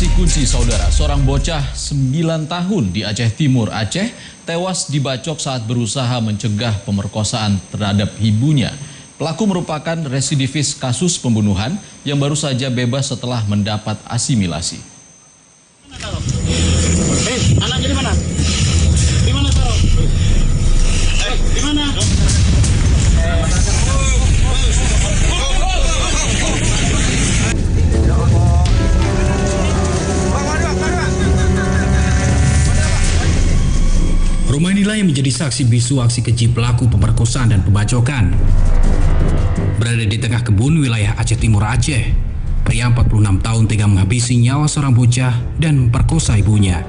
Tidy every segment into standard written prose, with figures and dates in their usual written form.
Saksi kunci saudara, seorang bocah 9 tahun di Aceh Timur, Aceh, tewas dibacok saat berusaha mencegah pemerkosaan terhadap ibunya. Pelaku merupakan residivis kasus pembunuhan yang baru saja bebas setelah mendapat asimilasi. Anaknya di mana? Di mana taruh? Di mana? Rumah inilah yang menjadi saksi bisu aksi keji pelaku pemerkosaan dan pembacokan. Berada di tengah kebun wilayah Aceh Timur, Aceh, pria 46 tahun tega menghabisi nyawa seorang bocah dan memperkosa ibunya.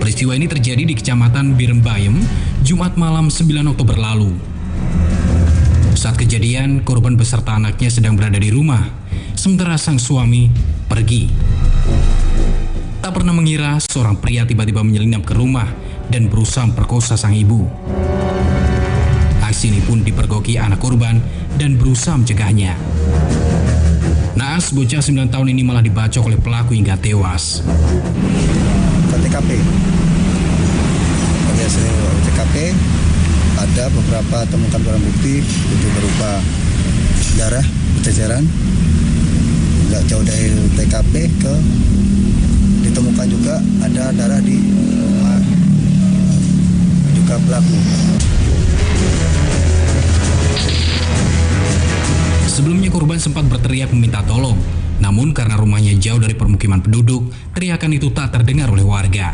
Peristiwa ini terjadi di Kecamatan Birembayem, Jumat malam 9 Oktober lalu. Saat kejadian, korban beserta anaknya sedang berada di rumah, sementara sang suami pergi. Tak pernah mengira seorang pria tiba-tiba menyelinap ke rumah dan berusaha memperkosa sang ibu. Aksi ini pun dipergoki anak korban dan berusaha mencegahnya. Naas, bocah 9 tahun ini malah dibacok oleh pelaku hingga tewas. Ke TKP. Biasanya TKP ada beberapa temukan barang bukti itu berupa darah berceceran. Tidak jauh dari TKP ditemukan juga ada darah di rumah juga pelaku. Sebelumnya korban sempat berteriak meminta tolong, namun karena rumahnya jauh dari permukiman penduduk, teriakan itu tak terdengar oleh warga.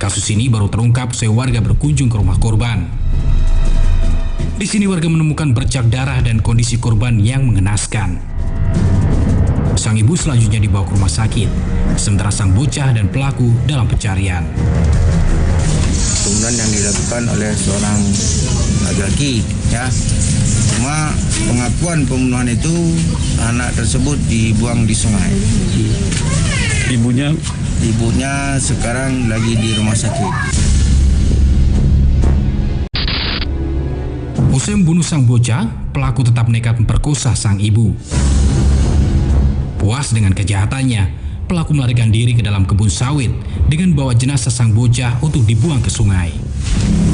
Kasus ini baru terungkap usai warga berkunjung ke rumah korban. Di sini warga menemukan bercak darah dan kondisi korban yang mengenaskan. Sang ibu selanjutnya dibawa ke rumah sakit, sementara sang bocah dan pelaku dalam pencarian. Pembunuhan yang dilakukan oleh seorang laki-laki, ya. Cuma pengakuan pembunuhan itu anak tersebut dibuang di sungai. Ibunya sekarang lagi di rumah sakit. Usai membunuh sang bocah, pelaku tetap nekat memperkosa sang ibu. Puas dengan kejahatannya, pelaku melarikan diri ke dalam kebun sawit dengan bawa jenazah sang bocah untuk dibuang ke sungai.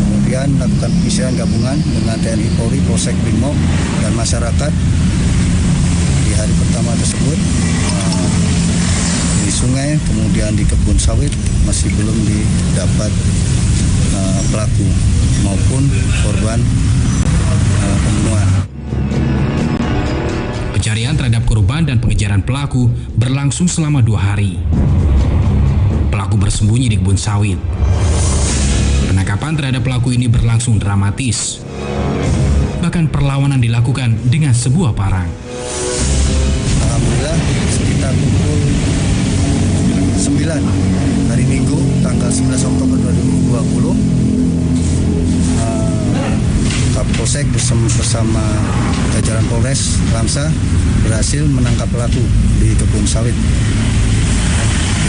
Kemudian melakukan penyisiran gabungan dengan TNI Polri, Polsek, Brimob, dan masyarakat di hari pertama tersebut di sungai, kemudian di kebun sawit masih belum didapat pelaku maupun korban pembunuhan. Pencarian terhadap korban dan pengejaran pelaku berlangsung selama 2 hari. Pelaku bersembunyi di kebun sawit. Penangkapan terhadap pelaku ini berlangsung dramatis. Bahkan perlawanan dilakukan dengan sebuah parang. Alhamdulillah sekitar pukul 9 hari Minggu tanggal 11 Oktober 2020 Kapolsek bersama jajaran Polres Lamsa berhasil menangkap pelaku di kebun sawit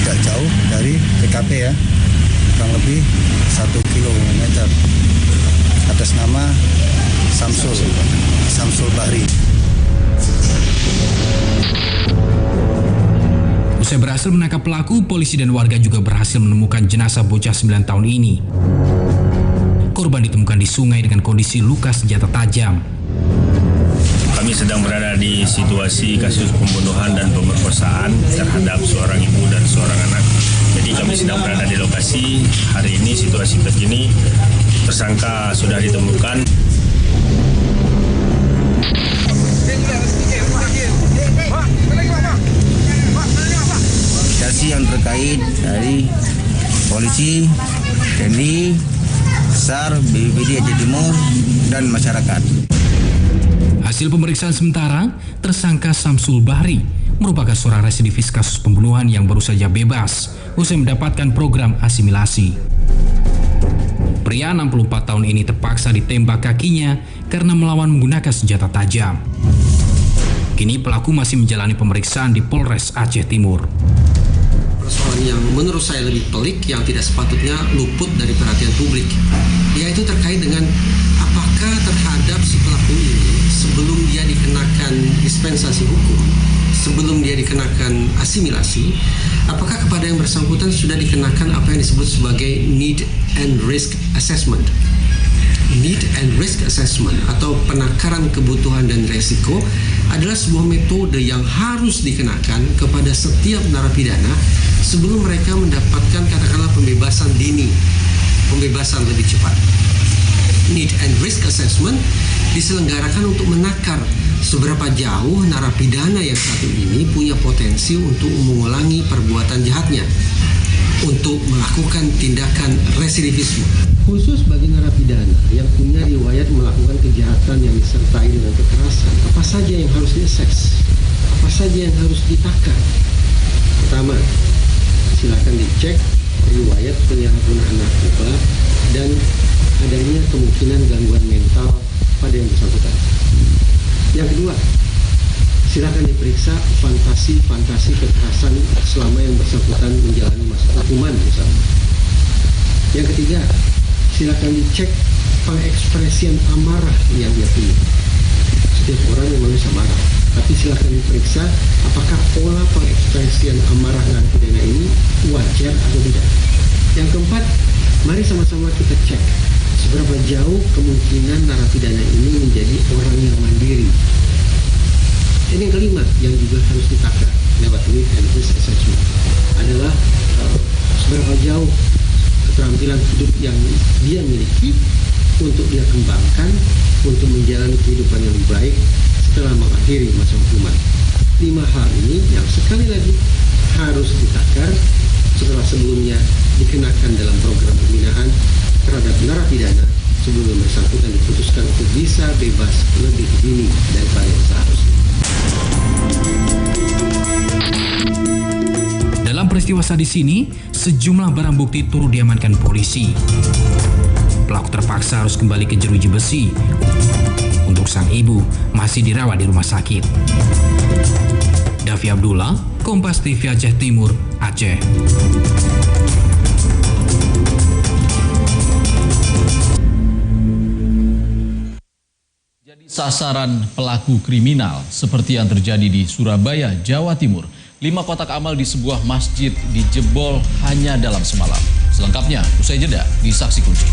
tidak jauh dari TKP, ya, kurang lebih 1 kilometer, atas nama Samsul Bahri. Usai berhasil menangkap pelaku, polisi dan warga juga berhasil menemukan jenazah bocah 9 tahun ini. Korban ditemukan di sungai dengan kondisi luka senjata tajam. Kami sedang berada di situasi kasus pembunuhan dan pemerkosaan terhadap seorang ibu dan seorang anak. Jadi kami sedang berada di lokasi. Hari ini situasi terkini, tersangka sudah ditemukan. Indikasi yang terkait dari polisi, TNI, SAR, BPBD Aceh Timur, dan masyarakat. Hasil pemeriksaan sementara, tersangka Samsul Bahri merupakan seorang residivis kasus pembunuhan yang baru saja bebas usai mendapatkan program asimilasi. Pria 64 tahun ini terpaksa ditembak kakinya karena melawan menggunakan senjata tajam. Kini pelaku masih menjalani pemeriksaan di Polres Aceh Timur. Persoalan yang menurut saya lebih pelik yang tidak sepatutnya luput dari perhatian publik, yaitu terkait dengan apakah terhadap si pelaku ini sebelum dia dikenakan dispensasi hukum sebelum dia dikenakan asimilasi, apakah kepada yang bersangkutan sudah dikenakan apa yang disebut sebagai need and risk assessment. Need and risk assessment atau penakaran kebutuhan dan resiko adalah sebuah metode yang harus dikenakan kepada setiap narapidana sebelum mereka mendapatkan katakanlah pembebasan dini, pembebasan lebih cepat. Need and risk assessment diselenggarakan untuk menakar seberapa jauh narapidana yang satu ini punya potensi untuk mengulangi perbuatan jahatnya, untuk melakukan tindakan residivisme. Khusus bagi narapidana yang punya riwayat melakukan kejahatan yang disertai dengan kekerasan, apa saja yang harus diassess? Apa saja yang harus ditakar? Pertama, silakan dicek riwayat penyalahgunaan narkoba dan adanya kemungkinan gangguan mental pada yang bersangkutan. Yang kedua, silakan diperiksa fantasi-fantasi kekerasan selama yang bersangkutan menjalani masa hukuman misalnya. Yang ketiga, silakan dicek pengekspresian amarah yang dia punya. Setiap orang yang manusia marah, tapi silakan diperiksa apakah pola pengekspresian amarah narapidana ini wajar atau tidak. Yang keempat, mari sama-sama kita cek seberapa jauh kemungkinan narapidana ini menjadi orang yang mandiri. Dan yang kelima yang juga harus ditakar lewat need and risk assessment adalah seberapa jauh keterampilan hidup yang dia miliki untuk dia kembangkan untuk menjalani kehidupan yang lebih baik setelah mengakhiri masa hukuman. 5 hal ini yang sekali lagi harus ditakar setelah sebelumnya dikenakan dalam program pembinaan terhadap narapidana sebelum bersangkutan diputuskan untuk bisa bebas lebih dini daripada yang seharusnya. Dalam peristiwa sadis ini, sejumlah barang bukti turut diamankan polisi. Pelaku terpaksa harus kembali ke jeruji besi. Untuk sang ibu, masih dirawat di rumah sakit. Davi Abdullah, Kompas TV Aceh Timur, Aceh. Jadi sasaran pelaku kriminal seperti yang terjadi di Surabaya, Jawa Timur. 5 kotak amal di sebuah masjid dijebol hanya dalam semalam. Selengkapnya usai jeda di Saksi Kunci.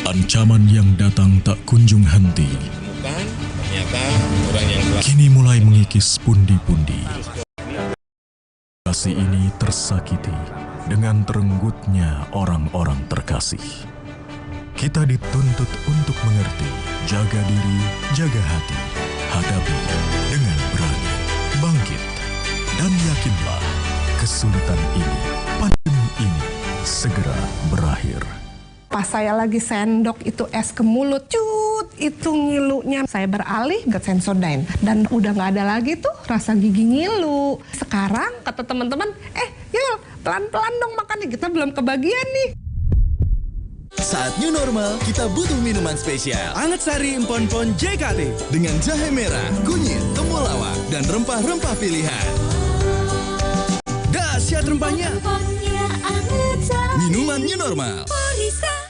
Ancaman yang datang tak kunjung henti. Kini mulai mengikis pundi-pundi. Kasih ini tersakiti dengan terenggutnya orang-orang terkasih. Kita dituntut untuk mengerti, jaga diri, jaga hati, hadapi dengan berani, bangkit, dan yakinlah kesulitan ini, pandemi ini segera berakhir. Pas saya lagi sendok itu es ke mulut, cut, itu ngilunya. Saya beralih ke Sensodyne dan udah nggak ada lagi tuh rasa gigi ngilu. Sekarang kata teman-teman, Yul, pelan-pelan dong makannya, kita belum kebagian nih. Saat new normal, kita butuh minuman spesial. Anget Sari Empon-Pon JKT dengan jahe merah, kunyit, temulawak, dan rempah-rempah pilihan. Dahsyat rempahnya. Minuman new normal.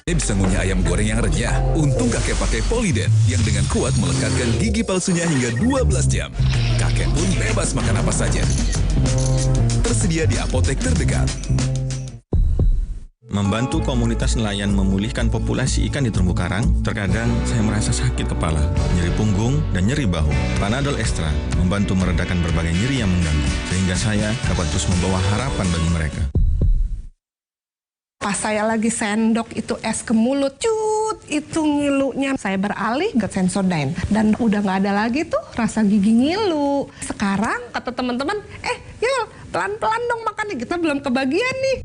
Dia bisa ngunyah ayam goreng yang renyah. Untung kakek pakai Poliden yang dengan kuat melekatkan gigi palsunya hingga 12 jam. Kakek pun bebas makan apa saja. Tersedia di apotek terdekat. Membantu komunitas nelayan memulihkan populasi ikan di terumbu karang, terkadang saya merasa sakit kepala, nyeri punggung, dan nyeri bahu. Panadol Extra membantu meredakan berbagai nyeri yang mengganggu, sehingga saya dapat terus membawa harapan bagi mereka. Pas saya lagi sendok itu es ke mulut, cut, itu ngilunya. Saya beralih ke Sensodyne dan udah nggak ada lagi tuh rasa gigi ngilu. Sekarang kata teman-teman, Yul, pelan-pelan dong makannya, kita belum kebagian nih.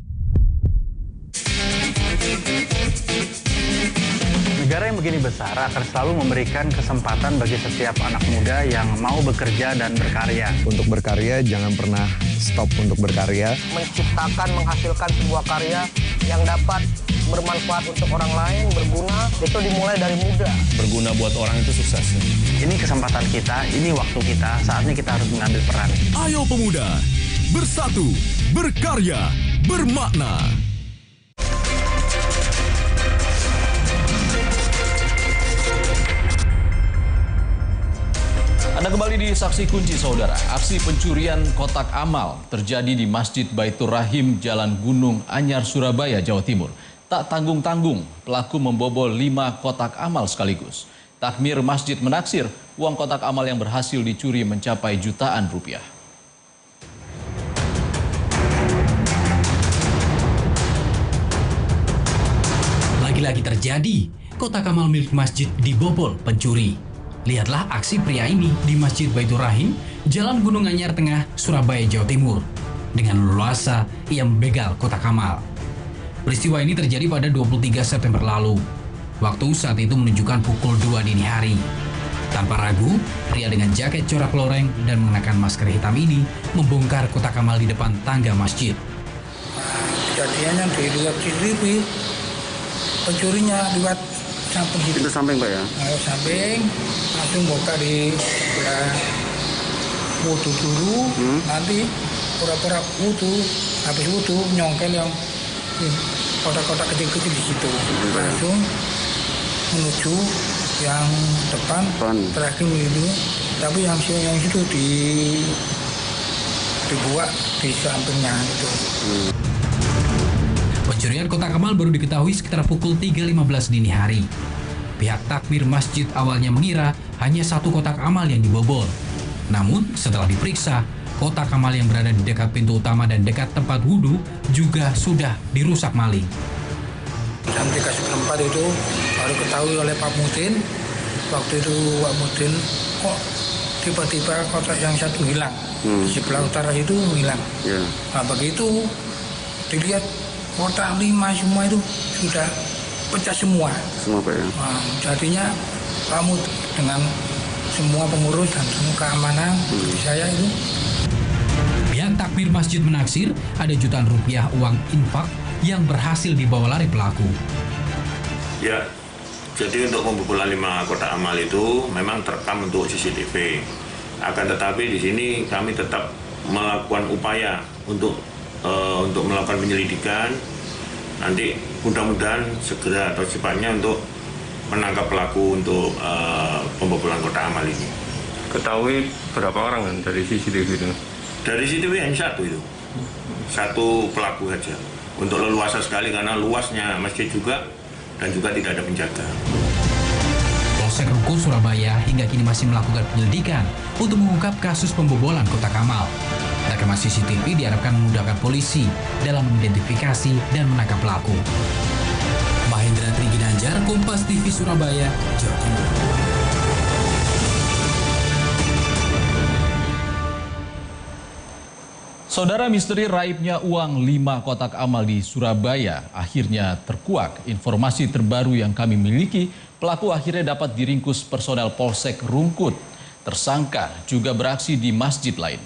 Negara yang begini besar akan selalu memberikan kesempatan bagi setiap anak muda yang mau bekerja dan berkarya. Untuk berkarya, jangan pernah stop untuk berkarya. Menciptakan, menghasilkan sebuah karya yang dapat bermanfaat untuk orang lain, berguna, itu dimulai dari muda. Berguna buat orang itu sukses. Ini kesempatan kita, ini waktu kita, saatnya kita harus mengambil peran. Ayo pemuda, bersatu, berkarya, bermakna. Anda kembali di Saksi Kunci, Saudara. Aksi pencurian kotak amal terjadi di Masjid Baitur Rahim, Jalan Gunung Anyar, Surabaya, Jawa Timur. Tak tanggung-tanggung, pelaku membobol 5 kotak amal sekaligus. Takmir masjid menaksir uang kotak amal yang berhasil dicuri mencapai jutaan rupiah. Lagi-lagi terjadi, kotak amal milik masjid dibobol pencuri. Lihatlah aksi pria ini di Masjid Baitur Rahim, Jalan Gunung Anyar Tengah, Surabaya, Jawa Timur. Dengan leluasa, ia membegal kotak amal. Peristiwa ini terjadi pada 23 September lalu. Waktu saat itu menunjukkan pukul 2 dini hari. Tanpa ragu, pria dengan jaket corak loreng dan mengenakan masker hitam ini membongkar kotak amal di depan tangga masjid. Kejadiannya di luar CCTV, pencurinya lewat samping itu. Itu samping Pak ya? Samping, langsung buka di sebelah wudhu dulu, nanti pura-pura wudhu, habis wudhu nyongkel yang kotak-kotak kecil-kecil di situ. Langsung menuju yang depan, terakhir itu, tapi yang situ dibuat di sampingnya itu. Pencurian kotak amal baru diketahui sekitar pukul 3.15 dini hari. Pihak takmir masjid awalnya mengira hanya 1 kotak amal yang dibobol. Namun setelah diperiksa, kotak amal yang berada di dekat pintu utama dan dekat tempat wudhu juga sudah dirusak maling. Sampai kasih keempat itu baru ketahui oleh Pak Mudin. Waktu itu Pak Mudin kok tiba-tiba kotak yang satu hilang. Di sebelah utara itu hilang. Nah begitu dilihat kotak 5 semua itu sudah pecah semua. Pak ya? Nah, jadinya kamu dengan semua pengurus dan semua keamanan saya itu. Pihak takmir masjid menaksir ada jutaan rupiah uang infak yang berhasil dibawa lari pelaku. Ya, jadi untuk pembobolan 5 kotak amal itu memang terekam untuk CCTV. Akan tetapi di sini kami tetap melakukan upaya untuk melakukan penyelidikan. Nanti mudah-mudahan segera atau cepatnya untuk menangkap pelaku untuk pembobolan kotak amal ini. Ketahui berapa orang kan dari CCTV itu? Dari CCTV hanya 1 itu. 1 pelaku saja. Untuk leluasa sekali karena luasnya masjid juga dan juga tidak ada penjaga. Polsek Rungkut, Surabaya hingga kini masih melakukan penyelidikan untuk mengungkap kasus pembobolan kotak amal. Rekaman CCTV diharapkan memudahkan polisi dalam mengidentifikasi dan menangkap pelaku. Mahendra Triginanjar, Kompas TV Surabaya, Jawa Timur. Saudara, misteri raibnya uang 5 kotak amal di Surabaya akhirnya terkuak. Informasi terbaru yang kami miliki, pelaku akhirnya dapat diringkus personel Polsek Rungkut. Tersangka juga beraksi di masjid lain.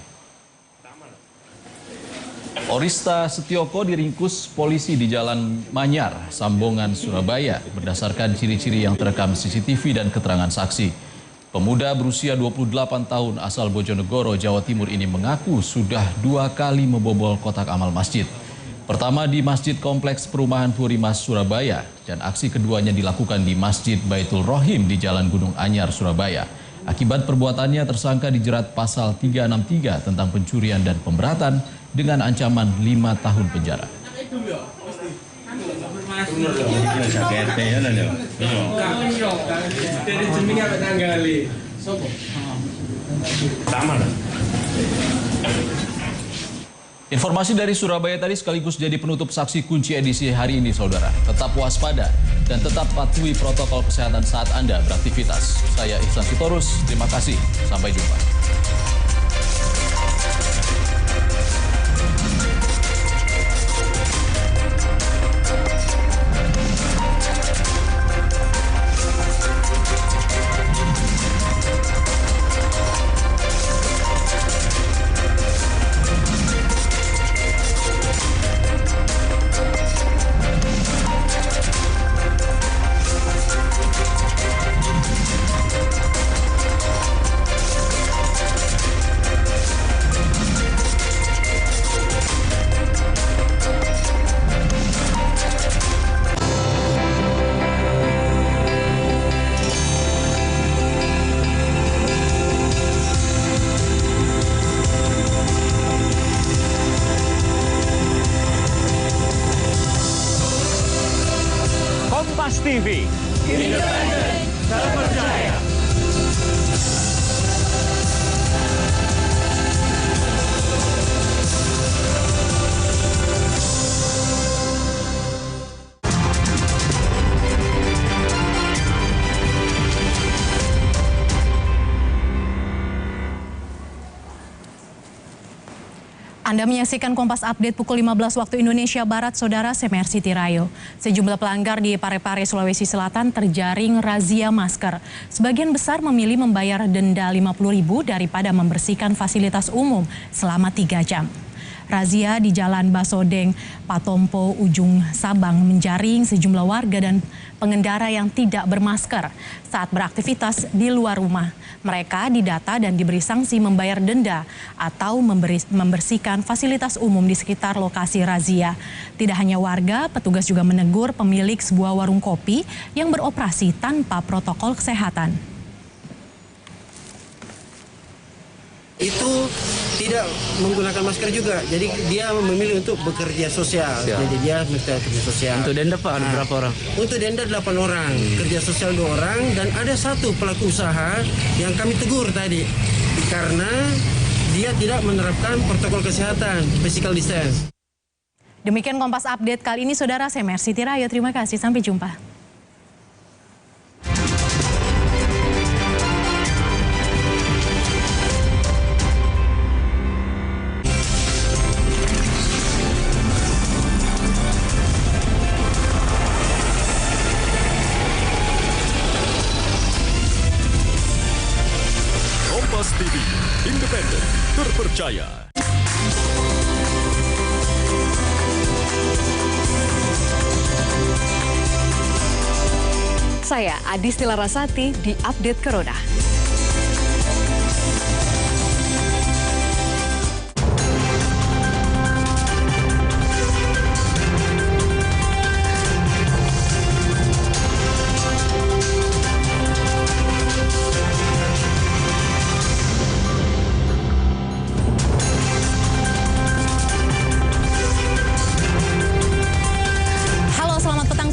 Orista Setioko diringkus polisi di Jalan Manyar, Sambongan, Surabaya berdasarkan ciri-ciri yang terekam CCTV dan keterangan saksi. Pemuda berusia 28 tahun asal Bojonegoro, Jawa Timur ini mengaku sudah 2 kali membobol kotak amal masjid. Pertama di Masjid Kompleks Perumahan Purimas, Surabaya, dan aksi keduanya dilakukan di Masjid Baitul Rahim di Jalan Gunung Anyar, Surabaya. Akibat perbuatannya tersangka dijerat pasal 363 tentang pencurian dan pemberatan dengan ancaman 5 tahun penjara. Informasi dari Surabaya tadi sekaligus jadi penutup saksi kunci edisi hari ini, saudara. Tetap waspada dan tetap patuhi protokol kesehatan saat Anda beraktivitas. Saya Ihsan Sitorus, terima kasih. Sampai jumpa. Kompas TV, independen, terpercaya. Anda menyaksikan Kompas Update pukul 15 waktu Indonesia Barat, Saudara. Saya Mercy Tirayo. Sejumlah pelanggar di Parepare, Sulawesi Selatan terjaring razia masker. Sebagian besar memilih membayar denda 50.000 daripada membersihkan fasilitas umum selama 3 jam. Razia di Jalan Basodeng, Patompo, Ujung Sabang menjaring sejumlah warga dan pengendara yang tidak bermasker saat beraktivitas di luar rumah. Mereka didata dan diberi sanksi membayar denda atau membersihkan fasilitas umum di sekitar lokasi razia. Tidak hanya warga, petugas juga menegur pemilik sebuah warung kopi yang beroperasi tanpa protokol kesehatan. Itu tidak menggunakan masker juga, jadi dia memilih untuk bekerja sosial. Jadi dia bekerja sosial. Untuk denda Pak, ada berapa orang? Untuk denda 8 orang, kerja sosial 2 orang, dan ada 1 pelaku usaha yang kami tegur tadi karena dia tidak menerapkan protokol kesehatan, physical distance. Demikian Kompas Update kali ini, Saudara. Saya Mercy Tirayo. Terima kasih, sampai jumpa. Kompas TV, independen, terpercaya. Saya Adistila Rasati di Update Corona.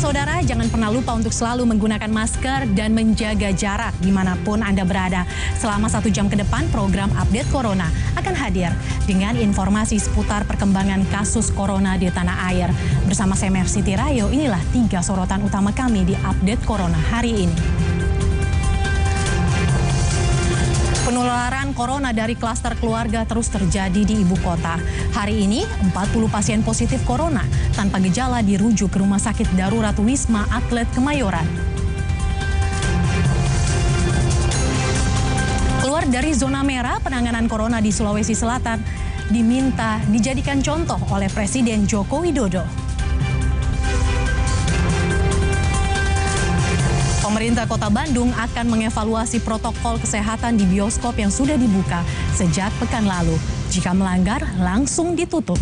Saudara, jangan pernah lupa untuk selalu menggunakan masker dan menjaga jarak dimanapun Anda berada. Selama 1 jam ke depan, program Update Corona akan hadir dengan informasi seputar perkembangan kasus Corona di tanah air. Bersama saya Mercy Tirayo, inilah 3 sorotan utama kami di Update Corona hari ini. Penularan corona dari klaster keluarga terus terjadi di ibu kota. Hari ini, 40 pasien positif corona tanpa gejala dirujuk ke Rumah Sakit Darurat Wisma Atlet Kemayoran. Keluar dari zona merah, penanganan corona di Sulawesi Selatan diminta dijadikan contoh oleh Presiden Joko Widodo. Pemerintah Kota Bandung akan mengevaluasi protokol kesehatan di bioskop yang sudah dibuka sejak pekan lalu. Jika melanggar, langsung ditutup.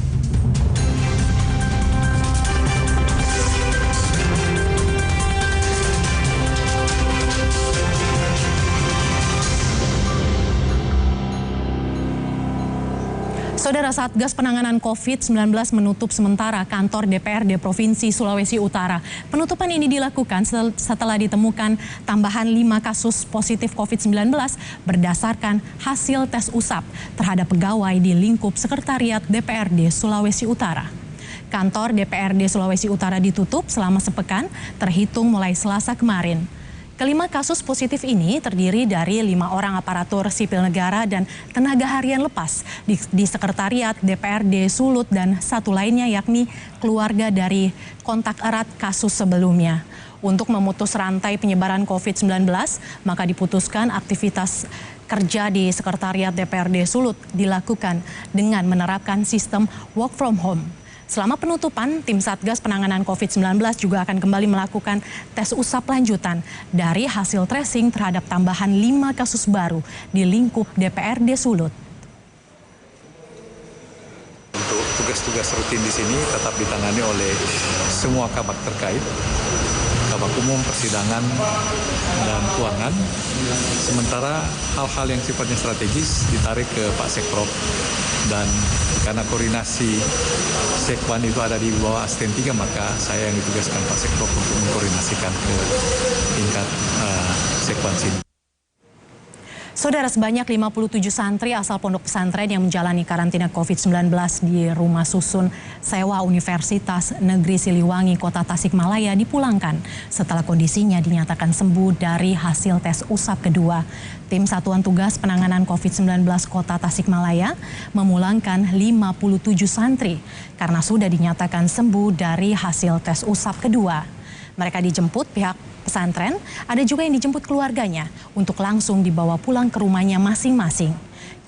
Saudara, Satgas Penanganan COVID-19 menutup sementara kantor DPRD Provinsi Sulawesi Utara. Penutupan ini dilakukan setelah ditemukan tambahan 5 kasus positif COVID-19 berdasarkan hasil tes usap terhadap pegawai di lingkup Sekretariat DPRD Sulawesi Utara. Kantor DPRD Sulawesi Utara ditutup selama sepekan terhitung mulai Selasa kemarin. Kelima kasus positif ini terdiri dari 5 orang aparatur sipil negara dan tenaga harian lepas di Sekretariat DPRD Sulut dan 1 lainnya yakni keluarga dari kontak erat kasus sebelumnya. Untuk memutus rantai penyebaran COVID-19, maka diputuskan aktivitas kerja di Sekretariat DPRD Sulut dilakukan dengan menerapkan sistem work from home. Selama penutupan, tim Satgas Penanganan COVID-19 juga akan kembali melakukan tes usap lanjutan dari hasil tracing terhadap tambahan 5 kasus baru di lingkup DPRD Sulut. Untuk tugas-tugas rutin di sini tetap ditangani oleh semua kabak terkait, kabak umum, persidangan, dan keuangan. Sementara hal-hal yang sifatnya strategis ditarik ke Pak Sekprop Dan karena koordinasi Sekwan itu ada di bawah Asisten 3, maka saya yang ditugaskan Pak Sekprop untuk mengkoordinasikan ke tingkat Sekwan sini. Saudara, sebanyak 57 santri asal pondok pesantren yang menjalani karantina COVID-19 di rumah susun sewa Universitas Negeri Siliwangi, Kota Tasikmalaya dipulangkan setelah kondisinya dinyatakan sembuh dari hasil tes usap kedua. Tim Satuan Tugas Penanganan COVID-19 Kota Tasikmalaya memulangkan 57 santri karena sudah dinyatakan sembuh dari hasil tes usap kedua. Mereka dijemput pihak pesantren, ada juga yang dijemput keluarganya untuk langsung dibawa pulang ke rumahnya masing-masing.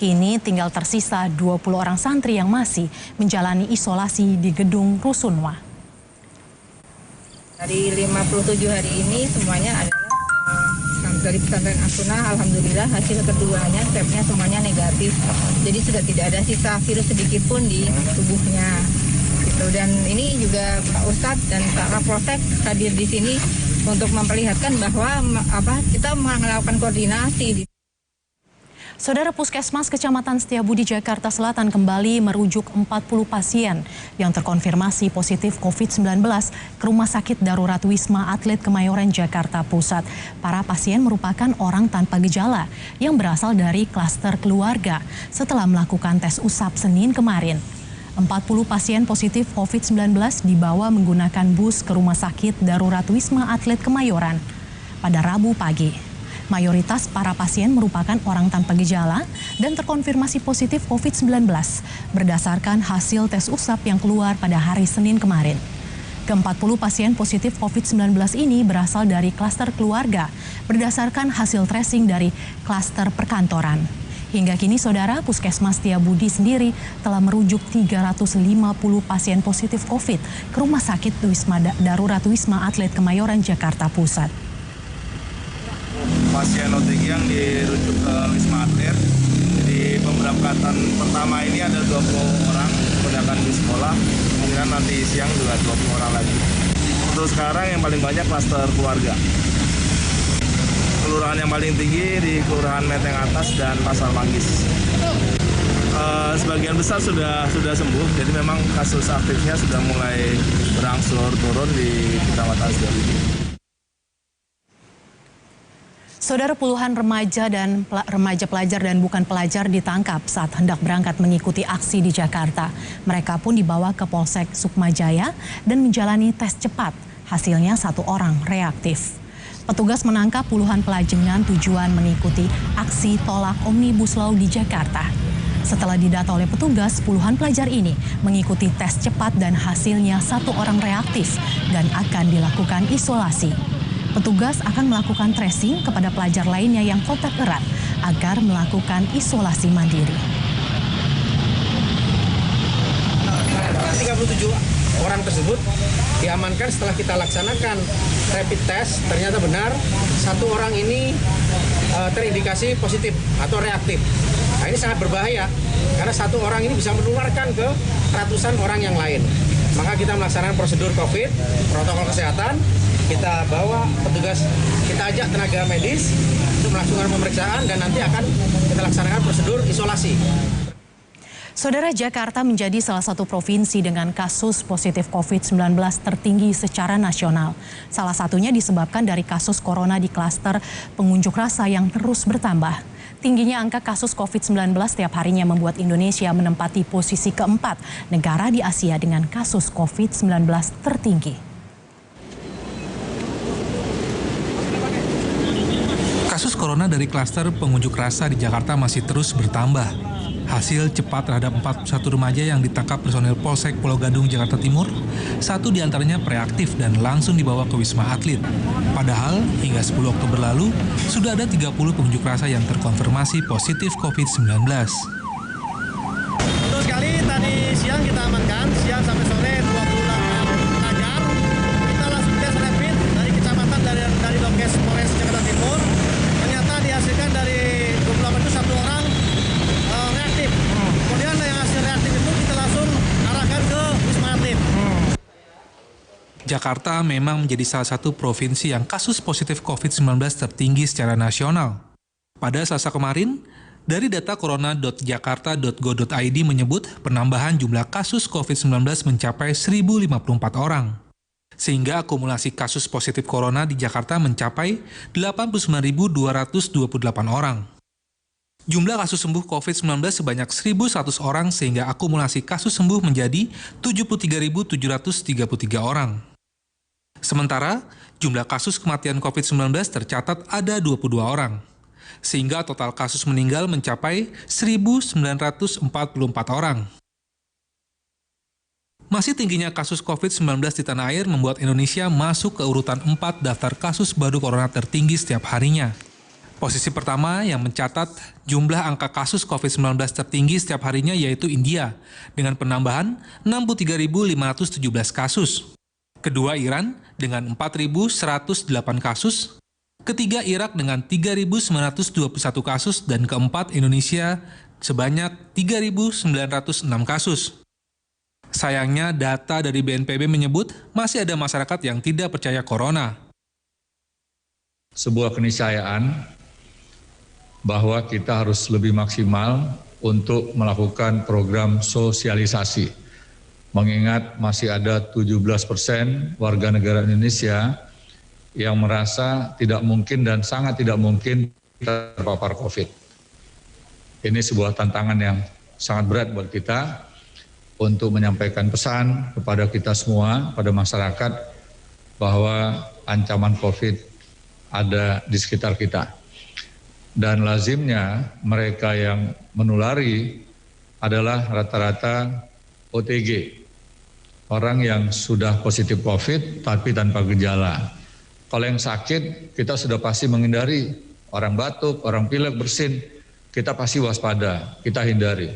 Kini tinggal tersisa 20 orang santri yang masih menjalani isolasi di gedung Rusunwa. Dari 57 hari ini semuanya adalah dari pesantren Asuna, alhamdulillah hasil keduanya swabnya semuanya negatif. Jadi sudah tidak ada sisa virus sedikit pun di tubuhnya. Gitu. Dan ini juga Pak Ustadz dan Pak Kapolsek hadir di sini untuk memperlihatkan bahwa kita melakukan koordinasi. Saudara, Puskesmas Kecamatan Setiabudi, Jakarta Selatan kembali merujuk 40 pasien yang terkonfirmasi positif COVID-19 ke Rumah Sakit Darurat Wisma Atlet Kemayoran, Jakarta Pusat. Para pasien merupakan orang tanpa gejala yang berasal dari klaster keluarga setelah melakukan tes usap Senin kemarin. 40 pasien positif COVID-19 dibawa menggunakan bus ke Rumah Sakit Darurat Wisma Atlet Kemayoran pada Rabu pagi. Mayoritas para pasien merupakan orang tanpa gejala dan terkonfirmasi positif COVID-19 berdasarkan hasil tes usap yang keluar pada hari Senin kemarin. Ke-40 pasien positif COVID-19 ini berasal dari klaster keluarga berdasarkan hasil tracing dari klaster perkantoran. Hingga kini, saudara, Puskesmas Setiabudi sendiri telah merujuk 350 pasien positif COVID ke Rumah Sakit Darurat Wisma Atlet Kemayoran, Jakarta Pusat. Pasien OTG yang dirujuk ke Wisma Atlet, di pemberangkatan pertama ini ada 20 orang menggunakan di sekolah, kemudian nanti siang juga 20 orang lagi. Untuk sekarang yang paling banyak klaster keluarga. Kelurahan yang paling tinggi di Kelurahan Menteng Atas dan Pasar Manggis. Sebagian besar sudah sembuh, jadi memang kasus aktifnya sudah mulai berangsur turun di Kecamatan Setiabudi. Saudara, puluhan remaja pelajar dan bukan pelajar ditangkap saat hendak berangkat mengikuti aksi di Jakarta. Mereka pun dibawa ke Polsek Sukmajaya dan menjalani tes cepat. Hasilnya 1 orang reaktif. Petugas menangkap puluhan pelajar dengan tujuan mengikuti aksi tolak Omnibus Law di Jakarta. Setelah didata oleh petugas, puluhan pelajar ini mengikuti tes cepat dan hasilnya 1 orang reaktif dan akan dilakukan isolasi. Petugas akan melakukan tracing kepada pelajar lainnya yang kontak erat agar melakukan isolasi mandiri. 37 orang tersebut diamankan setelah kita laksanakan rapid test. Ternyata benar 1 orang ini terindikasi positif atau reaktif. Nah, ini sangat berbahaya karena 1 orang ini bisa menularkan ke ratusan orang yang lain. Maka kita melaksanakan prosedur COVID, protokol kesehatan, kita bawa petugas, kita ajak tenaga medis untuk melakukan pemeriksaan dan nanti akan kita laksanakan prosedur isolasi. Saudara, Jakarta menjadi salah satu provinsi dengan kasus positif COVID-19 tertinggi secara nasional. Salah satunya disebabkan dari kasus corona di klaster pengunjuk rasa yang terus bertambah. Tingginya angka kasus COVID-19 setiap harinya membuat Indonesia menempati posisi keempat negara di Asia dengan kasus COVID-19 tertinggi. Kasus corona dari klaster pengunjuk rasa di Jakarta masih terus bertambah. Hasil cepat terhadap 41 remaja yang ditangkap personel Polsek Pulau Gadung, Jakarta Timur, 1 diantaranya reaktif dan langsung dibawa ke Wisma Atlet. Padahal hingga 10 Oktober lalu, sudah ada 30 pengunjuk rasa yang terkonfirmasi positif COVID-19. Betul sekali, tadi siang kita amankan, siang sampai sore 28 pelajar. Kita langsung tes rapid dari kecamatan dari Dokes Polres Jakarta Timur. Ternyata dihasilkan dari 28 itu 1 orang reaktif. Kemudian yang hasil reaktif itu kita langsung arahkan ke Wisma Atlet. Jakarta memang menjadi salah satu provinsi yang kasus positif COVID-19 tertinggi secara nasional. Pada Selasa kemarin, Dari data corona.jakarta.go.id menyebut penambahan jumlah kasus COVID-19 mencapai 1.054 orang. Sehingga akumulasi kasus positif corona di Jakarta mencapai 89.228 orang. Jumlah kasus sembuh COVID-19 sebanyak 1.100 orang sehingga akumulasi kasus sembuh menjadi 73.733 orang. Sementara, jumlah kasus kematian COVID-19 tercatat ada 22 orang. Sehingga total kasus meninggal mencapai 1.944 orang. Masih tingginya kasus COVID-19 di tanah air membuat Indonesia masuk ke urutan 4 daftar kasus baru corona tertinggi setiap harinya. Posisi pertama yang mencatat jumlah angka kasus COVID-19 tertinggi setiap harinya yaitu India, dengan penambahan 63.517 kasus. Kedua Iran dengan 4.108 kasus. Ketiga Irak dengan 3.921 kasus. Dan keempat Indonesia sebanyak 3.906 kasus. Sayangnya data dari BNPB menyebut masih ada masyarakat yang tidak percaya corona. Sebuah keniscayaan bahwa kita harus lebih maksimal untuk melakukan program sosialisasi. Mengingat masih ada 17% warga negara Indonesia yang merasa tidak mungkin dan sangat tidak mungkin terpapar COVID. Ini sebuah tantangan yang sangat berat buat kita untuk menyampaikan pesan kepada kita semua, pada masyarakat, bahwa ancaman COVID ada di sekitar kita. Dan lazimnya mereka yang menulari adalah rata-rata OTG, orang yang sudah positif COVID tapi tanpa gejala. Kalau yang sakit, kita sudah pasti menghindari. Orang batuk, orang pilek, bersin, kita pasti waspada, kita hindari.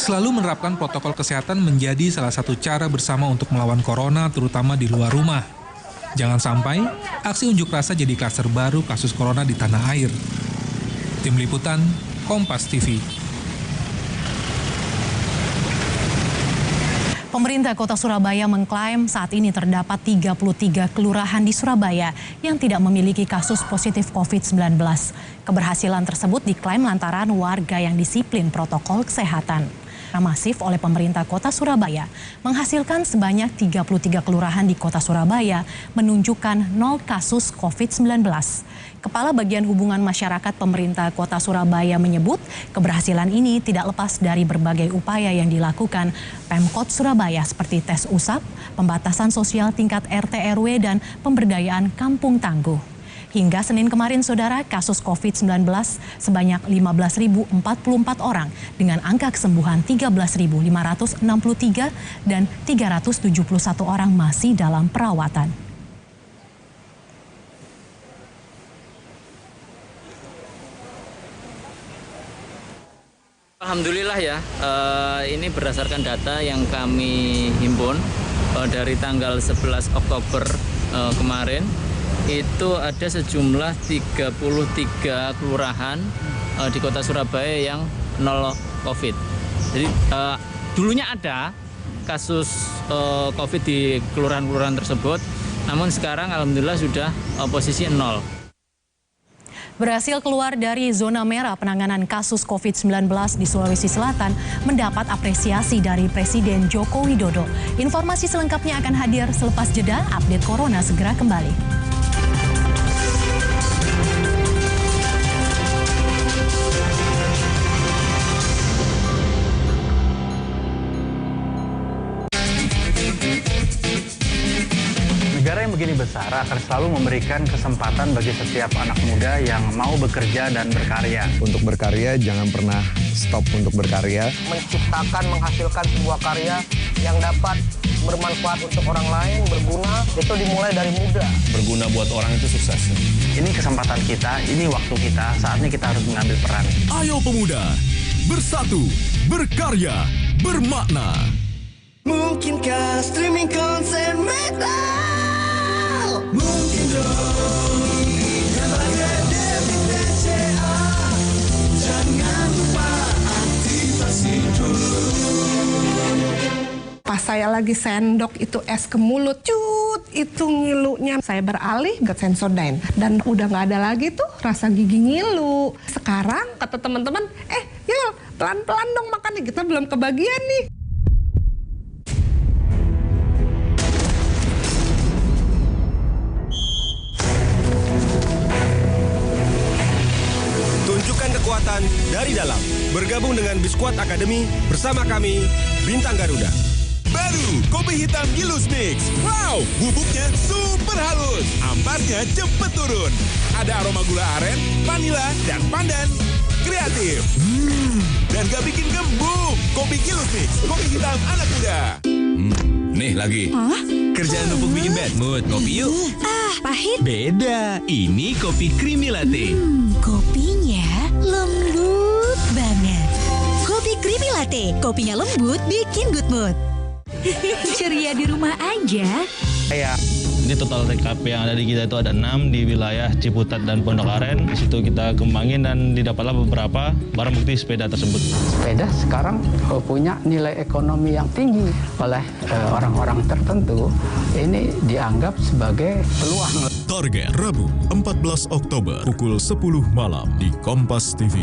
Selalu menerapkan protokol kesehatan menjadi salah satu cara bersama untuk melawan corona, terutama di luar rumah. Jangan sampai aksi unjuk rasa jadi klaster baru kasus corona di tanah air. Tim Liputan, Kompas TV. Pemerintah Kota Surabaya mengklaim saat ini terdapat 33 kelurahan di Surabaya yang tidak memiliki kasus positif COVID-19. Keberhasilan tersebut diklaim lantaran warga yang disiplin protokol kesehatan. Masif oleh pemerintah Kota Surabaya menghasilkan sebanyak 33 kelurahan di Kota Surabaya menunjukkan 0 kasus COVID-19. Kepala Bagian Hubungan Masyarakat Pemerintah Kota Surabaya menyebut keberhasilan ini tidak lepas dari berbagai upaya yang dilakukan Pemkot Surabaya seperti tes usap, pembatasan sosial tingkat RT/RW dan pemberdayaan kampung tangguh. Hingga Senin kemarin, saudara, kasus COVID-19 sebanyak 15.044 orang dengan angka kesembuhan 13.563 dan 371 orang masih dalam perawatan. Alhamdulillah ya, ini berdasarkan data yang kami himpun dari tanggal 11 Oktober kemarin. Itu ada sejumlah 33 kelurahan di Kota Surabaya yang 0 COVID. Jadi dulunya ada kasus COVID di kelurahan-kelurahan tersebut, namun sekarang alhamdulillah sudah posisi 0. Berhasil keluar dari zona merah penanganan kasus COVID-19 di Sulawesi Selatan mendapat apresiasi dari Presiden Joko Widodo. Informasi selengkapnya akan hadir selepas jeda. Update Corona segera kembali. Negara yang begini besar akan selalu memberikan kesempatan bagi setiap anak muda yang mau bekerja dan berkarya. Untuk berkarya, jangan pernah stop untuk berkarya. Menciptakan, menghasilkan sebuah karya yang dapat bermanfaat untuk orang lain, berguna, itu dimulai dari muda. Berguna buat orang itu sukses. Ini kesempatan kita, ini waktu kita, saatnya kita harus mengambil peran. Ayo pemuda, bersatu, berkarya, bermakna. Mungkinkah streaming konser metal? Mungkin dong. Jalannya debit BCA. Jangan lupa aktifasi dulu. Pas saya lagi sendok itu es ke mulut, cut, itu ngilunya. Saya beralih ke Sensodyne dan udah nggak ada lagi tuh rasa gigi ngilu. Sekarang kata teman-teman, Yul, pelan-pelan dong makannya, kita belum kebagian nih. Tunjukkan kekuatan dari dalam. Bergabung dengan Biskuat Academy bersama kami, Bintang Garuda. Baru kopi hitam Gilus Mix. Wow, bubuknya super halus. Amparnya cepet turun. Ada aroma gula aren, vanila, dan pandan. Kreatif. Dan gak bikin gembung. Kopi Gilus Mix, kopi hitam anak muda. Nih lagi. Kerjaan numpuk bikin bad mood. Kopi yuk. Pahit. Beda. Ini kopi creamy latte. Kopinya lembut banget. Kopi creamy latte. Kopinya lembut, bikin good mood. Ceria di rumah aja. Ini total TKP yang ada di kita itu ada 6 di wilayah Ciputat dan Pondok Aren. Di situ kita kembangin dan didapatlah beberapa barang bukti sepeda tersebut. Sepeda sekarang punya nilai ekonomi yang tinggi oleh orang-orang tertentu. Ini dianggap sebagai peluang. Target Rabu 14 Oktober pukul 10 malam di Kompas TV.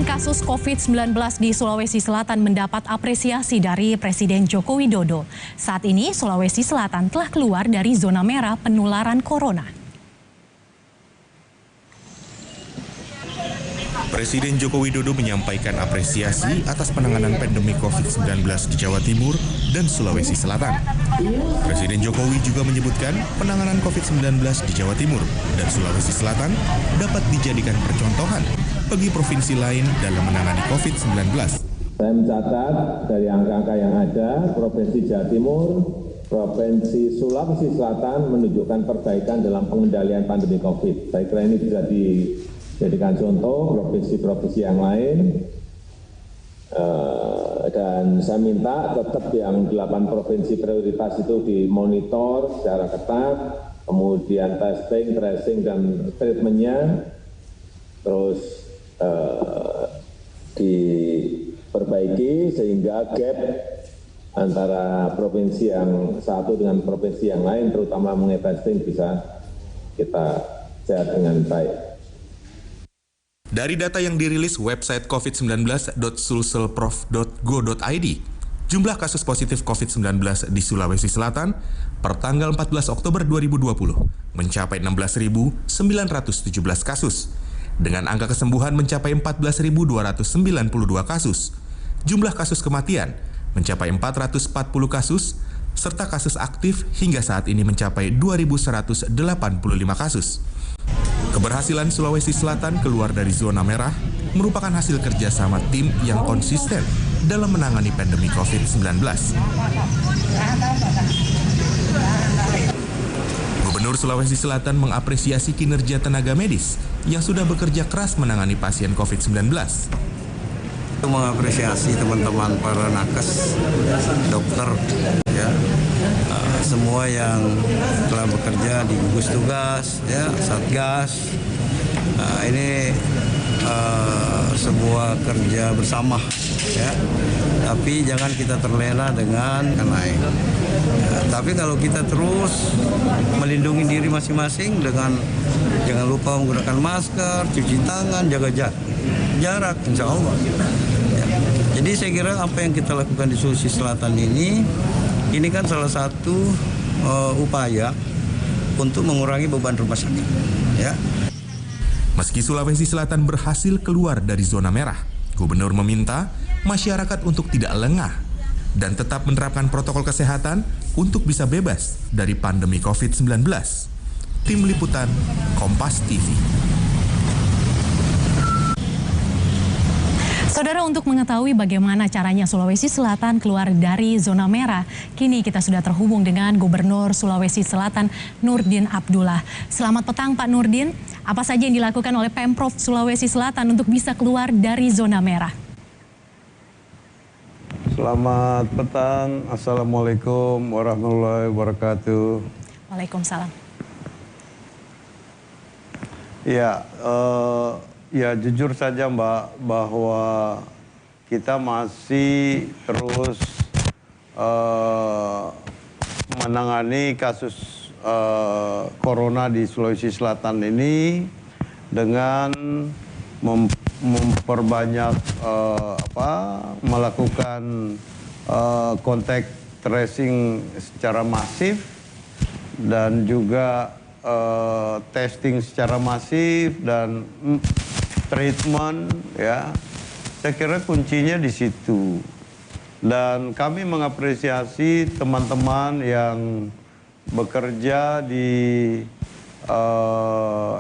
Kasus COVID-19 di Sulawesi Selatan mendapat apresiasi dari Presiden Joko Widodo. Saat ini Sulawesi Selatan telah keluar dari zona merah penularan corona. Presiden Joko Widodo menyampaikan apresiasi atas penanganan pandemi COVID-19 di Jawa Timur dan Sulawesi Selatan. Presiden Jokowi juga menyebutkan penanganan COVID-19 di Jawa Timur dan Sulawesi Selatan dapat dijadikan percontohan bagi provinsi lain dalam menangani COVID-19. Saya mencatat dari angka-angka yang ada, Provinsi Jawa Timur, Provinsi Sulawesi Selatan menunjukkan perbaikan dalam pengendalian pandemi COVID. Saya kira ini bisa dijadikan contoh provinsi-provinsi yang lain. Dan saya minta tetap yang 8 provinsi prioritas itu dimonitor secara ketat, kemudian testing, tracing, dan treatment-nya terus diperbaiki sehingga gap antara provinsi yang satu dengan provinsi yang lain, terutama mengenai testing, bisa kita sehat dengan baik. Dari data yang dirilis website covid19.sulselprof.go.id, jumlah kasus positif COVID-19 di Sulawesi Selatan per tanggal 14 Oktober 2020 mencapai 16.917 kasus, dengan angka kesembuhan mencapai 14.292 kasus. Jumlah kasus kematian mencapai 440 kasus, serta kasus aktif hingga saat ini mencapai 2.185 kasus. Keberhasilan Sulawesi Selatan keluar dari zona merah merupakan hasil kerjasama tim yang konsisten dalam menangani pandemi COVID-19. Gubernur Sulawesi Selatan mengapresiasi kinerja tenaga medis yang sudah bekerja keras menangani pasien COVID-19. Mengapresiasi teman-teman para nakes, dokter, ya, semua yang telah bekerja di gugus tugas, ya, satgas. Ini sebuah kerja bersama, ya. Tapi jangan kita terlena dengan naik. Tapi kalau kita terus melindungi diri masing-masing dengan jangan lupa menggunakan masker, cuci tangan, jaga jarak, insya Allah. Ya. Jadi saya kira apa yang kita lakukan di Sulawesi Selatan ini kan salah satu upaya untuk mengurangi beban rumah sakit. Ya. Meski Sulawesi Selatan berhasil keluar dari zona merah, Gubernur meminta masyarakat untuk tidak lengah dan tetap menerapkan protokol kesehatan untuk bisa bebas dari pandemi COVID-19. Tim Liputan Kompas TV. Saudara, untuk mengetahui bagaimana caranya Sulawesi Selatan keluar dari zona merah, kini kita sudah terhubung dengan Gubernur Sulawesi Selatan Nurdin Abdullah. Selamat petang Pak Nurdin, apa saja yang dilakukan oleh Pemprov Sulawesi Selatan untuk bisa keluar dari zona merah? Selamat petang, Assalamualaikum warahmatullahi wabarakatuh. Waalaikumsalam. Ya jujur saja Mbak, bahwa kita masih terus menangani kasus corona di Sulawesi Selatan ini dengan memperbanyak melakukan kontak tracing secara masif dan juga testing secara masif dan treatment, ya. Saya kira kuncinya di situ. Dan kami mengapresiasi teman-teman yang bekerja di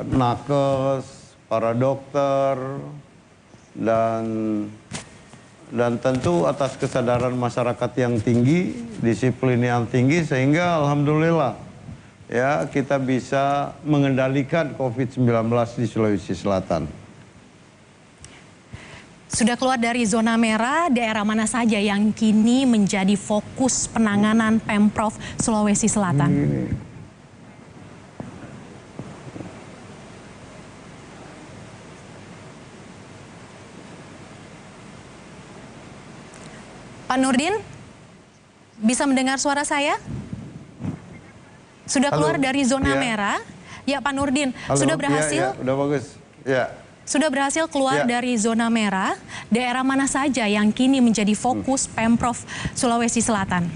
nakes, para dokter, dan tentu atas kesadaran masyarakat yang tinggi, disiplin yang tinggi, sehingga alhamdulillah ya kita bisa mengendalikan COVID-19 di Sulawesi Selatan. Sudah keluar dari zona merah, daerah mana saja yang kini menjadi fokus penanganan Pemprov Sulawesi Selatan? Pak Nurdin, bisa mendengar suara saya? Sudah keluar dari zona merah? Ya Pak Nurdin, sudah berhasil? Ya, udah bagus. Ya. Sudah berhasil keluar dari zona merah, daerah mana saja yang kini menjadi fokus Pemprov Sulawesi Selatan?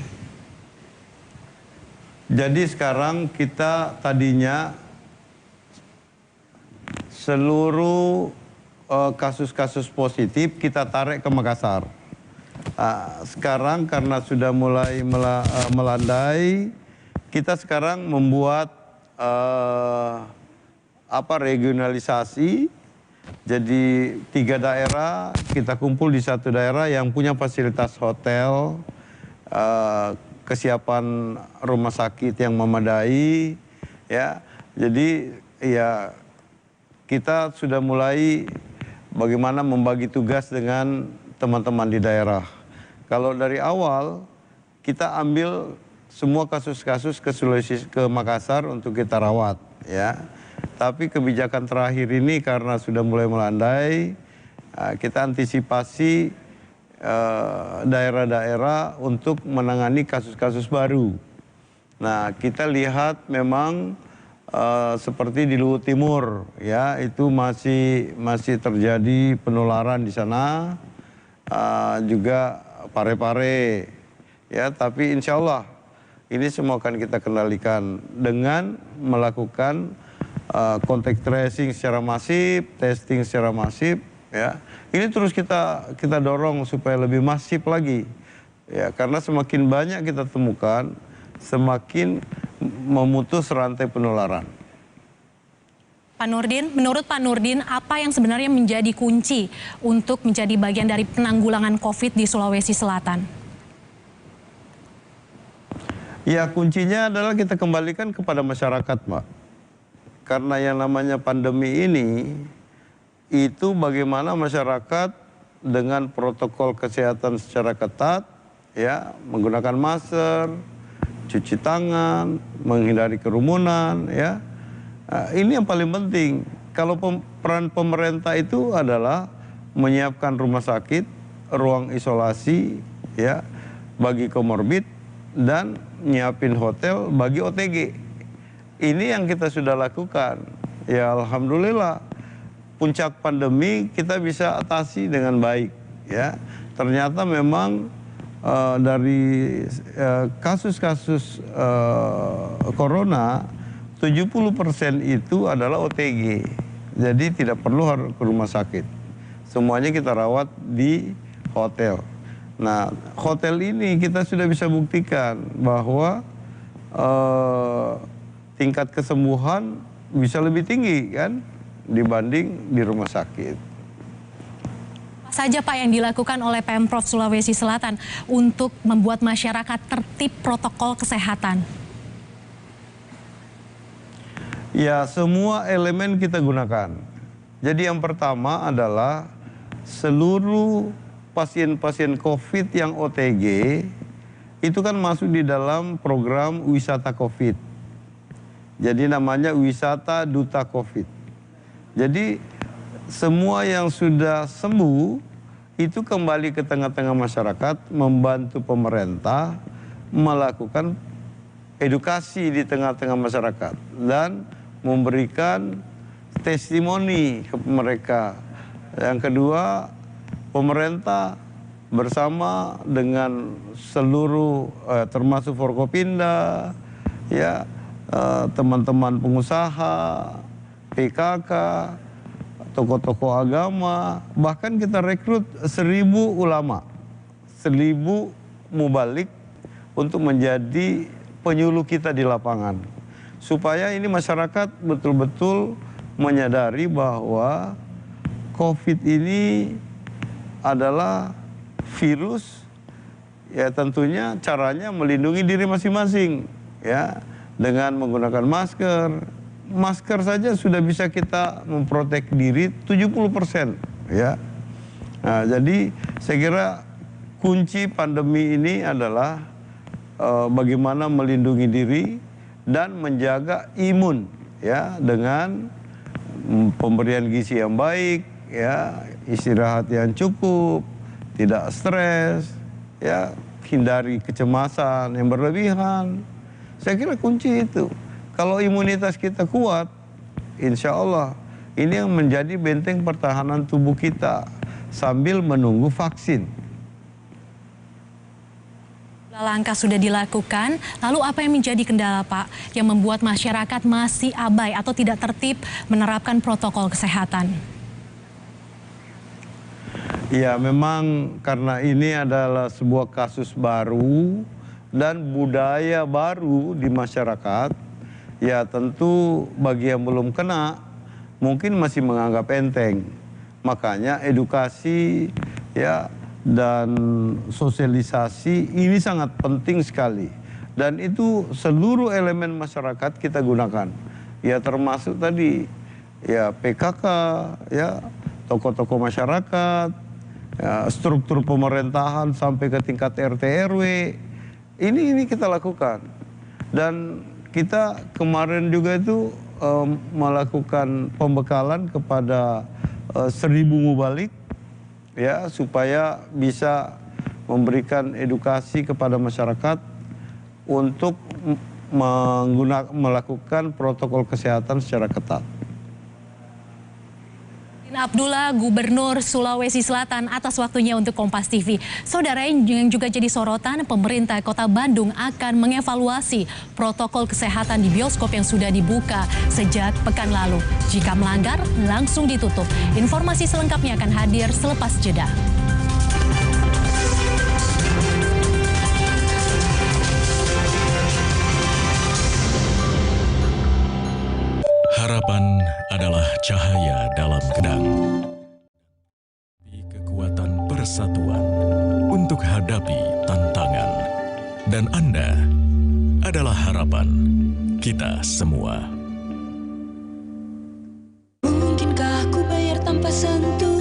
Jadi sekarang kita tadinya seluruh kasus-kasus positif kita tarik ke Makassar. Sekarang karena sudah mulai melandai, kita sekarang membuat regionalisasi. Jadi 3 daerah kita kumpul di 1 daerah yang punya fasilitas hotel, kesiapan rumah sakit yang memadai, ya. Jadi ya kita sudah mulai bagaimana membagi tugas dengan teman-teman di daerah. Kalau dari awal kita ambil semua kasus-kasus ke Makassar untuk kita rawat, ya. Tapi kebijakan terakhir ini karena sudah mulai melandai, kita antisipasi daerah-daerah untuk menangani kasus-kasus baru. Nah, kita lihat memang seperti di Luhut Timur, ya, itu masih terjadi penularan di sana, juga Pare-Pare, ya. Tapi insya Allah ini semua akan kita kendalikan dengan melakukan kontak tracing secara masif, testing secara masif, ya. Ini terus kita dorong supaya lebih masif lagi, ya, karena semakin banyak kita temukan, semakin memutus rantai penularan. Pak Nurdin, menurut Pak Nurdin, apa yang sebenarnya menjadi kunci untuk menjadi bagian dari penanggulangan COVID di Sulawesi Selatan? Ya, kuncinya adalah kita kembalikan kepada masyarakat, Mbak. Karena yang namanya pandemi ini, itu bagaimana masyarakat dengan protokol kesehatan secara ketat, ya, menggunakan masker, cuci tangan, menghindari kerumunan, ya. Ini yang paling penting. Kalau peran pemerintah itu adalah menyiapkan rumah sakit, ruang isolasi, ya, bagi komorbid, dan nyiapin hotel bagi OTG. Ini yang kita sudah lakukan. Ya alhamdulillah, puncak pandemi kita bisa atasi dengan baik, ya. Ternyata memang dari kasus-kasus corona 70% itu adalah OTG. Jadi tidak perlu harus ke rumah sakit. Semuanya kita rawat di hotel. Nah, hotel ini kita sudah bisa buktikan bahwa tingkat kesembuhan bisa lebih tinggi kan dibanding di rumah sakit. Apa saja Pak yang dilakukan oleh Pemprov Sulawesi Selatan untuk membuat masyarakat tertib protokol kesehatan? Ya, semua elemen kita gunakan. Jadi yang pertama adalah seluruh pasien-pasien COVID yang OTG itu kan masuk di dalam program wisata COVID. Jadi namanya wisata duta COVID. Jadi semua yang sudah sembuh itu kembali ke tengah-tengah masyarakat, membantu pemerintah melakukan edukasi di tengah-tengah masyarakat dan memberikan testimoni ke mereka. Yang kedua, pemerintah bersama dengan seluruh termasuk Forkopimda, ya, teman-teman pengusaha, PKK, tokoh-tokoh agama, bahkan kita rekrut 1.000 ulama, 1.000 mubalik untuk menjadi penyuluh kita di lapangan. Supaya ini masyarakat betul-betul menyadari bahwa COVID ini adalah virus, ya tentunya caranya melindungi diri masing-masing, ya, dengan menggunakan masker. Masker saja sudah bisa kita memprotek diri 70%, ya. Nah, jadi saya kira kunci pandemi ini adalah bagaimana melindungi diri dan menjaga imun, ya, dengan pemberian gizi yang baik, ya, istirahat yang cukup, tidak stres, ya, hindari kecemasan yang berlebihan. Saya kira kunci itu. Kalau imunitas kita kuat, insya Allah ini yang menjadi benteng pertahanan tubuh kita sambil menunggu vaksin. Langkah sudah dilakukan, lalu apa yang menjadi kendala, Pak, yang membuat masyarakat masih abai atau tidak tertib menerapkan protokol kesehatan? Ya, memang karena ini adalah sebuah kasus baru dan budaya baru di masyarakat. Ya tentu bagi yang belum kena mungkin masih menganggap enteng. Makanya edukasi, ya, dan sosialisasi ini sangat penting sekali. Dan itu seluruh elemen masyarakat kita gunakan. Ya termasuk tadi, ya PKK, ya tokoh-tokoh masyarakat, ya, struktur pemerintahan sampai ke tingkat RT RW. Ini kita lakukan. Dan kita kemarin juga itu melakukan pembekalan kepada 1.000 mubalik, ya, supaya bisa memberikan edukasi kepada masyarakat untuk melakukan protokol kesehatan secara ketat. Abdullah, Gubernur Sulawesi Selatan, atas waktunya untuk Kompas TV. Saudara, yang juga jadi sorotan, pemerintah Kota Bandung akan mengevaluasi protokol kesehatan di bioskop yang sudah dibuka sejak pekan lalu. Jika melanggar, langsung ditutup. Informasi selengkapnya akan hadir selepas jeda. Harapan adalah cahaya dalam gedang. Kekuatan persatuan untuk hadapi tantangan. Dan Anda adalah harapan kita semua. Mungkinkah ku bayar tanpa sentuhan?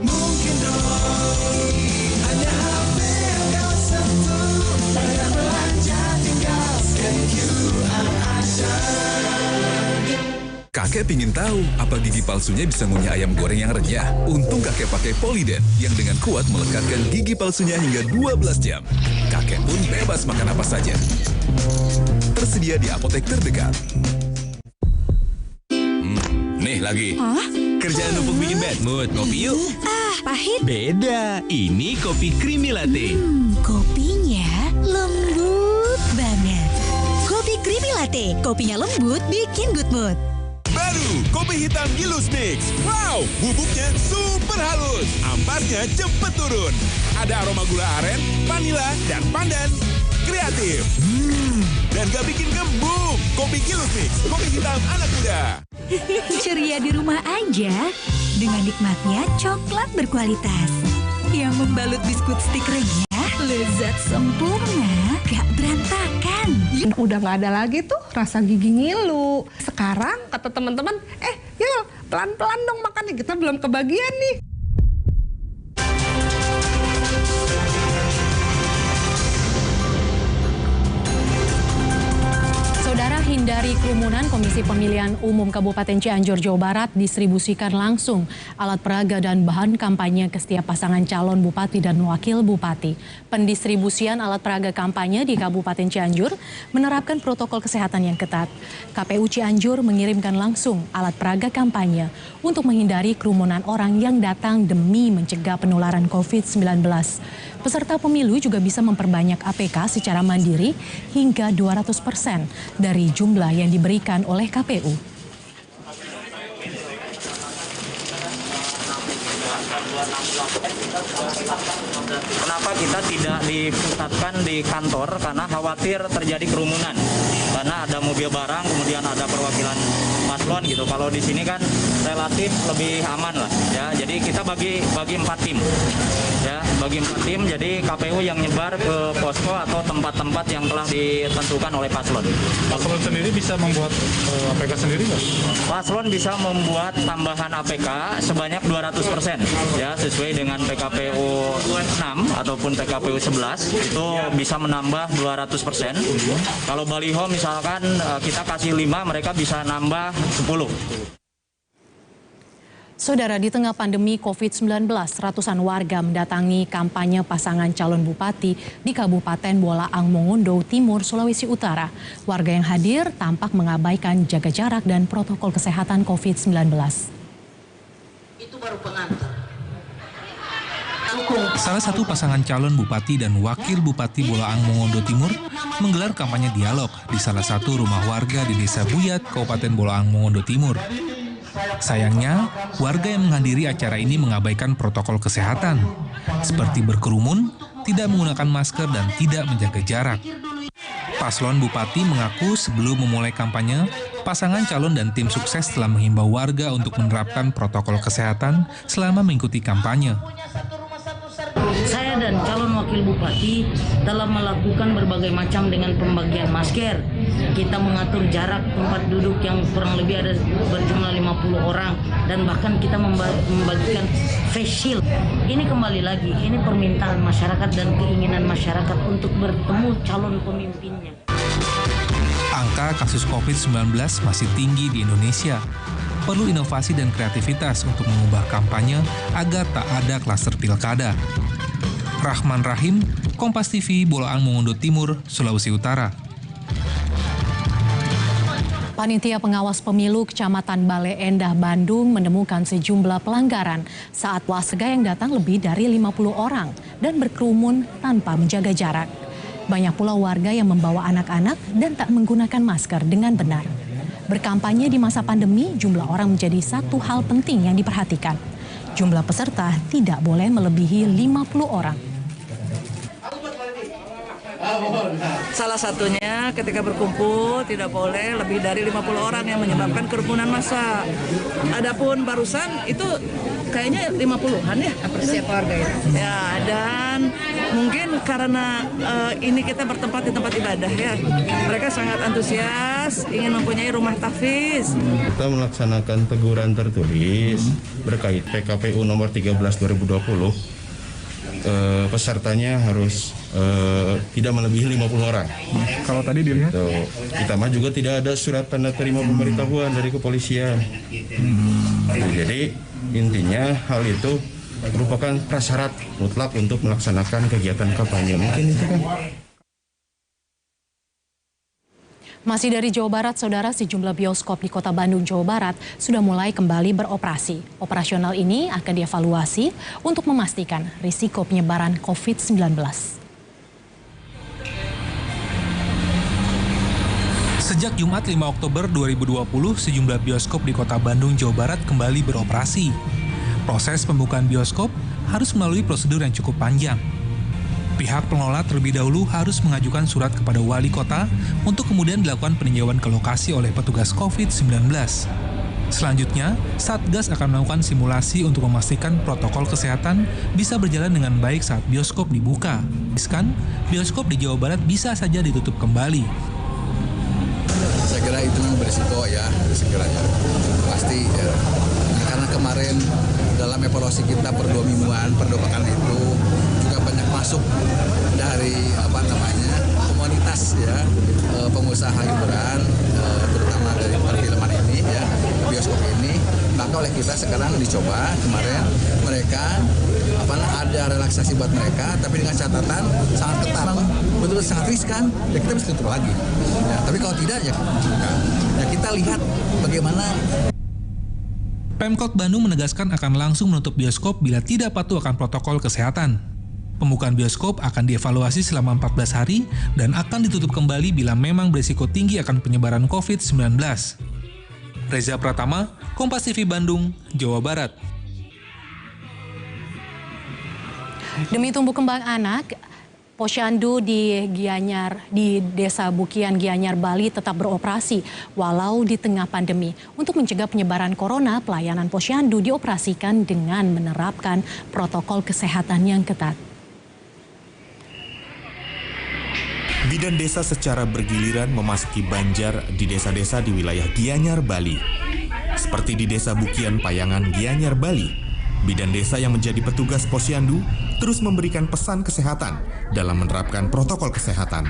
Mungkin dong. Hanya HP yang kau sentuh. Bayar belanja tinggal scan QR aja. Kakek pingin tahu apa gigi palsunya bisa ngunyah ayam goreng yang renyah. Untung kakek pakai Poliden yang dengan kuat melekatkan gigi palsunya hingga 12 jam. Kakek pun bebas makan apa saja. Tersedia di apotek terdekat. Nih lagi. Hah? Kerjaan numpuk bikin bad mood. Ngopi yuk. Pahit. Beda. Ini kopi creamy latte. Kopinya lembut banget. Kopi Creamy Latte. Kopinya lembut, bikin good mood. Baru kopi hitam Gilus Mix. Wow, bubuknya super halus. Amparnya cepet turun. Ada aroma gula aren, vanila, dan pandan. Kreatif. Dan gak bikin gembung. Kopi Gilus Mix, kopi hitam anak muda. Ceria di rumah aja dengan nikmatnya coklat berkualitas yang membalut biskuit stik renyah, lezat sempurna, gak berantakan. Udah nggak ada lagi tuh rasa gigi ngilu. Sekarang kata teman-teman, yuk pelan-pelan dong makannya, kita belum kebagian nih. Saudara, hindari menghindari kerumunan, Komisi Pemilihan Umum Kabupaten Cianjur, Jawa Barat distribusikan langsung alat peraga dan bahan kampanye ke setiap pasangan calon bupati dan wakil bupati. Pendistribusian alat peraga kampanye di Kabupaten Cianjur menerapkan protokol kesehatan yang ketat. KPU Cianjur mengirimkan langsung alat peraga kampanye untuk menghindari kerumunan orang yang datang demi mencegah penularan COVID-19. Peserta pemilu juga bisa memperbanyak APK secara mandiri hingga 200% dari jumlah yang diberikan oleh KPU. Kenapa kita tidak dipusatkan di kantor? Karena khawatir terjadi kerumunan. Karena ada mobil barang, kemudian ada perwakilan paslon gitu. Kalau di sini kan relatif lebih aman lah, ya. Jadi kita bagi 4 tim, ya. Bagi 4 tim. Jadi KPU yang nyebar ke posko atau tempat-tempat yang telah ditentukan oleh paslon. Paslon sendiri bisa membuat APK sendiri nggak? Paslon bisa membuat tambahan APK sebanyak 200%, ya, sesuai dengan PKPU 6 ataupun PKPU 11 itu bisa menambah 200%. Kalau baliho misalkan kita kasih 5, mereka bisa nambah 10. Saudara, di tengah pandemi COVID-19, ratusan warga mendatangi kampanye pasangan calon bupati di Kabupaten Bolaang Mongondo Timur, Sulawesi Utara. Warga yang hadir tampak mengabaikan jaga jarak dan protokol kesehatan COVID-19. Itu baru pengantar. Salah satu pasangan calon bupati dan wakil bupati Bolaang Mongondo Timur menggelar kampanye dialog di salah satu rumah warga di Desa Buyat, Kabupaten Bolaang Mongondo Timur. Sayangnya, warga yang menghadiri acara ini mengabaikan protokol kesehatan, seperti berkerumun, tidak menggunakan masker, dan tidak menjaga jarak. Paslon Bupati mengaku sebelum memulai kampanye, pasangan calon dan tim sukses telah menghimbau warga untuk menerapkan protokol kesehatan selama mengikuti kampanye. Saya dan calon wakil bupati telah melakukan berbagai macam dengan pembagian masker. Kita mengatur jarak tempat duduk yang kurang lebih ada berjumlah 50 orang dan bahkan kita membagikan face shield. Ini kembali lagi, ini permintaan masyarakat dan keinginan masyarakat untuk bertemu calon pemimpinnya. Angka kasus COVID-19 masih tinggi di Indonesia. Perlu inovasi dan kreativitas untuk mengubah kampanye agar tak ada klaster pilkada. Rahman Rahim, Kompas TV, Bolaang Mongondo Timur, Sulawesi Utara. Panitia Pengawas Pemilu Kecamatan Bale Endah, Bandung menemukan sejumlah pelanggaran saat warga yang datang lebih dari 50 orang dan berkerumun tanpa menjaga jarak. Banyak pula warga yang membawa anak-anak dan tak menggunakan masker dengan benar. Berkampanye di masa pandemi, jumlah orang menjadi satu hal penting yang diperhatikan. Jumlah peserta tidak boleh melebihi 50 orang. Salah satunya ketika berkumpul tidak boleh lebih dari 50 orang yang menyebabkan kerumunan massa. Adapun barusan itu kayaknya 50-an ya. Setiap warga ya. Ya, dan mungkin karena ini kita bertempat di tempat ibadah ya. Mereka sangat antusias ingin mempunyai rumah tahfiz. Kita melaksanakan teguran tertulis berkait PKPU nomor 13 2020. Pesertanya harus tidak melebihi 50 orang. Kalau tadi dilihat? Kita mah juga tidak ada surat tanda terima pemberitahuan dari kepolisian. Jadi intinya hal itu merupakan prasyarat mutlak untuk melaksanakan kegiatan kampanye. Mungkin itu kan. Masih dari Jawa Barat, saudara, sejumlah bioskop di Kota Bandung, Jawa Barat sudah mulai kembali beroperasi. Operasional ini akan dievaluasi untuk memastikan risiko penyebaran COVID-19. Sejak Jumat 5 Oktober 2020, sejumlah bioskop di Kota Bandung, Jawa Barat kembali beroperasi. Proses pembukaan bioskop harus melalui prosedur yang cukup panjang. Pihak pengelola terlebih dahulu harus mengajukan surat kepada wali kota untuk kemudian dilakukan peninjauan ke lokasi oleh petugas COVID-19. Selanjutnya, Satgas akan melakukan simulasi untuk memastikan protokol kesehatan bisa berjalan dengan baik saat bioskop dibuka. Bioskop di Jawa Barat bisa saja ditutup kembali. Saya kira itu memang berisiko ya, segera pasti ya. Karena kemarin dalam evaluasi kita per 2 mingguan, per 2 pekan itu juga banyak masuk dari komunitas ya, pengusaha hiburan terutama dari perfilman ini ya, bioskop ini. Maka oleh kita sekarang dicoba kemarin mereka ada relaksasi buat mereka, tapi dengan catatan sangat ketat, betul sangat riskan, ya kita mesti tutup lagi. Ya, tapi kalau tidak ya kita lihat bagaimana. Pemkot Bandung menegaskan akan langsung menutup bioskop bila tidak patuh akan protokol kesehatan. Pembukaan bioskop akan dievaluasi selama 14 hari dan akan ditutup kembali bila memang berisiko tinggi akan penyebaran COVID-19. Reza Pratama, Kompas TV Bandung, Jawa Barat. Demi tumbuh kembang anak, Posyandu di Desa Bukian, Gianyar, Bali tetap beroperasi walau di tengah pandemi. Untuk mencegah penyebaran corona, pelayanan Posyandu dioperasikan dengan menerapkan protokol kesehatan yang ketat. Bidan desa secara bergiliran memasuki banjar di desa-desa di wilayah Gianyar, Bali. Seperti di Desa Bukian, Payangan, Gianyar, Bali. Bidan desa yang menjadi petugas Posyandu terus memberikan pesan kesehatan dalam menerapkan protokol kesehatan.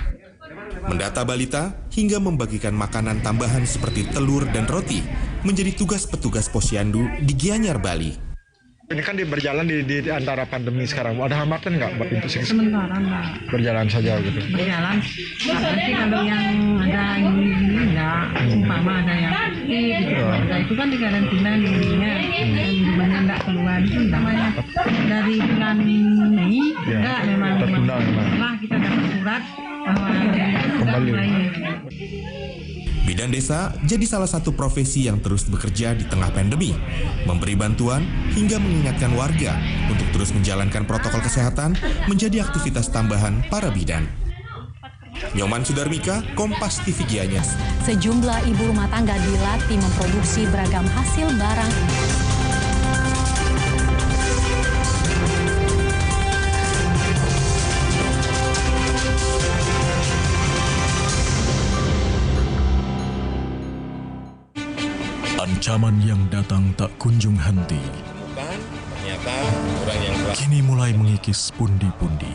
Mendata balita hingga membagikan makanan tambahan seperti telur dan roti menjadi tugas petugas Posyandu di Gianyar, Bali. Ini kan berjalan di antara pandemi sekarang. Ada hambatan nggak buat itu? Sementara nggak. Berjalan saja gitu. Berjalan. Nanti kalau yang ada ini nggak, umpama ada yang sakit gitu. Ada itu kan di karantina di dunia. Banyak nggak keluar itu namanya. Dari bulan Mei nggak memang. Tertunda memang. Setelah kita dapat surat bahwa kembali. Bidan desa jadi salah satu profesi yang terus bekerja di tengah pandemi, memberi bantuan hingga mengingatkan warga untuk terus menjalankan protokol kesehatan menjadi aktivitas tambahan para bidan. Nyoman Sudarmika, Kompas TV Gianyar. Sejumlah ibu rumah tangga dilatih memproduksi beragam hasil barang. Ancaman yang datang tak kunjung henti. Kini mulai mengikis pundi-pundi.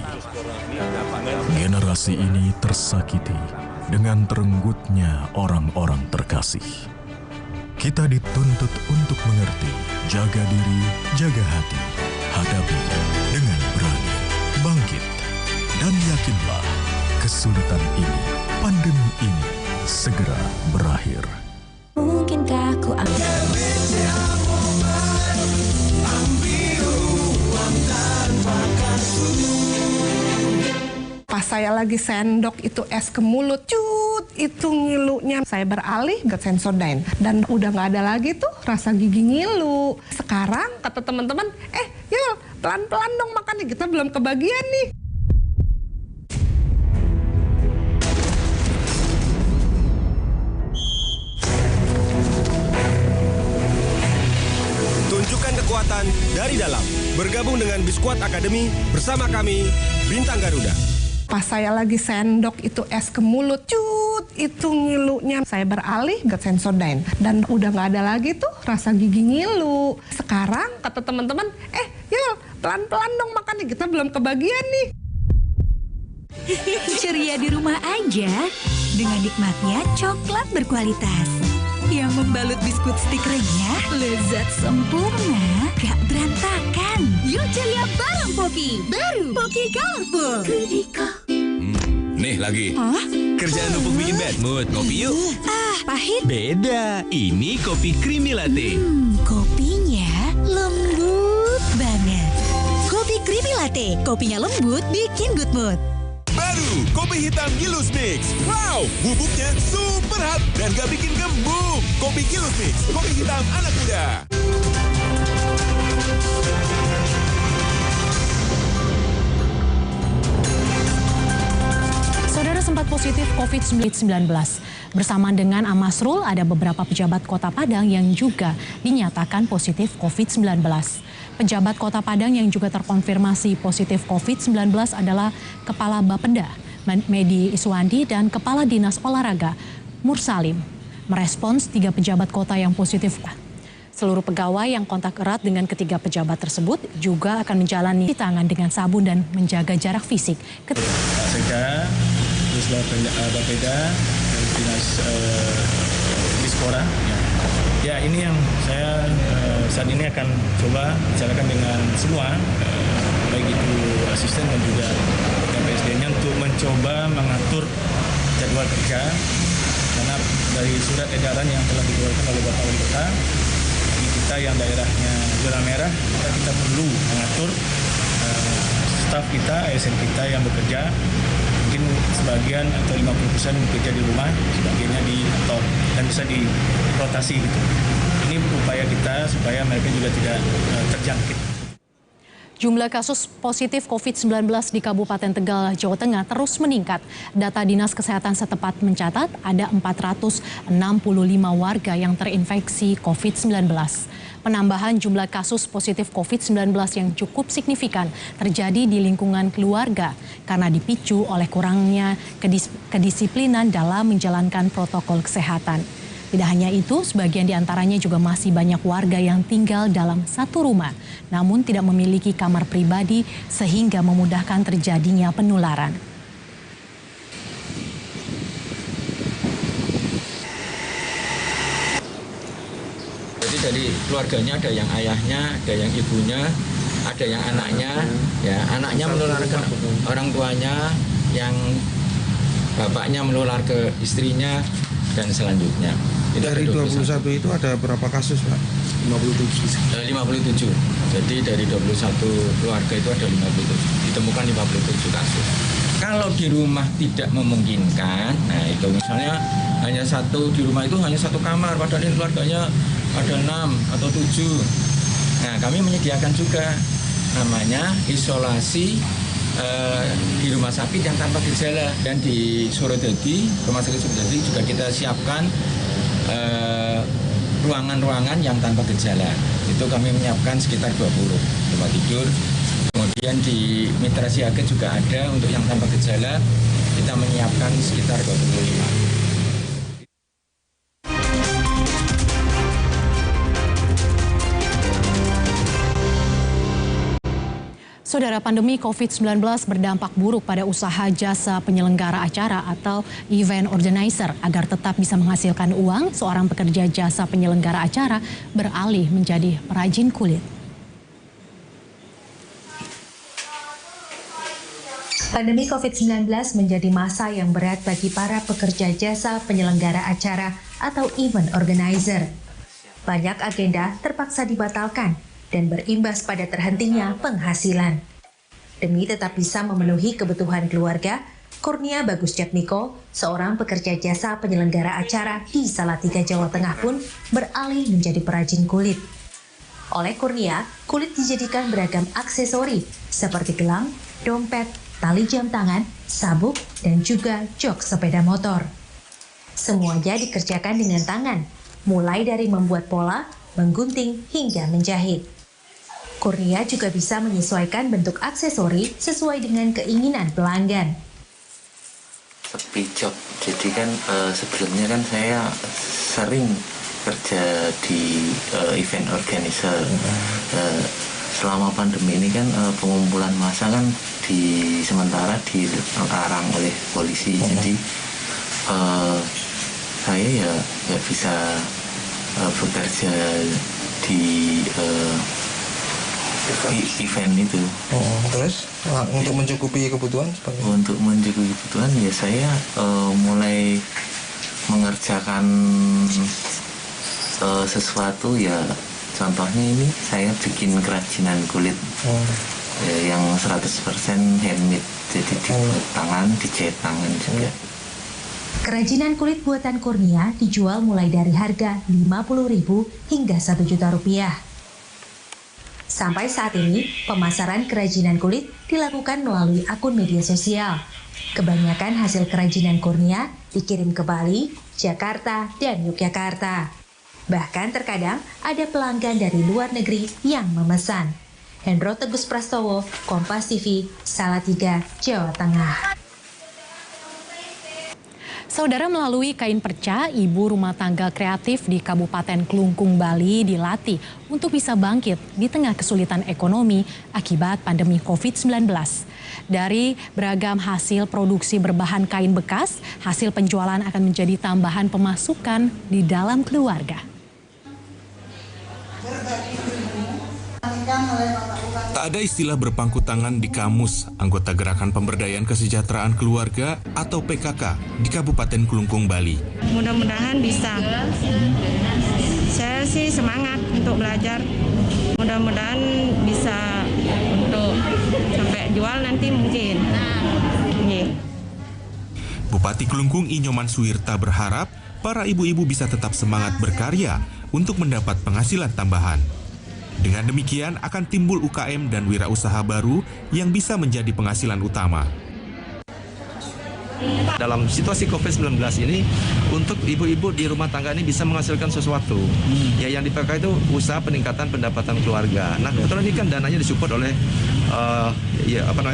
Generasi ini tersakiti dengan terenggutnya orang-orang terkasih. Kita dituntut untuk mengerti, jaga diri, jaga hati, hadapi dengan berani, bangkit, dan yakinlah kesulitan ini, pandemi ini segera berakhir. Mungkinkah ku Pas saya lagi sendok itu es ke mulut, cut, itu ngilunya. Saya beralih ke Sensodyne dan udah nggak ada lagi tuh rasa gigi ngilu. Sekarang kata teman-teman, yuk pelan-pelan dong makannya, kita belum kebagian nih. Tunjukkan kekuatan dari dalam. Bergabung dengan Biskuat Academy bersama kami, Bintang Garuda. Pas saya lagi sendok itu es ke mulut, cut, itu ngilunya. Saya beralih ke Sensodyne dan udah nggak ada lagi tuh rasa gigi ngilu. Sekarang kata teman-teman, yuk pelan-pelan dong makannya, kita belum kebagian nih. Ceria di rumah aja dengan nikmatnya coklat berkualitas yang membalut biskuit stik renyah, lezat sempurna, gak berantakan. Yuk ceria bareng Poki, baru Poki Colorful. Nih lagi. Kerjaan numpuk bikin bad mood. Kopi yuk. Pahit. Beda, ini kopi creamy latte. Kopinya lembut banget. Kopi creamy latte, kopinya lembut, bikin good mood. Baru kopi hitam Gilus Mix. Wow, bubuknya super hot dan gak bikin gembung. Kopi Gilus Mix, kopi hitam anak muda. Saudara sempat positif COVID-19. Bersama dengan Amasrul, ada beberapa pejabat Kota Padang yang juga dinyatakan positif COVID-19. Pejabat Kota Padang yang juga terkonfirmasi positif COVID-19 adalah Kepala Bapeda, Medi Iswandi, dan Kepala Dinas Olahraga, Mursalim. Merespons 3 pejabat kota yang positif. Seluruh pegawai yang kontak erat dengan ketiga pejabat tersebut juga akan menjalani cuci tangan dengan sabun dan menjaga jarak fisik. Sekda, terus Bapeda, dan Dinas Menpora. Ya ini yang saya saat ini akan coba bicarakan dengan semua, baik itu asisten dan juga PSDN-nya untuk mencoba mengatur jadwal kerja, karena dari surat edaran yang telah dikeluarkan oleh Bapak Wali Kota, kita yang daerahnya zona merah, kita perlu mengatur staf kita, ASN kita yang bekerja, mungkin sebagian atau 50% bekerja di rumah, sebagainya di kantor, dan bisa dirotasi gitu. Ini upaya kita supaya mereka juga tidak terjangkit. Jumlah kasus positif COVID-19 di Kabupaten Tegal, Jawa Tengah terus meningkat. Data Dinas Kesehatan setempat mencatat ada 465 warga yang terinfeksi COVID-19. Penambahan jumlah kasus positif COVID-19 yang cukup signifikan terjadi di lingkungan keluarga karena dipicu oleh kurangnya kedisiplinan dalam menjalankan protokol kesehatan. Tidak hanya itu, sebagian di antaranya juga masih banyak warga yang tinggal dalam satu rumah, namun tidak memiliki kamar pribadi sehingga memudahkan terjadinya penularan. Jadi dari keluarganya ada yang ayahnya, ada yang ibunya, ada yang anaknya, ya anaknya menularkan orang tuanya, yang bapaknya menular ke istrinya dan selanjutnya. Dari 21 itu ada berapa kasus, Pak? 57. Jadi dari 21 keluarga itu ada 57. Ditemukan 57 kasus. Kalau di rumah tidak memungkinkan, nah itu misalnya hanya satu di rumah itu hanya satu kamar, padahal ini keluarganya ada 6 atau 7. Nah, kami menyediakan juga namanya isolasi di rumah sakit yang tanpa gejala, dan di Surodadi, rumah sakit Surodadi juga kita siapkan ruangan-ruangan yang tanpa gejala. Itu kami menyiapkan sekitar 20 tempat tidur. Kemudian di Mitra Siaga juga ada untuk yang tanpa gejala, kita menyiapkan sekitar 25. Saudara, pandemi COVID-19 berdampak buruk pada usaha jasa penyelenggara acara atau event organizer. Agar tetap bisa menghasilkan uang, seorang pekerja jasa penyelenggara acara beralih menjadi perajin kulit. Pandemi COVID-19 menjadi masa yang berat bagi para pekerja jasa penyelenggara acara atau event organizer. Banyak agenda terpaksa dibatalkan dan berimbas pada terhentinya penghasilan. Demi tetap bisa memenuhi kebutuhan keluarga, Kurnia Bagus Jatmiko, seorang pekerja jasa penyelenggara acara di Salatiga, Jawa Tengah pun beralih menjadi perajin kulit. Oleh Kurnia, kulit dijadikan beragam aksesori seperti gelang, dompet, tali jam tangan, sabuk, dan juga jok sepeda motor. Semuanya dikerjakan dengan tangan, mulai dari membuat pola, menggunting, hingga menjahit. Kurnia juga bisa menyesuaikan bentuk aksesori sesuai dengan keinginan pelanggan. Sepi job, jadi kan sebelumnya kan saya sering kerja di event organizer. Selama pandemi ini kan pengumpulan massa kan sementara dilarang oleh polisi, jadi saya ya nggak bisa bekerja di event itu. Terus untuk mencukupi kebutuhan? Untuk mencukupi kebutuhan ya saya mulai mengerjakan sesuatu, ya contohnya ini saya bikin kerajinan kulit yang 100% handmade, jadi dibuat tangan, dijahit tangan juga. Kerajinan kulit buatan Kurnia dijual mulai dari harga Rp50.000 hingga Rp1.000.000. Sampai saat ini, pemasaran kerajinan kulit dilakukan melalui akun media sosial. Kebanyakan hasil kerajinan Kurnia dikirim ke Bali, Jakarta, dan Yogyakarta. Bahkan terkadang ada pelanggan dari luar negeri yang memesan. Hendro Tegus Prastowo, Kompas TV, Salatiga, Jawa Tengah. Saudara, melalui Kain Perca, ibu rumah tangga kreatif di Kabupaten Klungkung, Bali dilatih untuk bisa bangkit di tengah kesulitan ekonomi akibat pandemi COVID-19. Dari beragam hasil produksi berbahan kain bekas, hasil penjualan akan menjadi tambahan pemasukan di dalam keluarga. Tak ada istilah berpangku tangan di kamus anggota Gerakan Pemberdayaan Kesejahteraan Keluarga atau PKK di Kabupaten Klungkung, Bali. Mudah-mudahan bisa. Saya sih semangat untuk belajar. Mudah-mudahan bisa untuk sampai jual nanti mungkin. Bupati Klungkung Inyoman Suwirta berharap para ibu-ibu bisa tetap semangat berkarya untuk mendapat penghasilan tambahan. Dengan demikian akan timbul UKM dan wirausaha baru yang bisa menjadi penghasilan utama. Dalam situasi COVID-19 ini, untuk ibu-ibu di rumah tangga ini bisa menghasilkan sesuatu. Ya, yang dipakai itu usaha peningkatan pendapatan keluarga. Nah, kebetulan ini kan dananya disupport oleh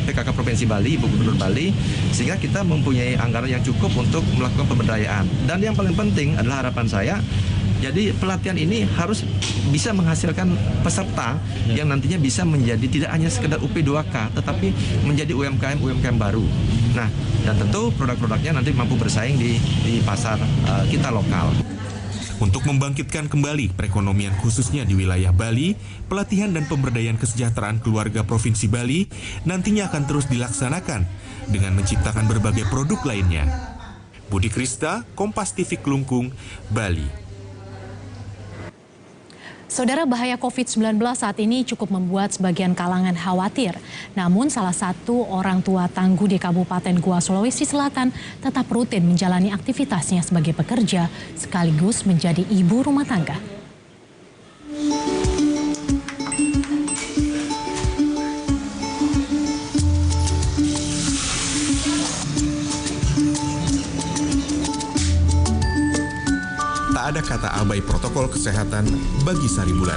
PKK Provinsi Bali, Ibu Gubernur Bali, sehingga kita mempunyai anggaran yang cukup untuk melakukan pemberdayaan. Dan yang paling penting adalah harapan saya, jadi pelatihan ini harus bisa menghasilkan peserta yang nantinya bisa menjadi tidak hanya sekedar UP2K, tetapi menjadi UMKM baru. Nah, dan tentu produk-produknya nanti mampu bersaing di pasar kita lokal. Untuk membangkitkan kembali perekonomian khususnya di wilayah Bali, pelatihan dan pemberdayaan kesejahteraan keluarga Provinsi Bali nantinya akan terus dilaksanakan dengan menciptakan berbagai produk lainnya. Budi Krista, Kompas TV Klungkung, Bali. Saudara, bahaya COVID-19 saat ini cukup membuat sebagian kalangan khawatir. Namun salah satu orang tua tangguh di Kabupaten Goa, Sulawesi Selatan tetap rutin menjalani aktivitasnya sebagai pekerja sekaligus menjadi ibu rumah tangga. Tak ada kata abai protokol kesehatan bagi Sari Bulan.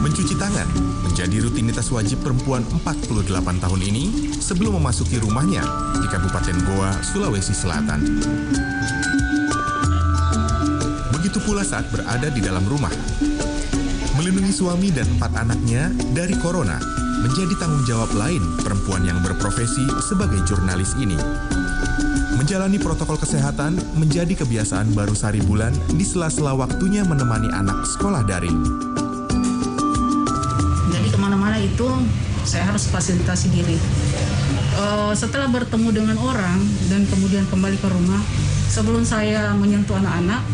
Mencuci tangan menjadi rutinitas wajib perempuan 48 tahun ini sebelum memasuki rumahnya di Kabupaten Goa, Sulawesi Selatan. Begitu pula saat berada di dalam rumah. Melindungi suami dan 4 anaknya dari corona menjadi tanggung jawab lain perempuan yang berprofesi sebagai jurnalis ini. Menjalani protokol kesehatan menjadi kebiasaan baru Sari Bulan di sela-sela waktunya menemani anak sekolah daring. Jadi kemana-mana itu saya harus fasilitasi diri. Setelah bertemu dengan orang dan kemudian kembali ke rumah, sebelum saya menyentuh anak-anak,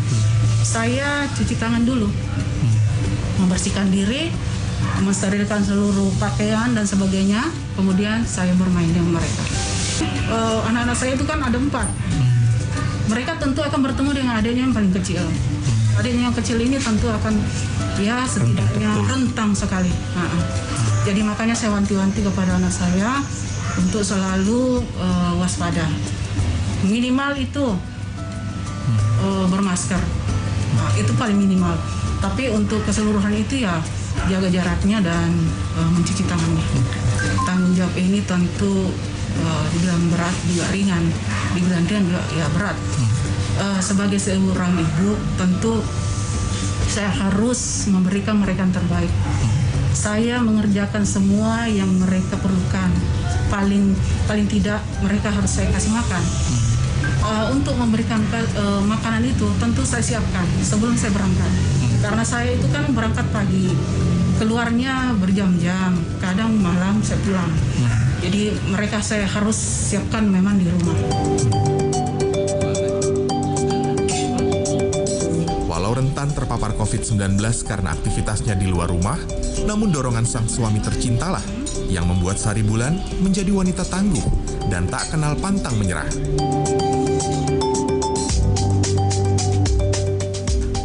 saya cuci tangan dulu. Membersihkan diri, mensterilkan seluruh pakaian dan sebagainya, kemudian saya bermain dengan mereka. Anak-anak saya itu kan ada 4. Mereka tentu akan bertemu dengan adiknya yang paling kecil. Adiknya yang kecil ini tentu akan ya setidaknya rentang sekali. Jadi makanya saya wanti-wanti kepada anak saya untuk selalu waspada. Minimal itu bermasker. Itu paling minimal. Tapi untuk keseluruhan itu ya jaga jaraknya dan mencuci tangannya. Tanggung jawab ini tentu dibilang berat juga ringan, dibilang ringan juga ya berat. Sebagai seorang ibu tentu saya harus memberikan mereka yang terbaik. Saya mengerjakan semua yang mereka perlukan. Paling tidak mereka harus saya kasih makan. Untuk memberikan makanan itu tentu saya siapkan sebelum saya berangkat. Karena saya itu kan berangkat pagi, keluarnya berjam-jam, kadang malam saya pulang. Jadi mereka saya harus siapkan memang di rumah. Walau rentan terpapar COVID-19 karena aktivitasnya di luar rumah, namun dorongan sang suami tercintalah yang membuat Sari Bulan menjadi wanita tangguh dan tak kenal pantang menyerah.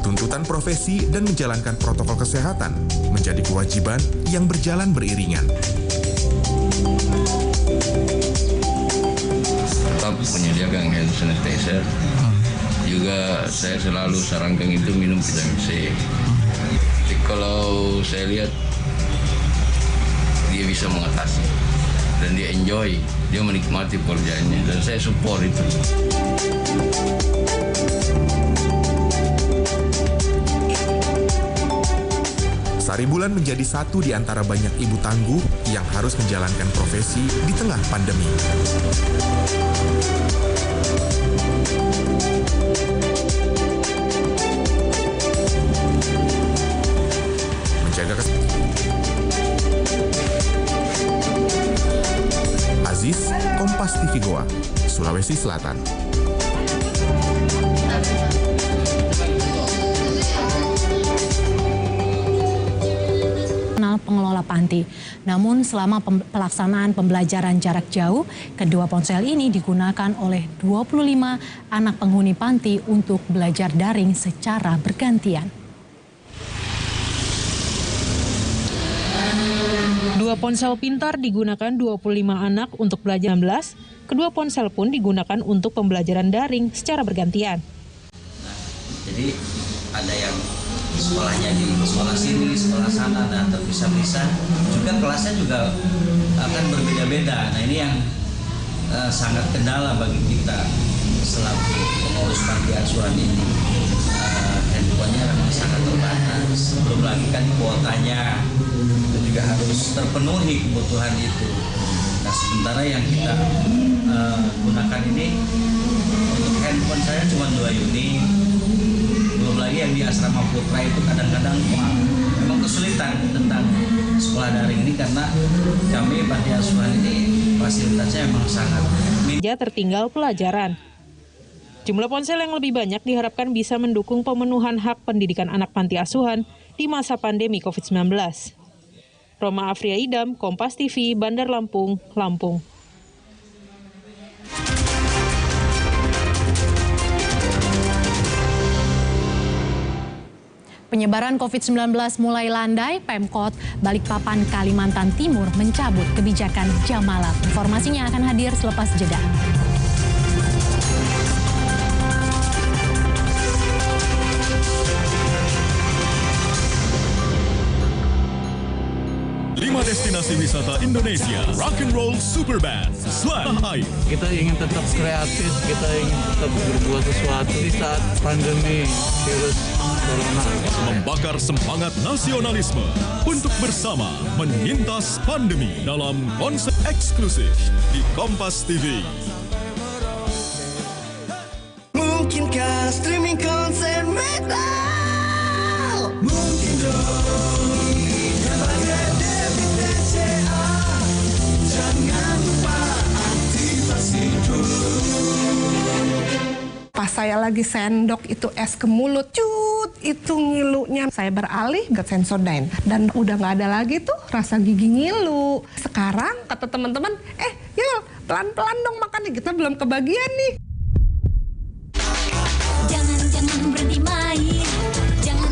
Tuntutan profesi dan menjalankan protokol kesehatan menjadi kewajiban yang berjalan beriringan. Tetap menyediakan hand sanitizer. Juga saya selalu sarankan itu minum vitamin C. Jadi kalau saya lihat dia bisa mengatasi. dan dia enjoy, dia menikmati pekerjaannya, dan saya support itu. Sari Bulan menjadi satu di antara banyak ibu tangguh yang harus menjalankan profesi di tengah pandemi. Menjaga Aziz, Kompas TV Goa, Sulawesi Selatan. Pengelola panti. Namun selama pelaksanaan pembelajaran jarak jauh, kedua ponsel ini digunakan oleh 25 anak penghuni panti untuk belajar daring secara bergantian. Dua ponsel pintar digunakan 25 anak untuk belajar 16, kedua ponsel pun digunakan untuk pembelajaran daring secara bergantian. Jadi ada yang sekolahnya di sekolah sini, sekolah sana, dan terpisah-pisah. Juga kelasnya juga akan berbeda-beda. Nah ini yang sangat kendala bagi kita selaku pengurus panti asuhan ini. Handphonenya memang sangat terbatas. Belum lagi kan kuotanya itu juga harus terpenuhi kebutuhan itu. Nah sementara yang kita gunakan ini untuk handphone saya cuma 2 unit. Belum lagi yang di asrama putra itu kadang-kadang memang kesulitan tentang sekolah daring ini karena kami panti asuhan ini fasilitasnya memang sangat meja tertinggal pelajaran. Jumlah ponsel yang lebih banyak diharapkan bisa mendukung pemenuhan hak pendidikan anak panti asuhan di masa pandemi COVID-19. Roma Afria Idam, Kompas TV, Bandar Lampung, Lampung. Penyebaran COVID-19 mulai landai, Pemkot Balikpapan, Kalimantan Timur mencabut kebijakan jam malam. Informasinya akan hadir selepas jeda. Destinasi wisata Indonesia, Rock'n'Roll Superband, Selain Air. Kita ingin tetap kreatif, kita ingin tetap berbuat sesuatu di saat pandemi virus corona. Membakar semangat nasionalisme untuk bersama menyintas pandemi dalam konsep eksklusif di Kompas TV. Mungkinkah streaming konser metal? Mungkin dong. Jangan lupa aktivasi dulu. Pas saya lagi sendok itu es ke mulut, cut, itu ngilunya. Saya beralih ke Sensodyne dan udah nggak ada lagi tuh rasa gigi ngilu. Sekarang kata teman-teman, yuk pelan-pelan dong makannya, kita belum kebagian nih. Jangan berhenti main, jangan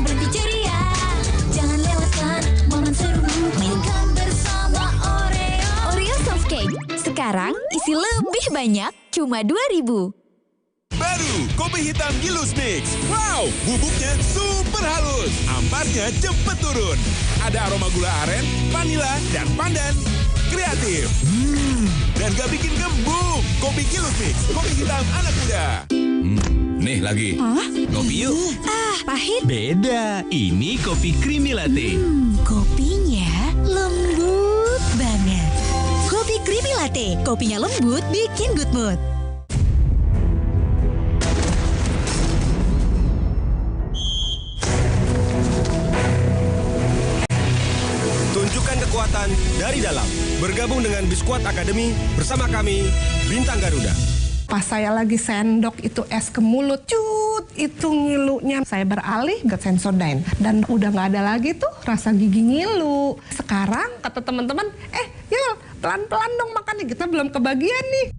berhenti ceria, jangan lewatkan momen seru, mainkan bersama Oreo Soft Cake. Sekarang isi lebih banyak, cuma 2.000. Baru kopi hitam Gilus Mix. Wow, bubuknya super halus, amparnya cepet turun. Ada aroma gula aren, vanila, dan pandan. Kreatif, dan gak bikin gembung. Kopi Gilus Mix, kopi hitam anak muda. Nih lagi. Kopi yuk. Pahit. Beda, ini kopi creamy latte. Kopinya lembut banget. Kopi creamy latte, kopinya lembut, bikin good mood. Tunjukkan kekuatan dari dalam. Bergabung dengan Biskuat Academy bersama kami, Bintang Garuda. Pas saya lagi sendok itu es ke mulut, cut, itu ngilunya. Saya beralih ke Sensodyne dan udah nggak ada lagi tuh rasa gigi ngilu. Sekarang kata teman-teman, yuk pelan-pelan dong makannya, kita belum kebagian nih.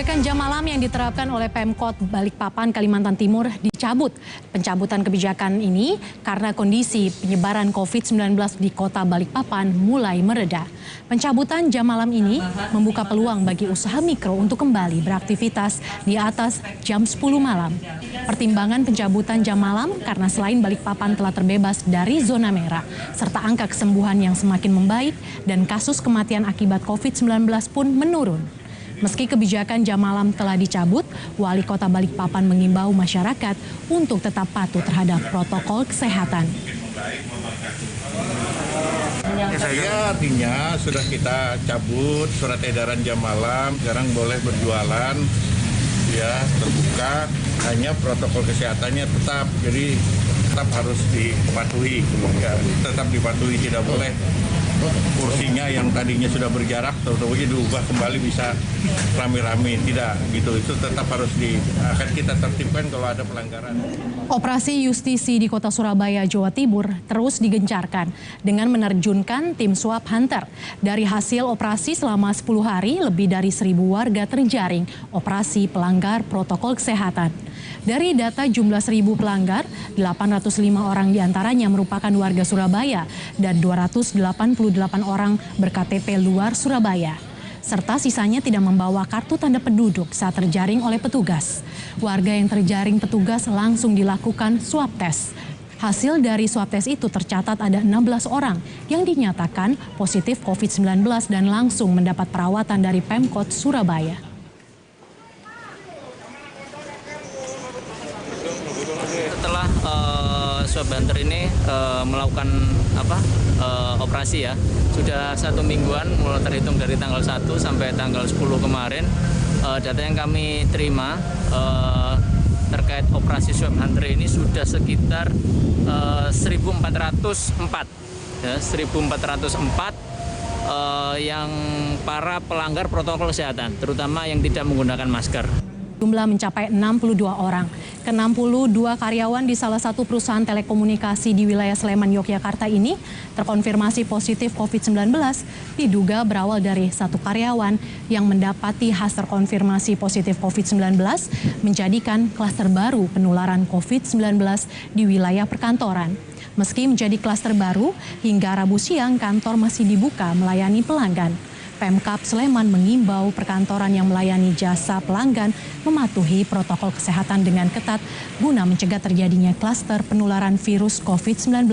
Kebijakan jam malam yang diterapkan oleh Pemkot Balikpapan, Kalimantan Timur dicabut. Pencabutan kebijakan ini karena kondisi penyebaran COVID-19 di kota Balikpapan mulai mereda. Pencabutan jam malam ini membuka peluang bagi usaha mikro untuk kembali beraktivitas di atas jam 10 malam. Pertimbangan pencabutan jam malam karena selain Balikpapan telah terbebas dari zona merah, serta angka kesembuhan yang semakin membaik dan kasus kematian akibat COVID-19 pun menurun. Meski kebijakan jam malam telah dicabut, Wali Kota Balikpapan mengimbau masyarakat untuk tetap patuh terhadap protokol kesehatan. Saya artinya sudah kita cabut surat edaran jam malam, sekarang boleh berjualan, ya terbuka, hanya protokol kesehatannya tetap, jadi tetap harus dipatuhi, ya, tetap dipatuhi, tidak boleh kursinya yang tadinya sudah berjarak terus diubah kembali bisa rame-rame, tidak gitu, itu tetap harus akan kita tertibkan kalau ada pelanggaran. Operasi justisi di kota Surabaya, Jawa Timur terus digencarkan dengan menerjunkan tim swab hunter. Dari hasil operasi selama 10 hari, lebih dari 1.000 warga terjaring operasi pelanggar protokol kesehatan. Dari data jumlah 1.000 pelanggar, 805 orang diantaranya merupakan warga Surabaya dan 288 orang berKTP luar Surabaya. Serta sisanya tidak membawa kartu tanda penduduk saat terjaring oleh petugas. Warga yang terjaring petugas langsung dilakukan swab tes. Hasil dari swab tes itu tercatat ada 16 orang yang dinyatakan positif COVID-19 dan langsung mendapat perawatan dari Pemkot Surabaya. Setelah swab hunter ini melakukan operasi ya, sudah 1 mingguan mulai terhitung dari tanggal 1 sampai tanggal 10 kemarin, data yang kami terima terkait operasi swab hunter ini sudah sekitar 1.404 ya, 1.404 yang para pelanggar protokol kesehatan, terutama yang tidak menggunakan masker. Jumlah mencapai 62 orang. Ke-62 karyawan di salah satu perusahaan telekomunikasi di wilayah Sleman, Yogyakarta ini terkonfirmasi positif COVID-19, diduga berawal dari satu karyawan yang mendapati hasil konfirmasi positif COVID-19 menjadikan klaster baru penularan COVID-19 di wilayah perkantoran. Meski menjadi klaster baru, hingga Rabu siang kantor masih dibuka melayani pelanggan. Pemkab Sleman mengimbau perkantoran yang melayani jasa pelanggan mematuhi protokol kesehatan dengan ketat guna mencegah terjadinya klaster penularan virus COVID-19.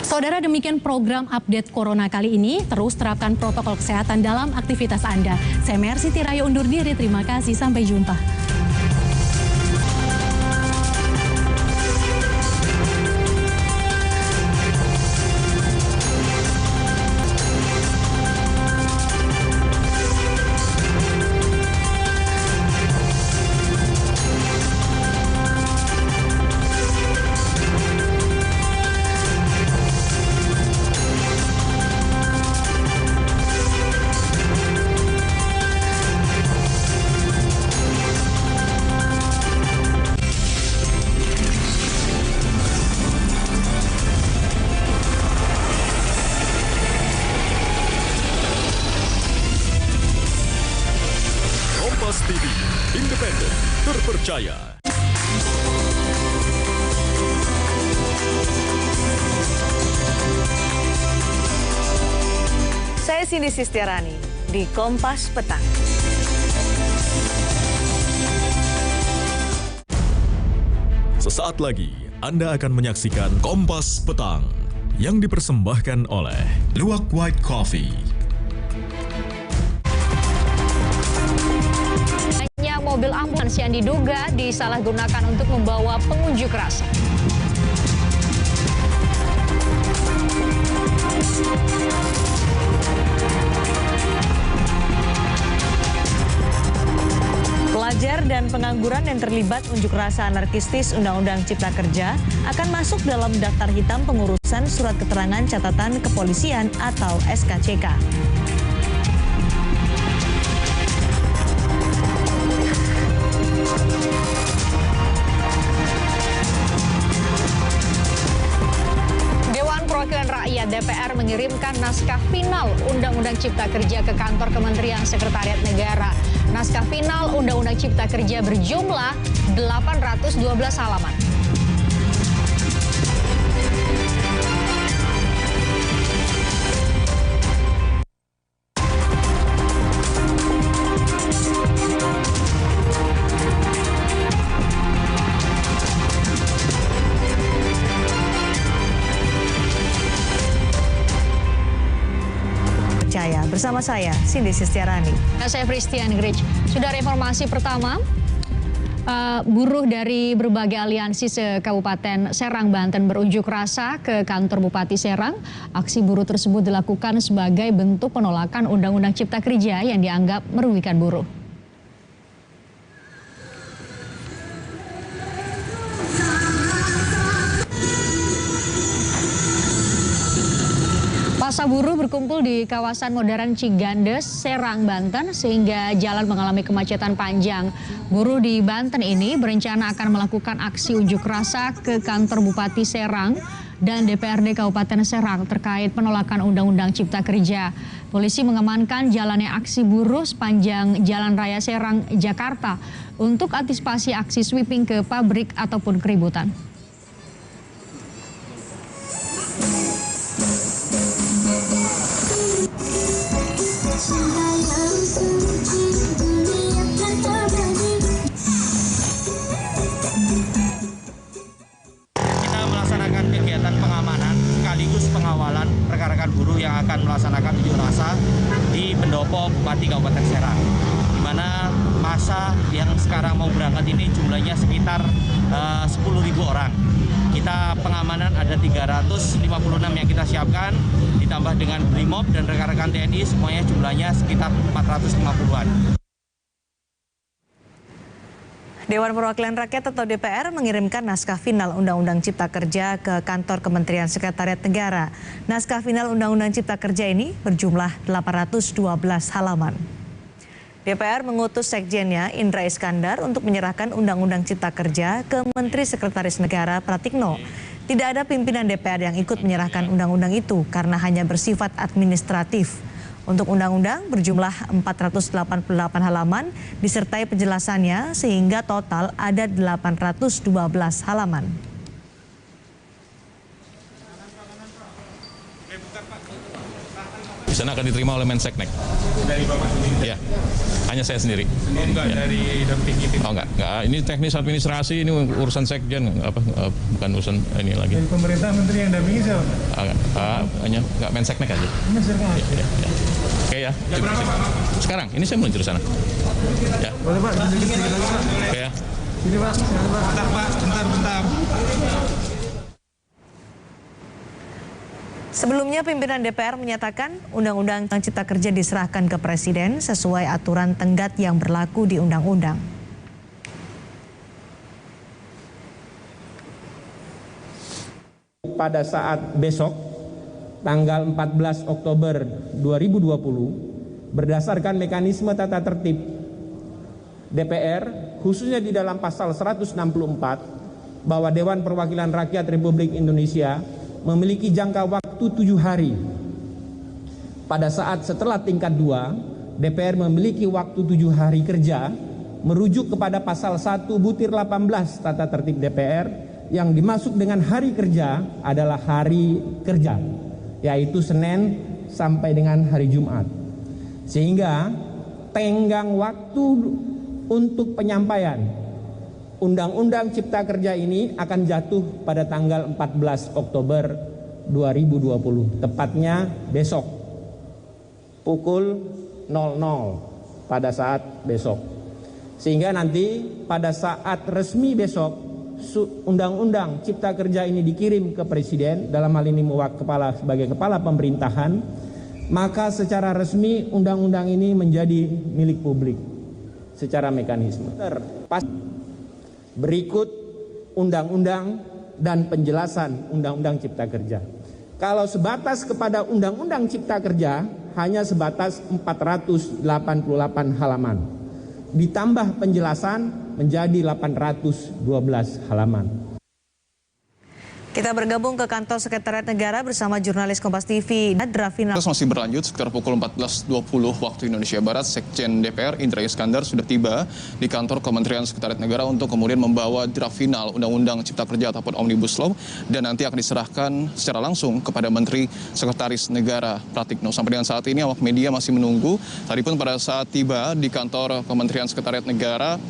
Saudara, demikian program update Corona kali ini. Terus terapkan protokol kesehatan dalam aktivitas Anda. Saya Mercy Tirayo undur diri. Terima kasih. Sampai jumpa. Kompas TV, independen, terpercaya. Saya Cindy Sistiarani di Kompas Petang. Sesaat lagi Anda akan menyaksikan Kompas Petang yang dipersembahkan oleh Luwak White Coffee. Mobil ambulans yang diduga disalahgunakan untuk membawa pengunjuk rasa. Pelajar dan pengangguran yang terlibat unjuk rasa anarkistis Undang-Undang Cipta Kerja akan masuk dalam daftar hitam pengurusan Surat Keterangan Catatan Kepolisian atau SKCK. Perwakilan Rakyat DPR mengirimkan naskah final Undang-Undang Cipta Kerja ke kantor Kementerian Sekretariat Negara. Naskah final Undang-Undang Cipta Kerja berjumlah 812 halaman. Bersama saya, Cindy Sistiarani. Saya Christian Grich. Sudah ada informasi pertama, buruh dari berbagai aliansi se-Kabupaten Serang, Banten berunjuk rasa ke kantor Bupati Serang. Aksi buruh tersebut dilakukan sebagai bentuk penolakan Undang-Undang Cipta Kerja yang dianggap merugikan buruh. Masa buruh berkumpul di kawasan modern Cigandes, Serang, Banten sehingga jalan mengalami kemacetan panjang. Buruh di Banten ini berencana akan melakukan aksi unjuk rasa ke kantor Bupati Serang dan DPRD Kabupaten Serang terkait penolakan Undang-Undang Cipta Kerja. Polisi mengamankan jalannya aksi buruh sepanjang Jalan Raya Serang, Jakarta untuk antisipasi aksi sweeping ke pabrik ataupun keributan. Kita melaksanakan kegiatan pengamanan sekaligus pengawalan rekan-rekan buruh yang akan melaksanakan unjuk rasa di pendopo Bupati Kabupaten Serang, di mana masa yang sekarang mau berangkat ini jumlahnya sekitar 10.000 orang. Kita pengamanan ada 356 yang kita siapkan, ditambah dengan Brimob dan rekan-rekan TNI, semuanya jumlahnya sekitar 450-an. Dewan Perwakilan Rakyat atau DPR mengirimkan naskah final Undang-Undang Cipta Kerja ke kantor Kementerian Sekretariat Negara. Naskah final Undang-Undang Cipta Kerja ini berjumlah 812 halaman. DPR mengutus sekjennya Indra Iskandar untuk menyerahkan Undang-Undang Cipta Kerja ke Menteri Sekretaris Negara Pratikno. Tidak ada pimpinan DPR yang ikut menyerahkan undang-undang itu karena hanya bersifat administratif. Untuk undang-undang berjumlah 488 halaman disertai penjelasannya sehingga total ada 812 halaman. Di sana akan diterima oleh Menseknek. Dari Bapak sendiri? Ya, hanya saya sendiri. Enggak ya. Dari dampingi? Oh enggak. Ini teknis administrasi, ini urusan sekjen, bukan urusan ini lagi. Dari pemerintah menteri yang dampingi siapa? Hanya enggak Menseknek aja. Menseknek. Ya. Oke ya. Sekarang, ini saya meluncur sana. Ya. Boleh Pak, sedikit lagi Pak. Oke ya. Sini Pak, bentar Pak, bentar. Sebelumnya pimpinan DPR menyatakan Undang-Undang Cipta Kerja diserahkan ke Presiden sesuai aturan tenggat yang berlaku di Undang-Undang. Pada saat besok, tanggal 14 Oktober 2020, berdasarkan mekanisme tata tertib DPR, khususnya di dalam pasal 164, bahwa Dewan Perwakilan Rakyat Republik Indonesia memiliki jangka waktu 7 hari. Pada saat setelah tingkat 2, DPR memiliki waktu 7 hari kerja merujuk kepada pasal 1/18 tata tertib DPR yang dimaksud dengan hari kerja adalah hari kerja, yaitu Senin sampai dengan hari Jumat. Sehingga tenggang waktu untuk penyampaian Undang-Undang Cipta Kerja ini akan jatuh pada tanggal 14 Oktober 2020, tepatnya besok pukul 00 pada saat besok. Sehingga nanti pada saat resmi besok Undang-Undang Cipta Kerja ini dikirim ke Presiden, dalam hal ini sebagai kepala pemerintahan, maka secara resmi undang-undang ini menjadi milik publik secara mekanisme. Berikut undang-undang dan penjelasan Undang-Undang Cipta Kerja. Kalau sebatas kepada Undang-Undang Cipta Kerja hanya sebatas 488 halaman. Ditambah penjelasan menjadi 812 halaman. Kita bergabung ke kantor Sekretariat Negara bersama jurnalis Kompas TV, draft final. Masih berlanjut sekitar pukul 14.20 waktu Indonesia Barat, Sekjen DPR Indra Iskandar sudah tiba di kantor Kementerian Sekretariat Negara untuk kemudian membawa draft final Undang-Undang Cipta Kerja ataupun Omnibus Law dan nanti akan diserahkan secara langsung kepada Menteri Sekretaris Negara Pratikno. Sampai dengan saat ini awak media masih menunggu. Tadi pun pada saat tiba di kantor Kementerian Sekretariat Negara,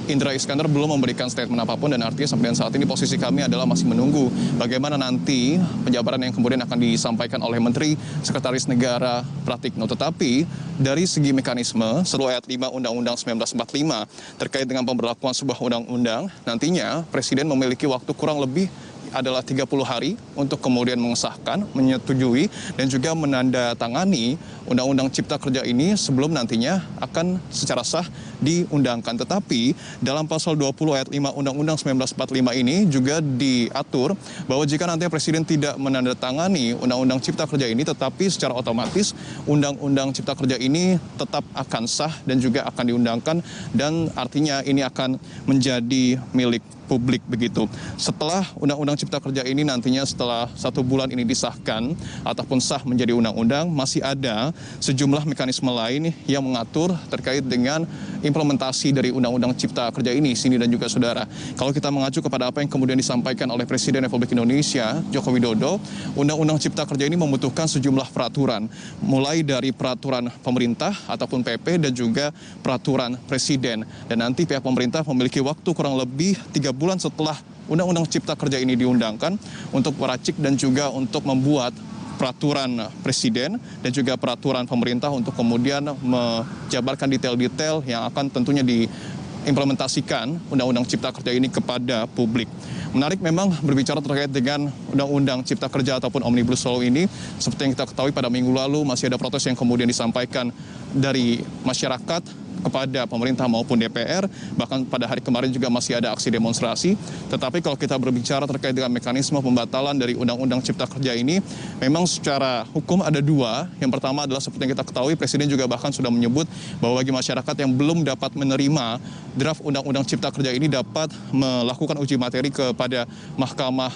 Indra Iskandar belum memberikan statement apapun dan artinya sampai dengan saat ini posisi kami adalah masih menunggu bagaimana nanti penjabaran yang kemudian akan disampaikan oleh Menteri Sekretaris Negara Pratikno. Tetapi dari segi mekanisme, seluruh ayat 5 Undang-Undang 1945 terkait dengan pemberlakuan sebuah undang-undang, nantinya Presiden memiliki waktu kurang lebih adalah 30 hari untuk kemudian mengesahkan, menyetujui, dan juga menandatangani Undang-Undang Cipta Kerja ini sebelum nantinya akan secara sah diundangkan. Tetapi dalam pasal 20 ayat 5 Undang-Undang 1945 ini juga diatur bahwa jika nanti Presiden tidak menandatangani Undang-Undang Cipta Kerja ini, tetapi secara otomatis Undang-Undang Cipta Kerja ini tetap akan sah dan juga akan diundangkan, dan artinya ini akan menjadi milik publik begitu. Setelah Undang-Undang Cipta Kerja ini nantinya setelah 1 bulan ini disahkan ataupun sah menjadi undang-undang, masih ada sejumlah mekanisme lain yang mengatur terkait dengan implementasi dari Undang-Undang Cipta Kerja ini, Cindy dan juga saudara. Kalau kita mengacu kepada apa yang kemudian disampaikan oleh Presiden Republik Indonesia Joko Widodo, Undang-Undang Cipta Kerja ini membutuhkan sejumlah peraturan, mulai dari peraturan pemerintah ataupun PP dan juga peraturan Presiden. Dan nanti pihak pemerintah memiliki waktu kurang lebih 3 bulan setelah Undang-Undang Cipta Kerja ini diundangkan untuk meracik dan juga untuk membuat peraturan Presiden dan juga peraturan pemerintah untuk kemudian menjabarkan detail-detail yang akan tentunya diimplementasikan Undang-Undang Cipta Kerja ini kepada publik. Menarik memang berbicara terkait dengan Undang-Undang Cipta Kerja ataupun Omnibus Law ini, seperti yang kita ketahui pada minggu lalu masih ada protes yang kemudian disampaikan dari masyarakat kepada pemerintah maupun DPR, bahkan pada hari kemarin juga masih ada aksi demonstrasi. Tetapi kalau kita berbicara terkait dengan mekanisme pembatalan dari Undang-Undang Cipta Kerja ini, memang secara hukum ada 2. Yang pertama adalah seperti yang kita ketahui, Presiden juga bahkan sudah menyebut bahwa bagi masyarakat yang belum dapat menerima draft Undang-Undang Cipta Kerja ini dapat melakukan uji materi kepada Mahkamah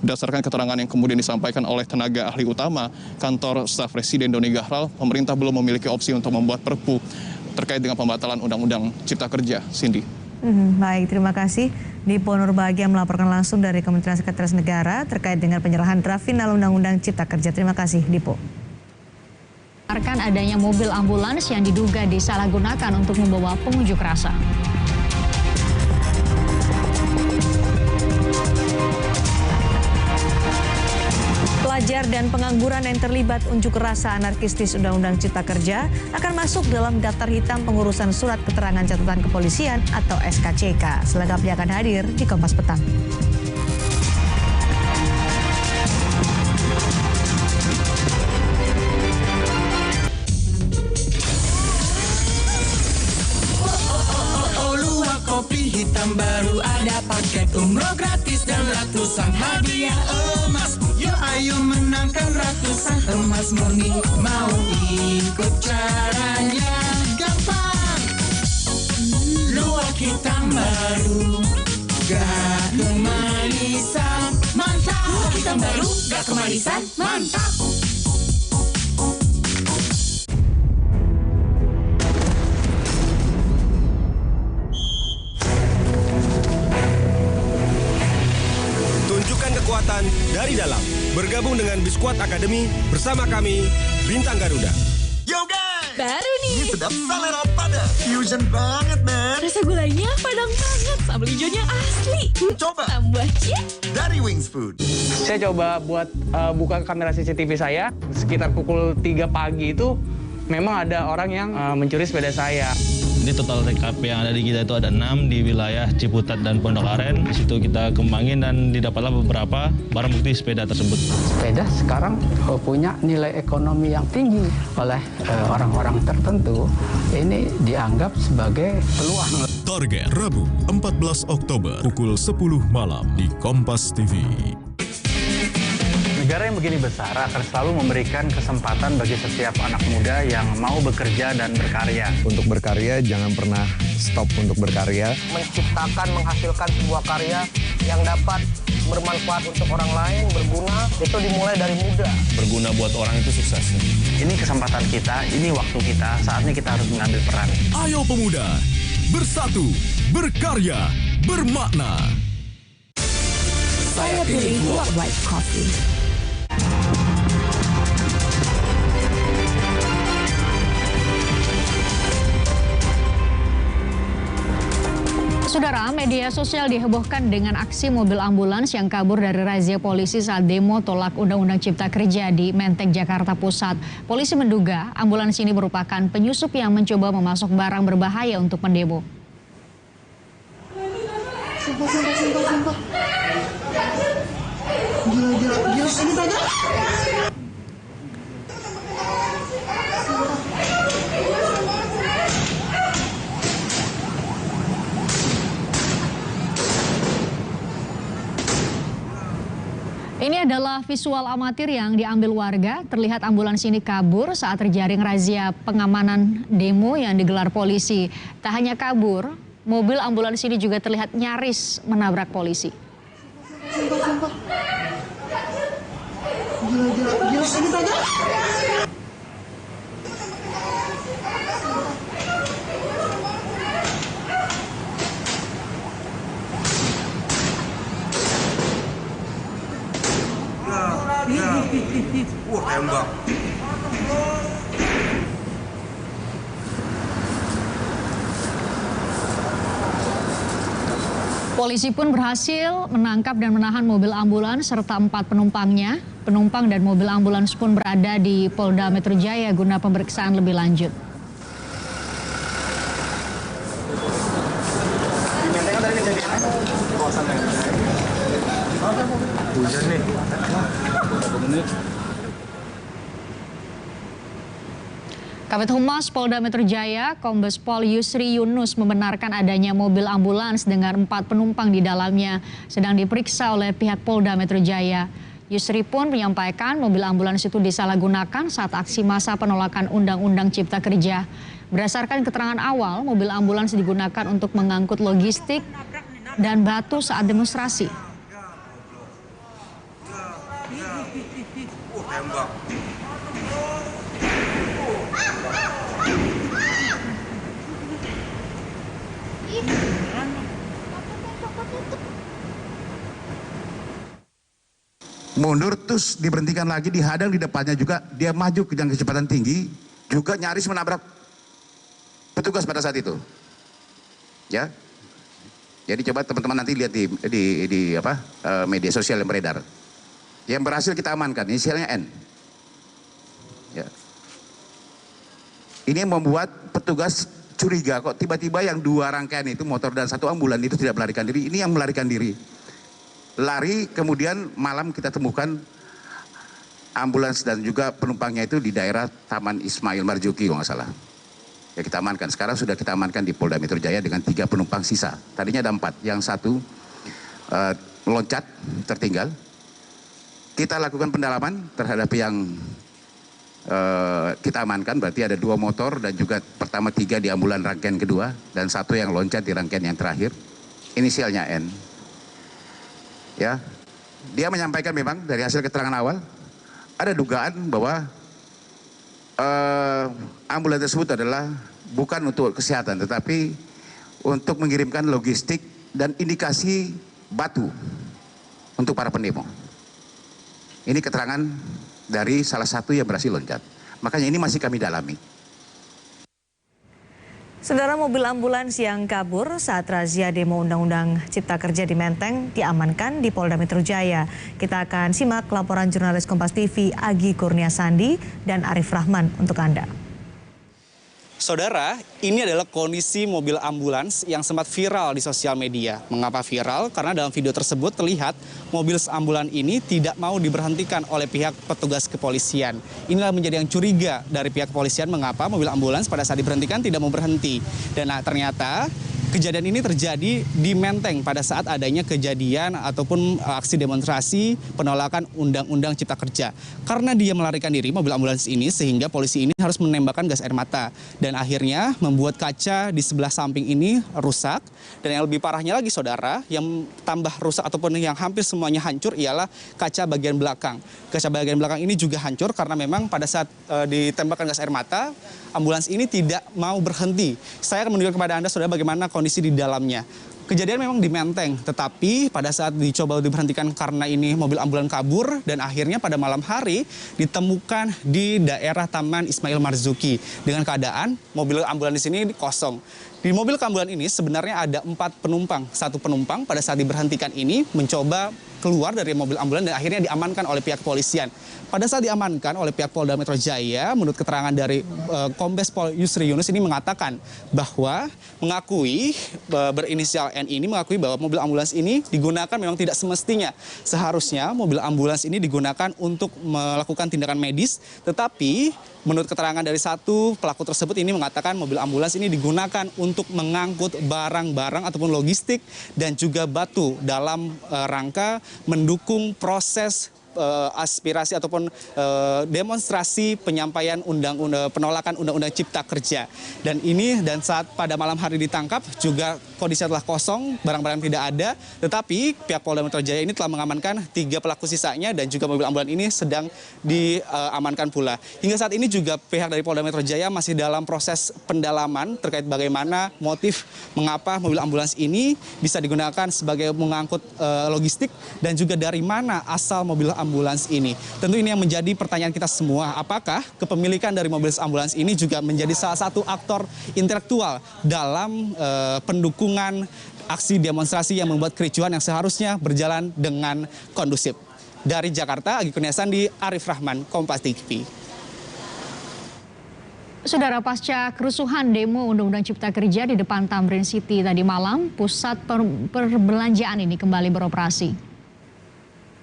berdasarkan keterangan yang kemudian disampaikan oleh tenaga ahli utama Kantor Staf Presiden Doni Gahral. Pemerintah belum memiliki opsi untuk membuat perpu terkait dengan pembatalan Undang-Undang Cipta Kerja, Cindy. Baik, terima kasih. Dipo Nurbahagia melaporkan langsung dari Kementerian Sekretaris Negara terkait dengan penyerahan draft final Undang-Undang Cipta Kerja. Terima kasih, Dipo. Adanya mobil ambulans yang diduga disalahgunakan untuk membawa pengunjuk rasa. Pelajar dan pengangguran yang terlibat unjuk rasa anarkistis Undang-Undang Cipta Kerja akan masuk dalam daftar hitam pengurusan surat keterangan catatan kepolisian atau SKCK. Selengkapnya akan hadir di Kompas Petang. Kopi hitam baru ada, paket umroh gratis dan ratusan hadiah emas. Yuk ayo menangkan ratusan emas murni. Mau ikut caranya? Gampang. Luwak hitam baru, gak kemanisan. Mantap. Luwak hitam baru, gak kemanisan. Mantap. Kekuatan dari dalam. Bergabung dengan Biskuat Akademi bersama kami, Bintang Garuda. Yo guys! Baru nih! Ini sedap selera pada. Fusion banget, man. Rasa gulainya padang banget. Sambal hijaunya asli. Coba. Tambah cheese. Dari Wings Food. Saya coba buat buka kamera CCTV saya. Sekitar pukul 3 pagi itu memang ada orang yang mencuri sepeda saya. Ini total TKP yang ada di kita itu ada 6 di wilayah Ciputat dan Pondok Aren. Di situ kita kembangin dan didapatlah beberapa barang bukti sepeda tersebut. Sepeda sekarang punya nilai ekonomi yang tinggi oleh orang-orang tertentu. Ini dianggap sebagai peluang. Target Rabu 14 Oktober pukul 10 malam di Kompas TV. Negara yang begini besar akan selalu memberikan kesempatan bagi setiap anak muda yang mau bekerja dan berkarya. Untuk berkarya jangan pernah stop untuk berkarya. Menciptakan, menghasilkan sebuah karya yang dapat bermanfaat untuk orang lain, berguna, itu dimulai dari muda. Berguna buat orang itu sukses. Ini kesempatan kita, ini waktu kita, saatnya kita harus mengambil peran. Ayo pemuda, bersatu, berkarya, bermakna. Saya pilih White Coffee. Saudara, media sosial dihebohkan dengan aksi mobil ambulans yang kabur dari razia polisi saat demo tolak Undang-Undang Cipta Kerja di Menteng, Jakarta Pusat. Polisi menduga ambulans ini merupakan penyusup yang mencoba memasok barang berbahaya untuk pendemo. Sumpah. Gila, ini saja. Ini adalah visual amatir yang diambil warga. Terlihat ambulans ini kabur saat terjaring razia pengamanan demo yang digelar polisi. Tak hanya kabur, mobil ambulans ini juga terlihat nyaris menabrak polisi. Sumpah. Gila, ini saja. Tembak. Polisi pun berhasil menangkap dan menahan mobil ambulans serta 4 penumpangnya. Penumpang dan mobil ambulans pun berada di Polda Metro Jaya guna pemeriksaan lebih lanjut. Hujan nih. Kabid Humas Polda Metro Jaya, Kombes Pol Yusri Yunus membenarkan adanya mobil ambulans dengan 4 penumpang di dalamnya sedang diperiksa oleh pihak Polda Metro Jaya. Yusri pun menyampaikan mobil ambulans itu disalahgunakan saat aksi massa penolakan Undang-Undang Cipta Kerja. Berdasarkan keterangan awal, mobil ambulans digunakan untuk mengangkut logistik dan batu saat demonstrasi. Mundur terus diberhentikan lagi, dihadang di depannya juga, dia maju ke yang kecepatan tinggi, juga nyaris menabrak petugas pada saat itu. Ya, jadi coba teman-teman nanti lihat di media sosial yang beredar. Yang berhasil kita amankan, inisialnya N. Ya. Ini yang membuat petugas curiga kok tiba-tiba yang 2 rangkaian itu motor dan 1 ambulan itu tidak melarikan diri. Ini yang melarikan diri. Lari, kemudian malam kita temukan ambulans dan juga penumpangnya itu di daerah Taman Ismail Marzuki kalau nggak salah. Ya kita amankan, sekarang sudah kita amankan di Polda Metro Jaya dengan 3 penumpang sisa. Tadinya ada 4, yang 1 loncat tertinggal. Kita lakukan pendalaman terhadap yang kita amankan, berarti ada 2 motor dan juga pertama 3 di ambulan rangkaian kedua dan 1 yang loncat di rangkaian yang terakhir. Inisialnya N. Ya, dia menyampaikan memang dari hasil keterangan awal ada dugaan bahwa ambulans tersebut adalah bukan untuk kesehatan tetapi untuk mengirimkan logistik dan indikasi batu untuk para pendemo. Ini keterangan dari salah satu yang berhasil loncat. Makanya ini masih kami dalami. Saudara, mobil ambulans yang kabur saat razia demo Undang-Undang Cipta Kerja di Menteng diamankan di Polda Metro Jaya. Kita akan simak laporan jurnalis Kompas TV Agi Kurnia Sandi dan Arif Rahman untuk Anda. Saudara, ini adalah kondisi mobil ambulans yang sempat viral di sosial media. Mengapa viral? Karena dalam video tersebut terlihat mobil ambulans ini tidak mau diberhentikan oleh pihak petugas kepolisian. Inilah menjadi yang curiga dari pihak kepolisian mengapa mobil ambulans pada saat diberhentikan tidak mau berhenti. Dan ternyata Kejadian ini terjadi di Menteng pada saat adanya kejadian ataupun aksi demonstrasi penolakan Undang-Undang Cipta Kerja. Karena dia melarikan diri mobil ambulans ini sehingga polisi ini harus menembakkan gas air mata. Dan akhirnya membuat kaca di sebelah samping ini rusak. Dan yang lebih parahnya lagi saudara, yang tambah rusak ataupun yang hampir semuanya hancur ialah kaca bagian belakang. Kaca bagian belakang ini juga hancur karena memang pada saat ditembakkan gas air mata, ambulans ini tidak mau berhenti. Saya akan menunjukkan kepada Anda saudara bagaimana kondisi di dalamnya. Kejadian memang di Menteng, tetapi pada saat dicoba diberhentikan karena ini mobil ambulans kabur dan akhirnya pada malam hari ditemukan di daerah Taman Ismail Marzuki dengan keadaan mobil ambulans di sini kosong. Di mobil ambulans ini sebenarnya ada 4 penumpang. 1 penumpang pada saat diberhentikan ini mencoba keluar dari mobil ambulans dan akhirnya diamankan oleh pihak kepolisian. Pada saat diamankan oleh pihak Polda Metro Jaya, menurut keterangan dari Kombes Pol Yusri Yunus ini mengatakan bahwa mengakui berinisial N ini mengakui bahwa mobil ambulans ini digunakan memang tidak semestinya. Seharusnya mobil ambulans ini digunakan untuk melakukan tindakan medis, tetapi menurut keterangan dari satu pelaku tersebut ini mengatakan mobil ambulans ini digunakan untuk mengangkut barang-barang ataupun logistik dan juga batu dalam rangka mendukung proses aspirasi ataupun demonstrasi penyampaian penolakan Undang-Undang Cipta Kerja. Dan saat pada malam hari ditangkap juga kondisi telah kosong, barang-barang tidak ada, tetapi pihak Polda Metro Jaya ini telah mengamankan 3 pelaku sisanya dan juga mobil ambulans ini sedang diamankan pula. Hingga saat ini juga pihak dari Polda Metro Jaya masih dalam proses pendalaman terkait bagaimana motif mengapa mobil ambulans ini bisa digunakan sebagai mengangkut logistik dan juga dari mana asal mobil ambulans ini. Tentu ini yang menjadi pertanyaan kita semua. Apakah kepemilikan dari mobil ambulans ini juga menjadi salah satu aktor intelektual dalam pendukungan aksi demonstrasi yang membuat kericuhan yang seharusnya berjalan dengan kondusif. Dari Jakarta, Agi Kurniawan, Arif Rahman, Kompas TV. Saudara, pasca kerusuhan demo Undang-Undang Cipta Kerja di depan Tamrin City tadi malam, pusat perbelanjaan ini kembali beroperasi.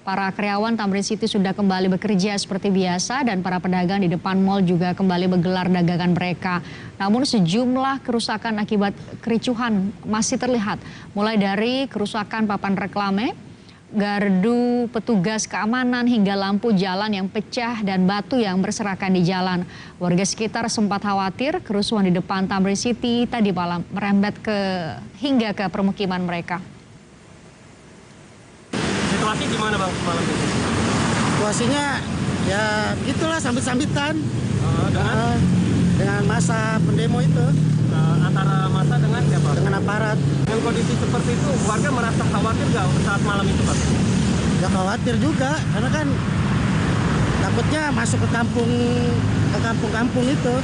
Para karyawan Tamrin City sudah kembali bekerja seperti biasa dan para pedagang di depan mal juga kembali menggelar dagangan mereka. Namun sejumlah kerusakan akibat kericuhan masih terlihat. Mulai dari kerusakan papan reklame, gardu petugas keamanan hingga lampu jalan yang pecah dan batu yang berserakan di jalan. Warga sekitar sempat khawatir kerusuhan di depan Tamrin City tadi malam merembet hingga ke permukiman mereka. Situasi gimana Bang malam itu? Situasinya ya begitulah, sambit-sambitan dengan masa pendemo itu. Antara masa dengan siapa? Dengan aparat. Dengan kondisi seperti itu, warga merasa khawatir nggak saat malam itu Pak? Ya khawatir juga, karena kan takutnya masuk ke kampung itu.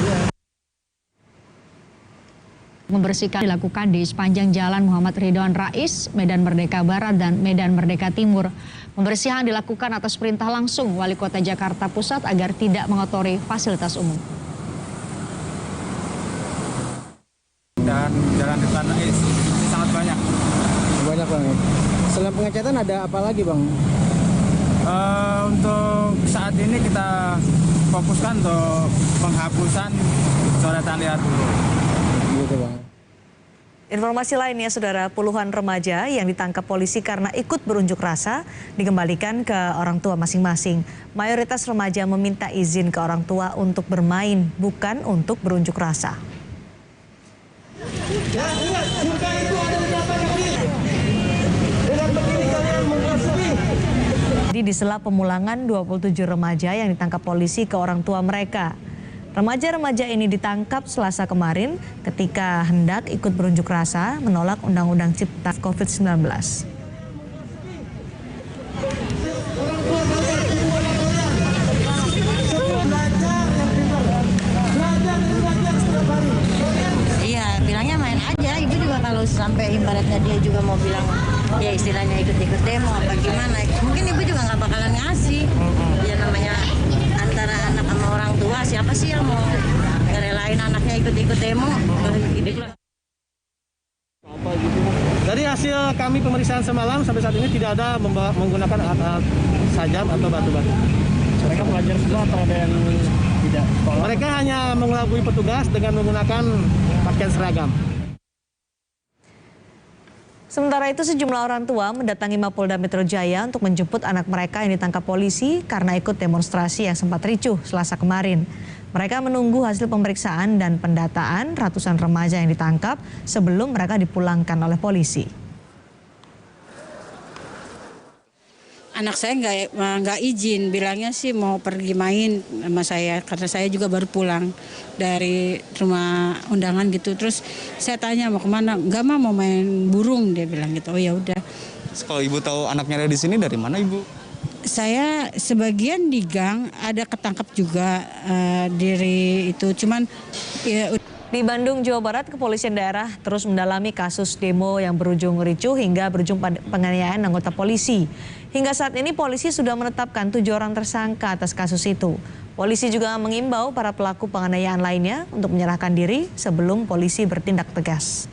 Ya. Membersihkan dilakukan di sepanjang Jalan Muhammad Ridwan Rais, Medan Merdeka Barat dan Medan Merdeka Timur. Pembersihan dilakukan atas perintah langsung Wali Kota Jakarta Pusat agar tidak mengotori fasilitas umum. Dan Jalan Ridwan Rais sangat banyak. Banyak banget. Selain pengecetan ada apa lagi Bang? Untuk saat ini kita fokuskan untuk penghapusan coretan liar dulu. Informasi lainnya, saudara, puluhan remaja yang ditangkap polisi karena ikut berunjuk rasa dikembalikan ke orang tua masing-masing. Mayoritas remaja meminta izin ke orang tua untuk bermain, bukan untuk berunjuk rasa. Di sela pemulangan 27 remaja yang ditangkap polisi ke orang tua mereka. Remaja-remaja ini ditangkap Selasa kemarin ketika hendak ikut berunjuk rasa menolak Undang-Undang Cipta COVID-19. Iya, bilangnya main aja. Ibu juga kalau sampai ibaratnya dia juga mau bilang ya istilahnya ikut-ikut demo apa gimana, mungkin ibu juga nggak bakalan ngasih. Ya namanya antara anak sama orang tua, siapa sih yang mau ngerelain anaknya ikut-ikut demo? Dari hasil kami pemeriksaan semalam sampai saat ini tidak ada menggunakan alat sajam atau batu-batu. Mereka pelajar semua atau ada yang tidak? Mereka hanya mengelabui petugas dengan menggunakan pakaian seragam. Sementara itu sejumlah orang tua mendatangi Mapolda Metro Jaya untuk menjemput anak mereka yang ditangkap polisi karena ikut demonstrasi yang sempat ricuh Selasa kemarin. Mereka menunggu hasil pemeriksaan dan pendataan ratusan remaja yang ditangkap sebelum mereka dipulangkan oleh polisi. Anak saya nggak izin, bilangnya sih mau pergi main sama saya karena saya juga baru pulang dari rumah undangan gitu. Terus saya tanya mau kemana, nggak mau main burung, dia bilang gitu. Oh ya udah. Kalau ibu tahu anaknya ada di sini dari mana ibu? Saya sebagian di gang, ada ketangkap juga dari itu, cuman ya. Di Bandung, Jawa Barat, kepolisian daerah terus mendalami kasus demo yang berujung ricuh hingga berujung penganiayaan anggota polisi. Hingga saat ini polisi sudah menetapkan 7 orang tersangka atas kasus itu. Polisi juga mengimbau para pelaku penganiayaan lainnya untuk menyerahkan diri sebelum polisi bertindak tegas.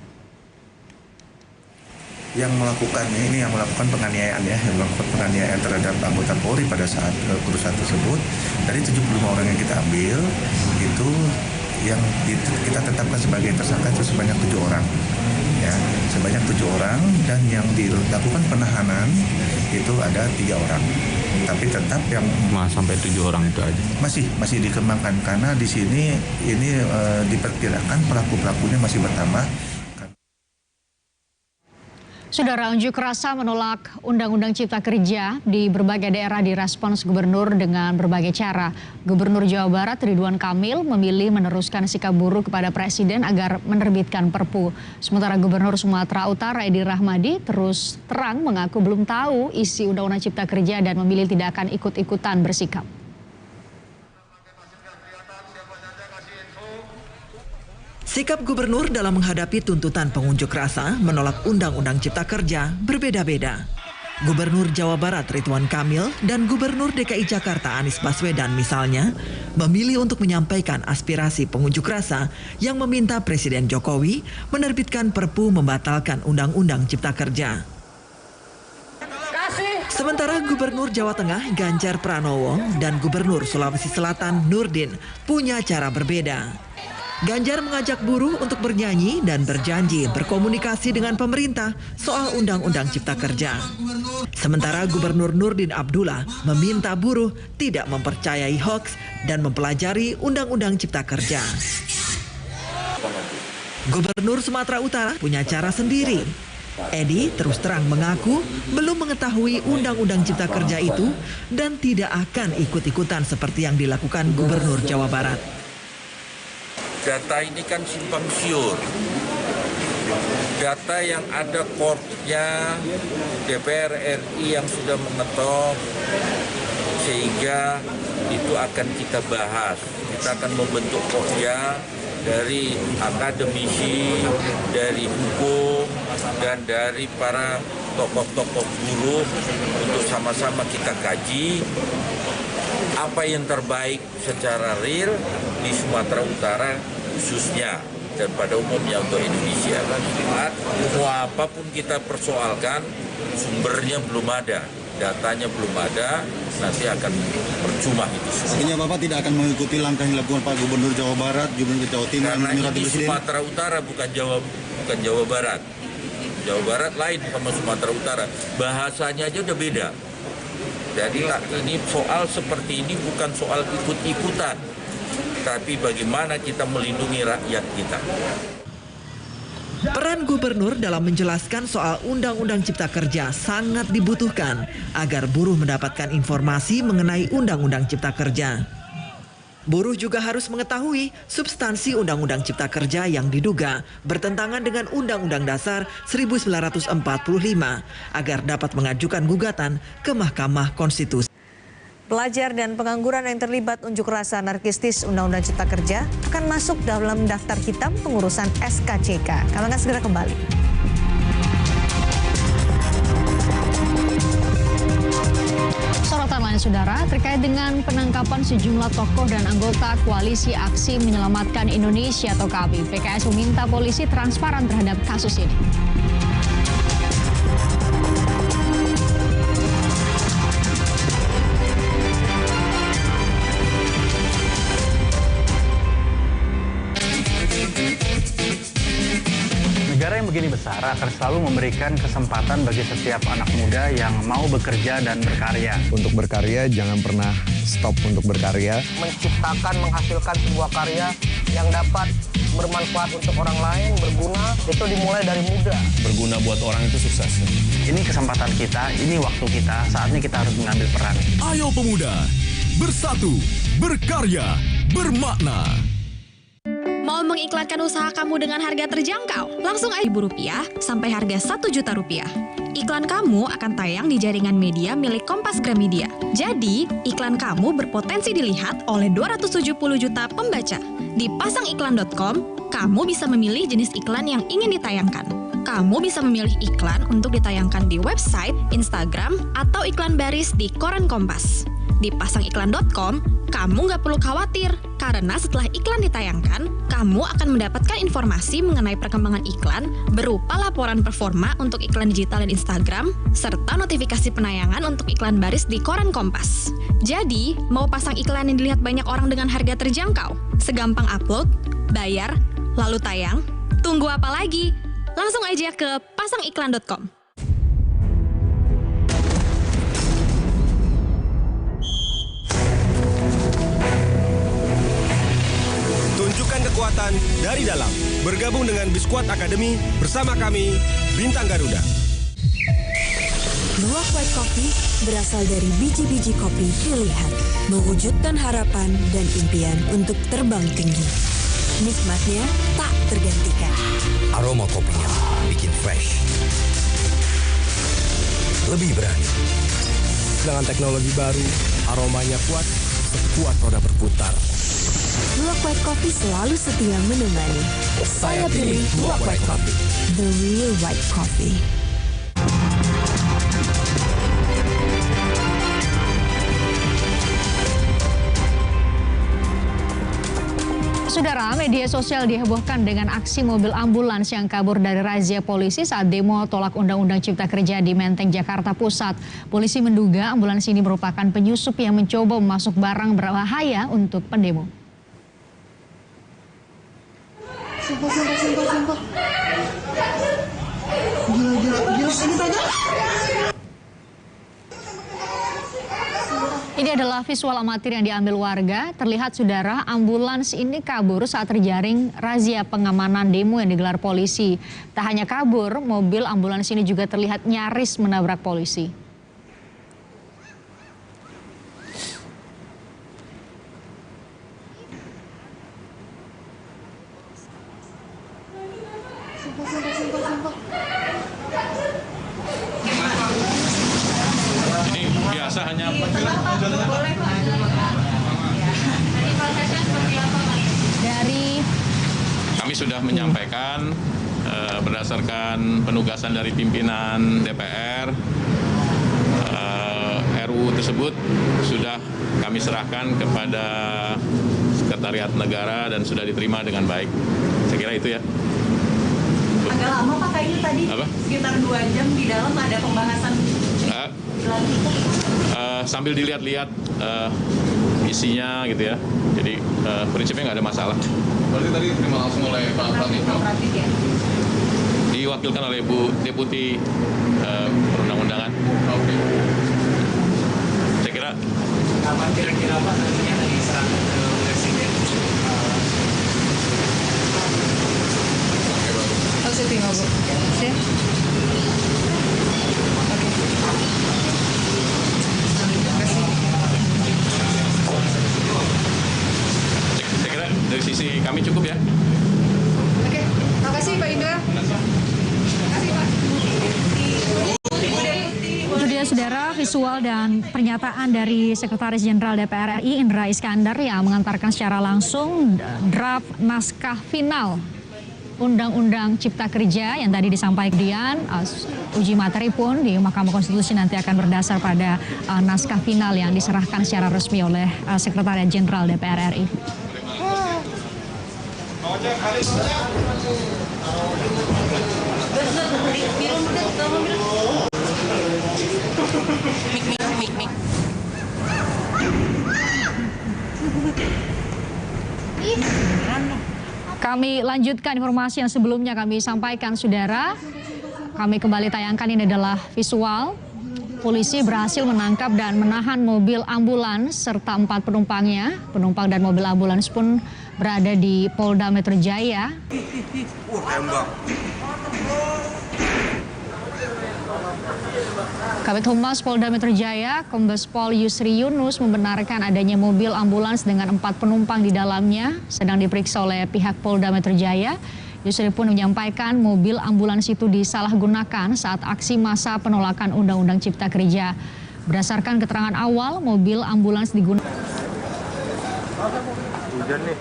Yang melakukan penganiayaan yang melakukan penganiayaan terhadap anggota Polri pada saat kerusuhan tersebut, dari 75 orang yang kita ambil itu yang kita tetapkan sebagai tersangka itu sebanyak 7 orang, ya, sebanyak 7 orang, dan yang dilakukan penahanan itu ada 3 orang. Tapi tetap yang sampai 7 orang itu aja masih dikembangkan karena di sini ini diperkirakan pelakunya masih bertambah. Saudara, unjuk rasa menolak Undang-Undang Cipta Kerja di berbagai daerah direspons gubernur dengan berbagai cara. Gubernur Jawa Barat Ridwan Kamil memilih meneruskan sikap buruh kepada Presiden agar menerbitkan Perpu. Sementara Gubernur Sumatera Utara Edi Rahmadi terus terang mengaku belum tahu isi Undang-Undang Cipta Kerja dan memilih tidak akan ikut-ikutan bersikap. Sikap gubernur dalam menghadapi tuntutan pengunjuk rasa menolak Undang-Undang Cipta Kerja berbeda-beda. Gubernur Jawa Barat Ridwan Kamil dan Gubernur DKI Jakarta Anies Baswedan misalnya memilih untuk menyampaikan aspirasi pengunjuk rasa yang meminta Presiden Jokowi menerbitkan Perpu membatalkan Undang-Undang Cipta Kerja. Sementara Gubernur Jawa Tengah Ganjar Pranowo dan Gubernur Sulawesi Selatan Nurdin punya cara berbeda. Ganjar mengajak buruh untuk bernyanyi dan berjanji berkomunikasi dengan pemerintah soal Undang-Undang Cipta Kerja. Sementara Gubernur Nurdin Abdullah meminta buruh tidak mempercayai hoaks dan mempelajari Undang-Undang Cipta Kerja. Gubernur Sumatera Utara punya cara sendiri. Edi terus terang mengaku belum mengetahui Undang-Undang Cipta Kerja itu dan tidak akan ikut-ikutan seperti yang dilakukan Gubernur Jawa Barat. Data ini kan simpang siur. Data yang ada courtnya DPR RI yang sudah mengetok, sehingga itu akan kita bahas. Kita akan membentuk courtnya dari akademisi, dari hukum, dan dari para tokoh-tokoh buruh untuk sama-sama kita kaji apa yang terbaik secara real di Sumatera Utara khususnya dan pada umumnya untuk Indonesia. Semua apapun kita persoalkan, sumbernya belum ada, datanya belum ada, nanti akan percuma itu. Artinya Bapak tidak akan mengikuti langkah yang dilakukan Pak Gubernur Jawa Barat, Gubernur Jawa Timur, karena ini Sumatera Utara bukan Jawa Barat. Jawa Barat lain sama Sumatera Utara, bahasanya aja udah beda. Jadi ini soal seperti ini bukan soal ikut-ikutan, tapi bagaimana kita melindungi rakyat kita. Peran gubernur dalam menjelaskan soal Undang-Undang Cipta Kerja sangat dibutuhkan agar buruh mendapatkan informasi mengenai Undang-Undang Cipta Kerja. Buruh juga harus mengetahui substansi Undang-Undang Cipta Kerja yang diduga bertentangan dengan Undang-Undang Dasar 1945 agar dapat mengajukan gugatan ke Mahkamah Konstitusi. Pelajar dan pengangguran yang terlibat unjuk rasa anarkistis Undang-Undang Cipta Kerja akan masuk dalam daftar hitam pengurusan SKCK. Kami akan segera kembali. Sorotan lain, saudara, terkait dengan penangkapan sejumlah tokoh dan anggota Koalisi Aksi Menyelamatkan Indonesia atau KABI. PKS meminta polisi transparan terhadap kasus ini. Negara yang begini besar akan selalu memberikan kesempatan bagi setiap anak muda yang mau bekerja dan berkarya. Untuk berkarya, jangan pernah stop untuk berkarya. Menciptakan, menghasilkan sebuah karya yang dapat bermanfaat untuk orang lain, berguna, itu dimulai dari muda. Berguna buat orang itu sukses. Ini kesempatan kita, ini waktu kita, saatnya kita harus mengambil peran. Ayo pemuda, bersatu, berkarya, bermakna. Mau mengiklankan usaha kamu dengan harga terjangkau? Langsung aja Rp1.000 sampai harga Rp1.000.000. Iklan kamu akan tayang di jaringan media milik Kompas Gramedia. Jadi, iklan kamu berpotensi dilihat oleh 270 juta pembaca. Di pasangiklan.com, kamu bisa memilih jenis iklan yang ingin ditayangkan. Kamu bisa memilih iklan untuk ditayangkan di website, Instagram, atau iklan baris di koran Kompas. Di pasangiklan.com, kamu nggak perlu khawatir, karena setelah iklan ditayangkan, kamu akan mendapatkan informasi mengenai perkembangan iklan berupa laporan performa untuk iklan digital dan Instagram, serta notifikasi penayangan untuk iklan baris di koran Kompas. Jadi, mau pasang iklan yang dilihat banyak orang dengan harga terjangkau? Segampang upload, bayar, lalu tayang? Tunggu apa lagi? Langsung aja ke pasangiklan.com. Tunjukkan kekuatan dari dalam. Bergabung dengan Biskuat Academy bersama kami, Bintang Garuda. Luwak White Coffee berasal dari biji-biji kopi pilihan, mewujudkan harapan dan impian untuk terbang tinggi. Nikmatnya tak tergantikan. Aroma kopinya bikin fresh. Lebih berani. Dengan teknologi baru, aromanya kuat, sekuat roda berputar. Luwak White Coffee selalu setia menemani. Saya pilih Luwak White Coffee. The real white coffee. Saudara, media sosial dihebohkan dengan aksi mobil ambulans yang kabur dari razia polisi saat demo tolak Undang-Undang Cipta Kerja di Menteng, Jakarta Pusat. Polisi menduga ambulans ini merupakan penyusup yang mencoba memasuk barang berbahaya untuk pendemo. Sumpah. Gila, ini tanya. Ini adalah visual amatir yang diambil warga. Terlihat saudara, ambulans ini kabur saat terjaring razia pengamanan demo yang digelar polisi. Tak hanya kabur, mobil ambulans ini juga terlihat nyaris menabrak polisi. Biasa hanya dari kami sudah menyampaikan berdasarkan penugasan dari pimpinan DPR, RUU tersebut sudah kami serahkan kepada Sekretariat Negara dan sudah diterima dengan baik. Saya kira itu ya. Agak lama Pak kayaknya tadi. Apa? Sekitar 2 jam di dalam ada pembahasan. Sambil dilihat-lihat isinya gitu ya. Jadi prinsipnya nggak ada masalah. Berarti tadi terima langsung oleh Pak Pratik ya? Diwakilkan oleh Bu Deputi Perundang-undangan. Oke. Saya kira. Kapan kira-kira Pak nantinya diserahkan ke Presiden? Positif Bu. Sip. Saya kira dari sisi kami cukup ya. Oke, terima kasih Pak Indra. Terima kasih Pak. Itu dia saudara visual dan pernyataan dari Sekretaris Jenderal DPR RI Indra Iskandar yang mengantarkan secara langsung draft naskah final Undang-Undang Cipta Kerja yang tadi disampaikan. Uji materi pun di Mahkamah Konstitusi nanti akan berdasar pada naskah final yang diserahkan secara resmi oleh Sekretariat Jenderal DPR RI. Mik. Kami lanjutkan informasi yang sebelumnya kami sampaikan, saudara. Kami kembali tayangkan, ini adalah visual. Polisi berhasil menangkap dan menahan mobil ambulans serta 4 penumpangnya. Penumpang dan mobil ambulans pun berada di Polda Metro Jaya. Kabid Humas Polda Metro Jaya, Kombes Pol Yusri Yunus membenarkan adanya mobil ambulans dengan 4 penumpang di dalamnya sedang diperiksa oleh pihak Polda Metro Jaya. Yusri pun menyampaikan mobil ambulans itu disalahgunakan saat aksi massa penolakan Undang-Undang Cipta Kerja. Berdasarkan keterangan awal, mobil ambulans digunakan. Hujan nih.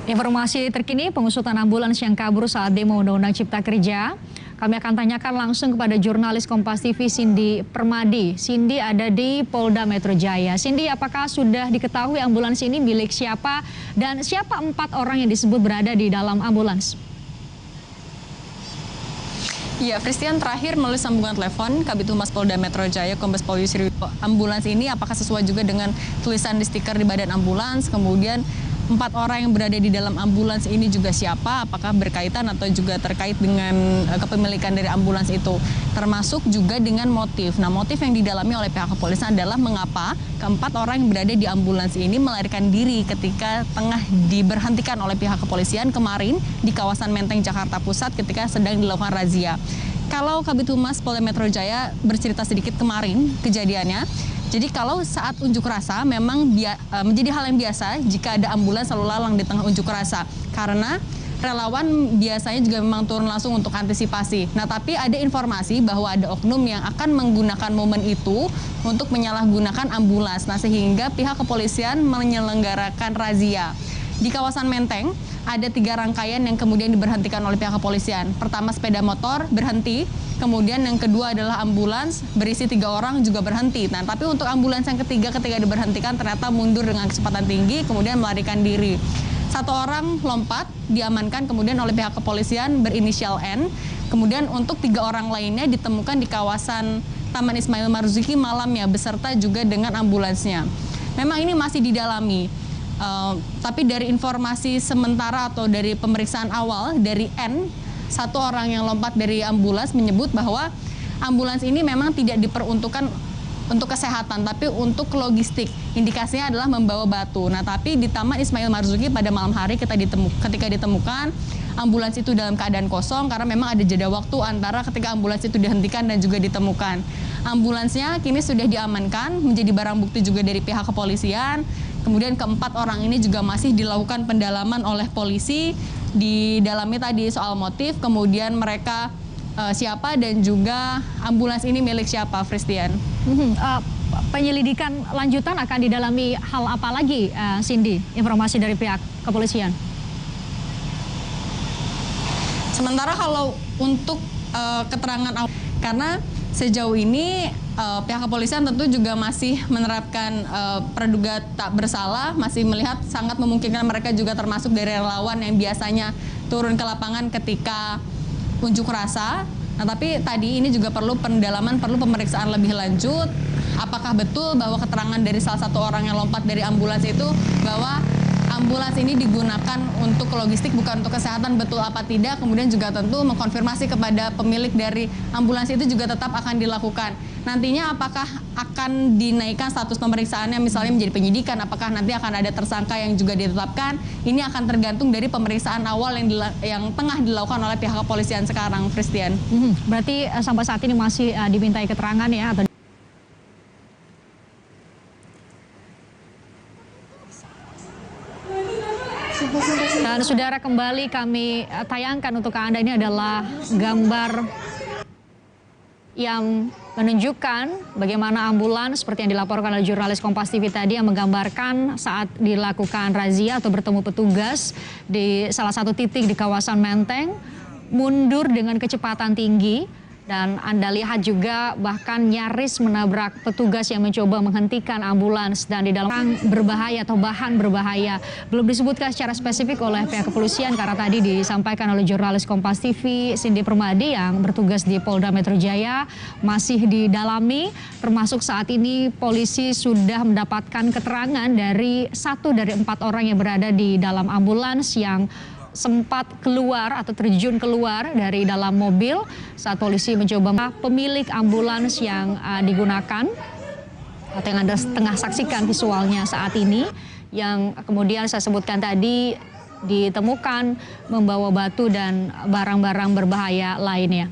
Informasi terkini pengusutan ambulans yang kabur saat demo Undang-Undang Cipta Kerja. Kami akan tanyakan langsung kepada jurnalis Kompas TV Cindy Permadi. Cindy ada di Polda Metro Jaya. Cindy, apakah sudah diketahui ambulans ini milik siapa dan siapa 4 orang yang disebut berada di dalam ambulans? Ya, Christian, terakhir melalui sambungan telepon Kabid Humas Polda Metro Jaya, Kombes Pol Yusri, ambulans ini apakah sesuai juga dengan tulisan di stiker di badan ambulans, kemudian 4 orang yang berada di dalam ambulans ini juga siapa, apakah berkaitan atau juga terkait dengan kepemilikan dari ambulans itu, termasuk juga dengan motif. Nah, motif yang didalami oleh pihak kepolisian adalah mengapa keempat orang yang berada di ambulans ini melarikan diri ketika tengah diberhentikan oleh pihak kepolisian kemarin di kawasan Menteng, Jakarta Pusat ketika sedang dilakukan razia. Kalau Kabid Humas Polda Metro Jaya bercerita sedikit kemarin kejadiannya, jadi kalau saat unjuk rasa memang menjadi hal yang biasa jika ada ambulans lalu lalang di tengah unjuk rasa. Karena relawan biasanya juga memang turun langsung untuk antisipasi. Nah, tapi ada informasi bahwa ada oknum yang akan menggunakan momen itu untuk menyalahgunakan ambulans. Nah, sehingga pihak kepolisian menyelenggarakan razia. Di kawasan Menteng ada 3 rangkaian yang kemudian diberhentikan oleh pihak kepolisian. Pertama sepeda motor berhenti, kemudian yang kedua adalah ambulans berisi 3 orang juga berhenti. Nah, tapi untuk ambulans yang ketiga ketika diberhentikan ternyata mundur dengan kecepatan tinggi kemudian melarikan diri. 1 orang lompat diamankan kemudian oleh pihak kepolisian berinisial N. Kemudian untuk 3 orang lainnya ditemukan di kawasan Taman Ismail Marzuki malamnya beserta juga dengan ambulansnya. Memang ini masih didalami. Tapi dari informasi sementara atau dari pemeriksaan awal dari N, 1 orang yang lompat dari ambulans menyebut bahwa ambulans ini memang tidak diperuntukkan untuk kesehatan, tapi untuk logistik. Indikasinya adalah membawa batu. Nah, tapi di Taman Ismail Marzuki pada malam hari ketika ditemukan ambulans itu dalam keadaan kosong karena memang ada jeda waktu antara ketika ambulans itu dihentikan dan juga ditemukan. Ambulansnya kini sudah diamankan menjadi barang bukti juga dari pihak kepolisian. Kemudian keempat orang ini juga masih dilakukan pendalaman oleh polisi, didalami tadi soal motif, kemudian mereka siapa dan juga ambulans ini milik siapa, Christian. Penyelidikan lanjutan akan didalami hal apa lagi, Cindy, informasi dari pihak kepolisian? Sementara kalau untuk keterangan awal, karena sejauh ini pihak kepolisian tentu juga masih menerapkan praduga tak bersalah, masih melihat sangat memungkinkan mereka juga termasuk dari relawan yang biasanya turun ke lapangan ketika unjuk rasa. Nah, tapi tadi ini juga perlu pendalaman, perlu pemeriksaan lebih lanjut. Apakah betul bahwa keterangan dari salah satu orang yang lompat dari ambulans itu bahwa ambulans ini digunakan untuk logistik bukan untuk kesehatan, betul apa tidak? Kemudian juga tentu mengkonfirmasi kepada pemilik dari ambulans itu juga tetap akan dilakukan. Nantinya apakah akan dinaikkan status pemeriksaannya misalnya menjadi penyidikan, apakah nanti akan ada tersangka yang juga ditetapkan? Ini akan tergantung dari pemeriksaan awal yang tengah dilakukan oleh pihak kepolisian sekarang, Christian. Berarti sampai saat ini masih dimintai keterangan ya? Atau... Dan saudara, kembali kami tayangkan untuk Anda, ini adalah gambar yang menunjukkan bagaimana ambulans seperti yang dilaporkan oleh jurnalis Kompas TV tadi yang menggambarkan saat dilakukan razia atau bertemu petugas di salah satu titik di kawasan Menteng, mundur dengan kecepatan tinggi Dan Anda lihat juga bahkan nyaris menabrak petugas yang mencoba menghentikan ambulans dan di dalam berbahaya atau bahan berbahaya. Belum disebutkan secara spesifik oleh pihak kepolisian karena tadi disampaikan oleh jurnalis Kompas TV Cindy Permadi yang bertugas di Polda Metro Jaya masih didalami. Termasuk saat ini polisi sudah mendapatkan keterangan dari 1 dari 4 orang yang berada di dalam ambulans yang sempat keluar atau terjun keluar dari dalam mobil saat polisi mencoba pemilik ambulans yang digunakan atau yang Anda tengah saksikan visualnya saat ini yang kemudian saya sebutkan tadi ditemukan membawa batu dan barang-barang berbahaya lainnya.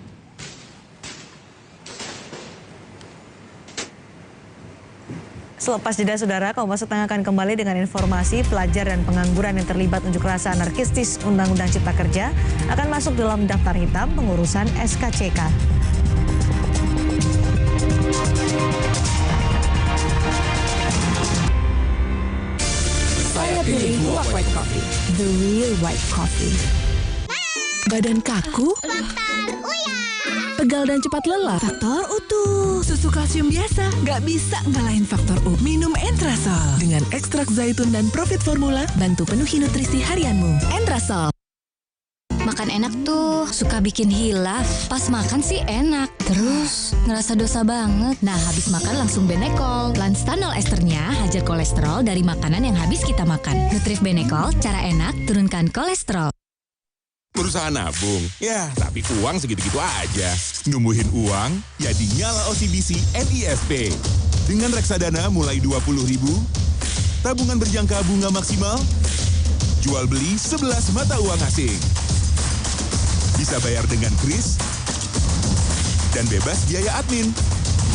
Selepas jeda saudara, Kompas Petang akan kembali dengan informasi pelajar dan pengangguran yang terlibat unjuk rasa anarkistis Undang-Undang Cipta Kerja akan masuk dalam daftar hitam pengurusan SKCK. Saya pilih Luwak White Coffee, the real white coffee. Badan kaku? Pegal dan cepat lelah? Faktor utuh. Susu kalsium biasa? Gak bisa ngalahin faktor U. Minum Entrasol. Dengan ekstrak zaitun dan profit formula, bantu penuhi nutrisi harianmu. Entrasol. Makan enak tuh, suka bikin hilaf. Pas makan sih enak, terus ngerasa dosa banget. Nah, habis makan langsung Benecol. Lanstanol esternya hajar kolesterol dari makanan yang habis kita makan. Nutrif Benecol, cara enak turunkan kolesterol. Perusahaan nabung, ya tapi uang segitu-gitu aja. Numbuhin uang, ya dinyala OCBC NISP. Dengan reksadana mulai 20.000, tabungan berjangka bunga maksimal, jual beli 11 mata uang asing. Bisa bayar dengan kris, dan bebas biaya admin.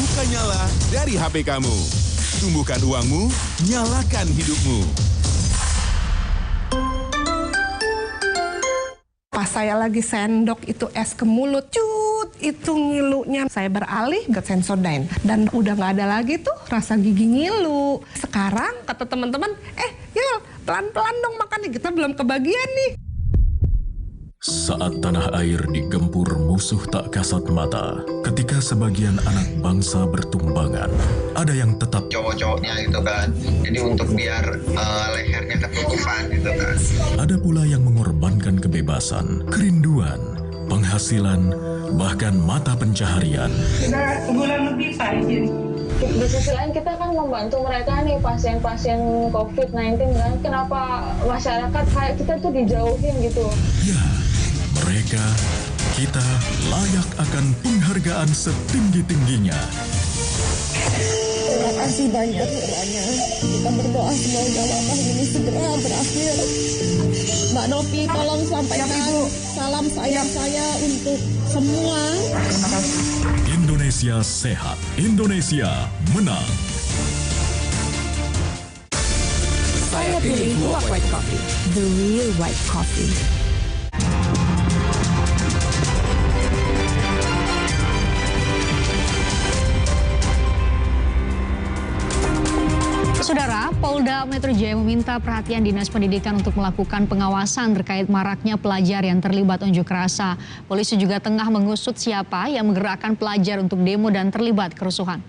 Buka nyala dari HP kamu. Tumbuhkan uangmu, nyalakan hidupmu. Pas saya lagi sendok itu es ke mulut, cut, itu ngilunya. Saya beralih ke Sensodyne dan udah nggak ada lagi tuh rasa gigi ngilu. Sekarang kata teman-teman, Yul, pelan-pelan dong makannya, kita belum kebagian nih. Saat tanah air digempur musuh tak kasat mata, ketika sebagian anak bangsa bertumbangan, ada yang tetap cowok-cowoknya gitu kan, jadi untuk biar lehernya ketutupan gitu kan. Ada pula yang mengorbankan kebebasan, kerinduan, penghasilan, bahkan mata pencaharian. Sudah sebulan lebih Pak izin. Di sisi lain kita kan membantu mereka nih pasien-pasien COVID-19 kan, kenapa masyarakat kayak kita tuh dijauhin gitu. Ya, mereka, kita layak akan penghargaan setinggi-tingginya. Terima kasih banyak kiranya. Kita berdoa semoga wabah ini segera berakhir. Mbak Novi tolong sampaikan salam sayang saya untuk semua. Terima kasih. Indonesia sehat, Indonesia menang. Saya pilih Luwak White Coffee, the real white coffee. Saudara, Polda Metro Jaya meminta perhatian Dinas Pendidikan untuk melakukan pengawasan terkait maraknya pelajar yang terlibat unjuk rasa. Polisi juga tengah mengusut siapa yang menggerakkan pelajar untuk demo dan terlibat kerusuhan.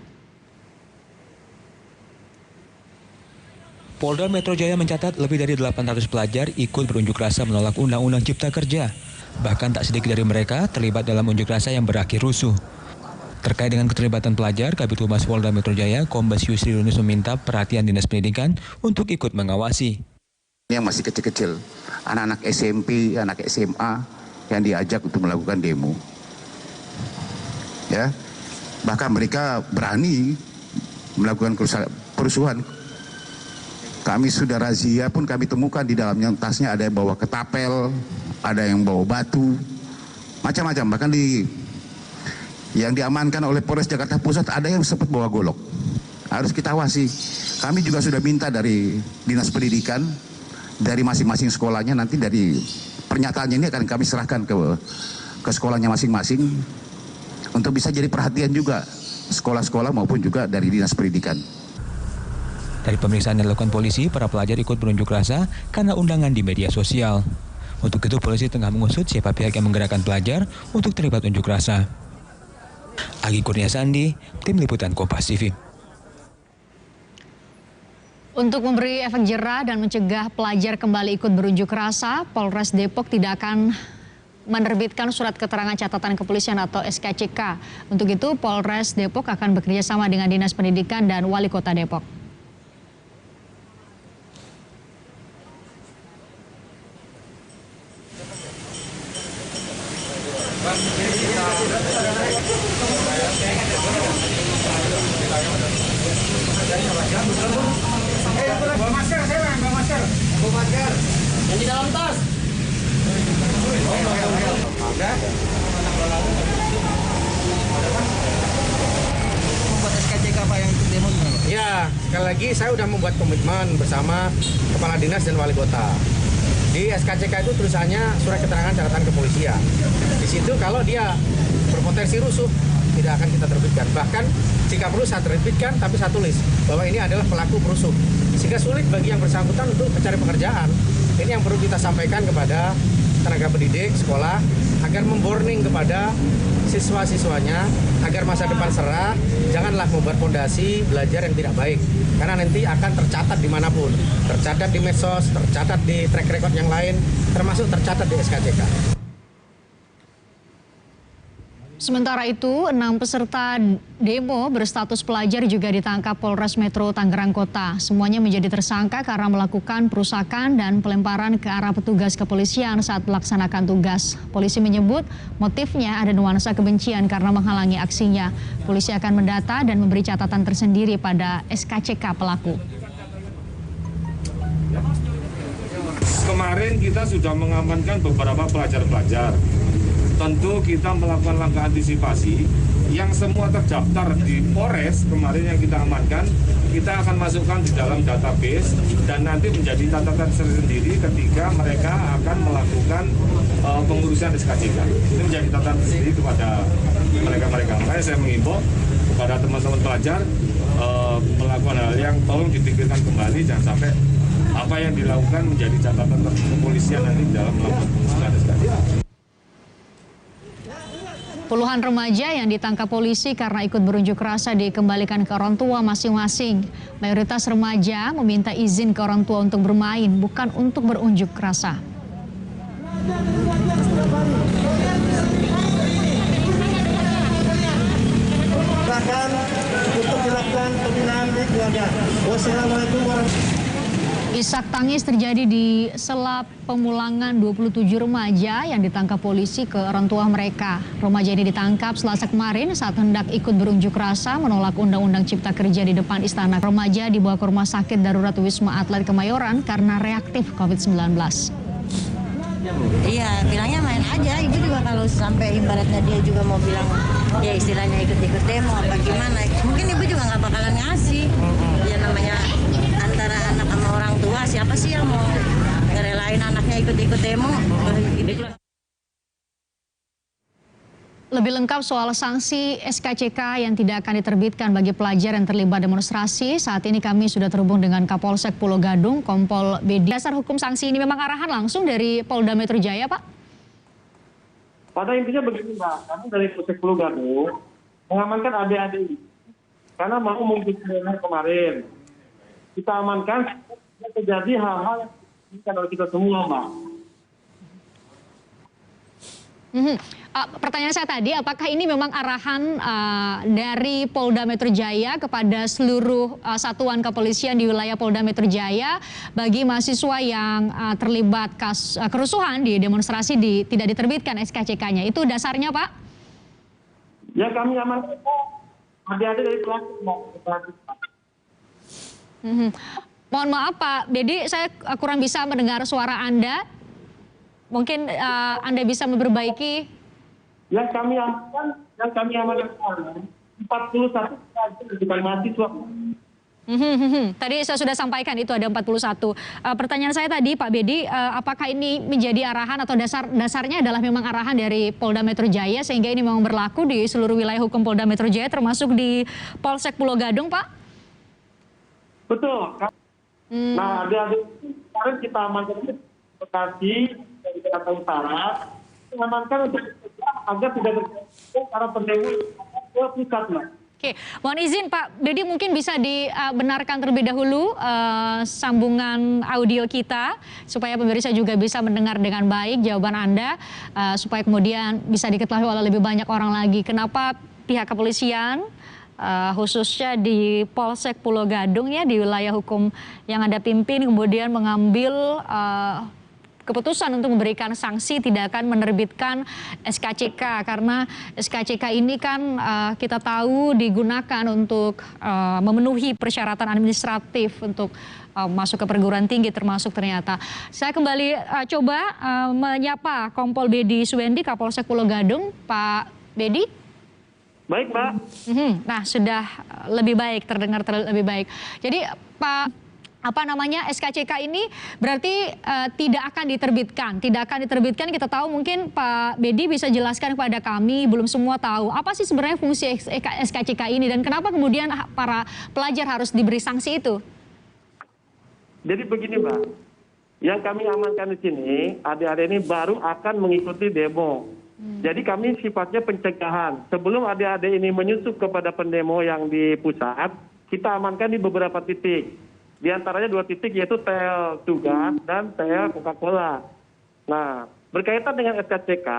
Polda Metro Jaya mencatat lebih dari 800 pelajar ikut berunjuk rasa menolak Undang-Undang Cipta Kerja. Bahkan tak sedikit dari mereka terlibat dalam unjuk rasa yang berakhir rusuh. Terkait dengan keterlibatan pelajar, Kabid Humas Polda Metro Jaya, Kombes Yusri Yunus meminta perhatian Dinas Pendidikan untuk ikut mengawasi. Yang masih kecil-kecil, anak-anak SMP, anak SMA yang diajak untuk melakukan demo. Ya, bahkan mereka berani melakukan kerusuhan. Kami sudah razia pun kami temukan di dalamnya tasnya ada yang bawa ketapel, ada yang bawa batu, macam-macam. Bahkan yang diamankan oleh Polres Jakarta Pusat ada yang sempat bawa golok. Harus kita awasi. Kami juga sudah minta dari Dinas Pendidikan, dari masing-masing sekolahnya, nanti dari pernyataannya ini akan kami serahkan ke sekolahnya masing-masing untuk bisa jadi perhatian juga sekolah-sekolah maupun juga dari Dinas Pendidikan. Dari pemeriksaan yang dilakukan polisi, para pelajar ikut berunjuk rasa karena undangan di media sosial. Untuk itu polisi tengah mengusut siapa pihak yang menggerakkan pelajar untuk terlibat unjuk rasa. Agi Kurnia Sandi, Tim Liputan Kompas TV. Untuk memberi efek jera dan mencegah pelajar kembali ikut berunjuk rasa, Polres Depok tidak akan menerbitkan surat keterangan catatan kepolisian atau SKCK. Untuk itu, Polres Depok akan bekerja sama dengan Dinas Pendidikan dan Wali Kota Depok. Bawa masker, saya bawa masker. Bawa masker. Yang di dalam tas. Membuat SKCK Pak yang ikut demo gimana? Ya, sekali lagi saya sudah membuat komitmen bersama Kepala Dinas dan Wali Kota. Di SKCK itu tulisannya surat keterangan catatan kepolisian. Di situ kalau dia berpotensi rusuh, tidak akan kita terbitkan. Bahkan jika perlu saya terbitkan, tapi saya tulis bahwa ini adalah pelaku perusuh. Sehingga sulit bagi yang bersangkutan untuk mencari pekerjaan. Ini yang perlu kita sampaikan kepada tenaga pendidik, sekolah, agar memborning kepada siswa-siswanya, agar masa depan cerah, janganlah membuat fondasi belajar yang tidak baik. Karena nanti akan tercatat dimanapun. Tercatat di medsos, tercatat di track record yang lain, termasuk tercatat di SKCK. Sementara itu, 6 peserta demo berstatus pelajar juga ditangkap Polres Metro Tangerang Kota. Semuanya menjadi tersangka karena melakukan perusakan dan pelemparan ke arah petugas kepolisian saat melaksanakan tugas. Polisi menyebut motifnya ada nuansa kebencian karena menghalangi aksinya. Polisi akan mendata dan memberi catatan tersendiri pada SKCK pelaku. Kemarin kita sudah mengamankan beberapa pelajar-pelajar. Tentu kita melakukan langkah antisipasi yang semua terdaftar di Polres kemarin yang kita amankan, kita akan masukkan di dalam database dan nanti menjadi catatan tersendiri ketika mereka akan melakukan pengurusan SKCK. Ini menjadi catatan tersendiri kepada mereka-mereka. Makanya saya mengimbau kepada teman-teman pelajar melakukan hal yang tolong dipikirkan kembali, jangan sampai apa yang dilakukan menjadi catatan kepolisian nanti dalam melakukan pengurusan SKCK. Puluhan remaja yang ditangkap polisi karena ikut berunjuk rasa dikembalikan ke orang tua masing-masing. Mayoritas remaja meminta izin ke orang tua untuk bermain, bukan untuk berunjuk rasa. Bahkan untuk dilakukan pembinaan di keluarga. Wassalamualaikum warahmatullahi. Isak tangis terjadi di Sela Pemulangan 27 remaja yang ditangkap polisi ke orang tua mereka. Remaja ini ditangkap Selasa kemarin saat hendak ikut berunjuk rasa menolak Undang-Undang Cipta Kerja di depan istana. Remaja dibawa ke Rumah Sakit Darurat Wisma Atlet Kemayoran karena reaktif COVID-19. Iya, bilangnya main aja. Ibu juga kalau sampai ibaratnya dia juga mau bilang ya istilahnya ikut-ikut demo apa gimana. Mungkin ibu juga nggak bakalan ngasih. Ya namanya antara anak sama orang tua, siapa sih yang mau ngerelain anaknya ikut-ikut demo? Lebih lengkap soal sanksi SKCK yang tidak akan diterbitkan bagi pelajar yang terlibat demonstrasi. Saat ini kami sudah terhubung dengan Kapolsek Pulau Gadung, Kompol Bedi. Dasar hukum sanksi ini memang arahan langsung dari Polda Metro Jaya, Pak? Pada intinya begini, Mbak. Kami dari Polsek Pulau Gadung mengamankan adik-adik karena mau mengikuti kemarin. Kita amankan terjadi hal-hal yang diinginkan oleh kita semua, Mbak. Pertanyaan saya tadi, apakah ini memang arahan dari Polda Metro Jaya kepada seluruh satuan kepolisian di wilayah Polda Metro Jaya bagi mahasiswa yang terlibat kerusuhan di demonstrasi tidak diterbitkan SKCK-nya? Itu dasarnya, Pak? Ya, kami amankan adik-adik dari pelaku. Mohon maaf Pak Bedi, saya kurang bisa mendengar suara Anda. Mungkin Anda bisa memperbaiki. Yang kami amankan 41 bukan mahasiswa. Tadi saya sudah sampaikan itu ada 41. Pertanyaan saya tadi Pak Bedi, apakah ini menjadi arahan atau dasarnya adalah memang arahan dari Polda Metro Jaya sehingga ini memang berlaku di seluruh wilayah hukum Polda Metro Jaya termasuk di Polsek Pulau Gadung, Pak? Betul. Nah, adik-adik kemarin kita amankan ini Bekasi dari Jakarta Utara, mengamankan untuk agar tidak terjadi para pendemo ke pusat, Mbak. Oke, mohon izin Pak Bedi mungkin bisa dibenarkan terlebih dahulu sambungan audio kita supaya pemirsa juga bisa mendengar dengan baik jawaban Anda supaya kemudian bisa diketahui oleh lebih banyak orang lagi. Kenapa pihak kepolisian khususnya di Polsek Pulau Gadung ya di wilayah hukum yang Anda pimpin kemudian mengambil keputusan untuk memberikan sanksi tidak akan menerbitkan SKCK karena SKCK ini kan kita tahu digunakan untuk memenuhi persyaratan administratif untuk masuk ke perguruan tinggi termasuk ternyata. Saya kembali coba menyapa Kompol Bedi Suwendi Kapolsek Pulau Gadung. Pak Bedi. Baik, Pak. Nah, sudah lebih baik, terdengar lebih baik. Jadi Pak SKCK ini berarti tidak akan diterbitkan. Tidak akan diterbitkan, kita tahu mungkin Pak Bedi bisa jelaskan kepada kami, belum semua tahu. Apa sih sebenarnya fungsi SKCK ini dan kenapa kemudian para pelajar harus diberi sanksi itu? Jadi begini, Mbak. Yang kami amankan di sini, adik-adik ini baru akan mengikuti demo. Jadi kami sifatnya pencegahan. Sebelum adik-adik ini menyusup kepada pendemo yang di pusat, kita amankan di beberapa titik. Di antaranya 2 titik yaitu TL tugas dan TL Coca-Cola. Nah, berkaitan dengan SKCK,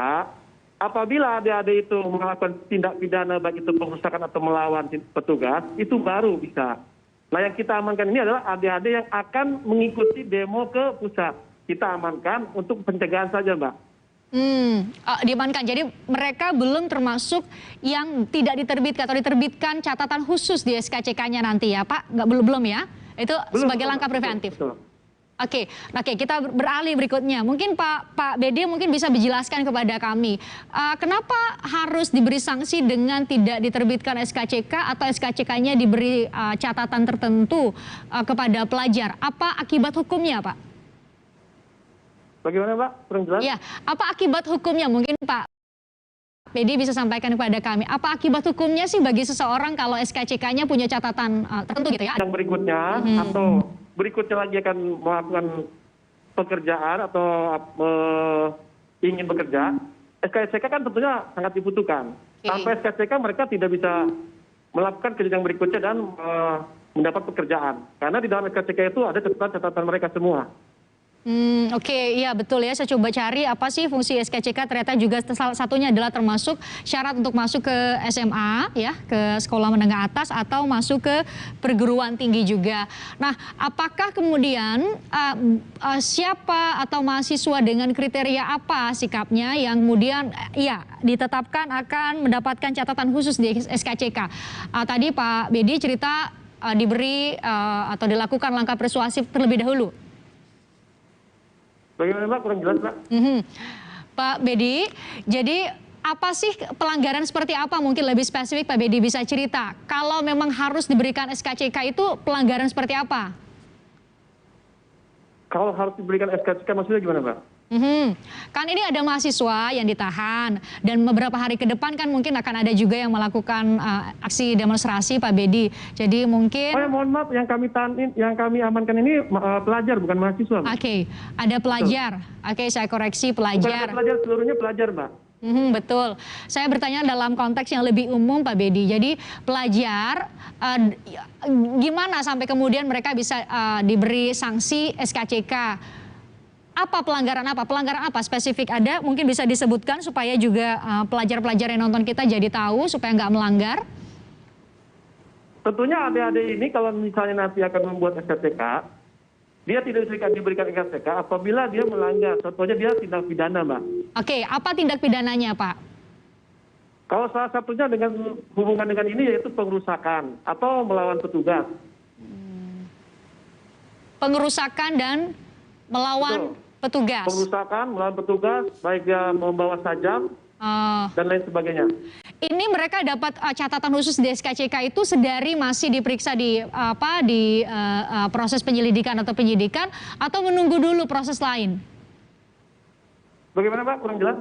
apabila adik-adik itu melakukan tindak pidana baik itu pengerusakan atau melawan petugas, itu baru bisa. Nah, yang kita amankan ini adalah adik-adik yang akan mengikuti demo ke pusat. Kita amankan untuk pencegahan saja, Mbak. Diamankan. Jadi mereka belum termasuk yang tidak diterbitkan atau diterbitkan catatan khusus di SKCK-nya nanti ya, Pak? Belum ya? Itu belum, sebagai langkah preventif. Oke, kita beralih berikutnya. Mungkin Pak Bedi mungkin bisa menjelaskan kepada kami, kenapa harus diberi sanksi dengan tidak diterbitkan SKCK atau SKCK-nya diberi catatan tertentu kepada pelajar? Apa akibat hukumnya, Pak? Bagaimana, Pak? Kurang jelas? Ya, apa akibat hukumnya? Mungkin Pak Bedi bisa sampaikan kepada kami. Apa akibat hukumnya sih bagi seseorang kalau SKCK-nya punya catatan tertentu gitu ya? Yang berikutnya atau berikutnya lagi akan melakukan pekerjaan atau ingin bekerja, SKCK kan tentunya sangat dibutuhkan. Tanpa SKCK mereka tidak bisa melakukan kerjaan berikutnya dan mendapat pekerjaan. Karena di dalam SKCK itu ada catatan mereka semua. Oke, iya betul ya. Saya coba cari apa sih fungsi SKCK. Ternyata juga salah satunya adalah termasuk syarat untuk masuk ke SMA, ya, ke sekolah menengah atas atau masuk ke perguruan tinggi juga. Nah, apakah kemudian siapa atau mahasiswa dengan kriteria apa sikapnya yang kemudian ditetapkan akan mendapatkan catatan khusus di SKCK? Tadi Pak Bedi cerita diberi atau dilakukan langkah persuasif terlebih dahulu. Bagaimana, Pak? Kurang jelas, Pak. Pak Bedi, jadi apa sih pelanggaran seperti apa? Mungkin lebih spesifik Pak Bedi bisa cerita. Kalau memang harus diberikan SKCK itu pelanggaran seperti apa? Kalau harus diberikan SKCK maksudnya gimana, Pak? Kan ini ada mahasiswa yang ditahan dan beberapa hari ke depan kan mungkin akan ada juga yang melakukan aksi demonstrasi, Pak Bedi. Jadi mungkin mohon maaf, yang kami amankan ini pelajar bukan mahasiswa. Oke, ada pelajar. Oke, saya koreksi, pelajar. Bukan pelajar, seluruhnya pelajar, Mbak. Betul. Saya bertanya dalam konteks yang lebih umum, Pak Bedi. Jadi pelajar gimana sampai kemudian mereka bisa diberi sanksi SKCK? Apa pelanggaran apa? Pelanggaran apa spesifik ada? Mungkin bisa disebutkan supaya juga pelajar-pelajar yang nonton kita jadi tahu supaya nggak melanggar. Tentunya adik-adik ini kalau misalnya nanti akan membuat SKCK, dia tidak bisa diberikan SKCK apabila dia melanggar. Contohnya dia tindak pidana, Mbak. Oke, apa tindak pidananya, Pak? Kalau salah satunya dengan hubungan dengan ini yaitu pengerusakan atau melawan petugas. Pengerusakan dan melawan petugas. Pengerusakan, melawan petugas, baik dia membawa sajam dan lain sebagainya. Ini mereka dapat catatan khusus di SKCK itu sedari masih diperiksa di proses penyelidikan atau penyidikan atau menunggu dulu proses lain? Bagaimana Pak? Kurang jelas?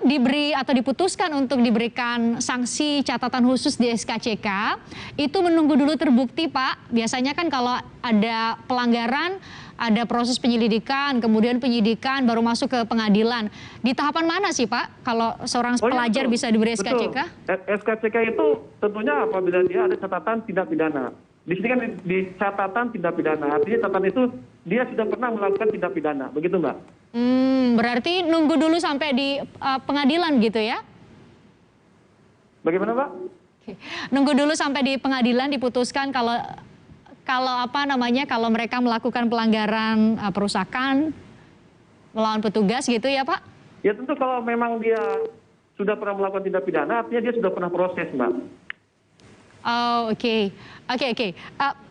Diberi atau diputuskan untuk diberikan sanksi catatan khusus di SKCK, itu menunggu dulu terbukti Pak. Biasanya kan kalau ada pelanggaran, ada proses penyelidikan, kemudian penyidikan, baru masuk ke pengadilan. Di tahapan mana sih Pak kalau seorang pelajar bisa diberi SKCK? SKCK itu tentunya apabila dia ada catatan tindak pidana. Di sini kan di catatan tindak pidana, artinya catatan itu dia sudah pernah melakukan tindak pidana, begitu Mbak? Berarti nunggu dulu sampai di pengadilan gitu ya? Bagaimana Pak? Nunggu dulu sampai di pengadilan diputuskan kalau mereka melakukan pelanggaran perusakan melawan petugas gitu ya Pak? Ya tentu kalau memang dia sudah pernah melakukan tindak pidana, artinya dia sudah pernah proses Mbak. Oh, oke.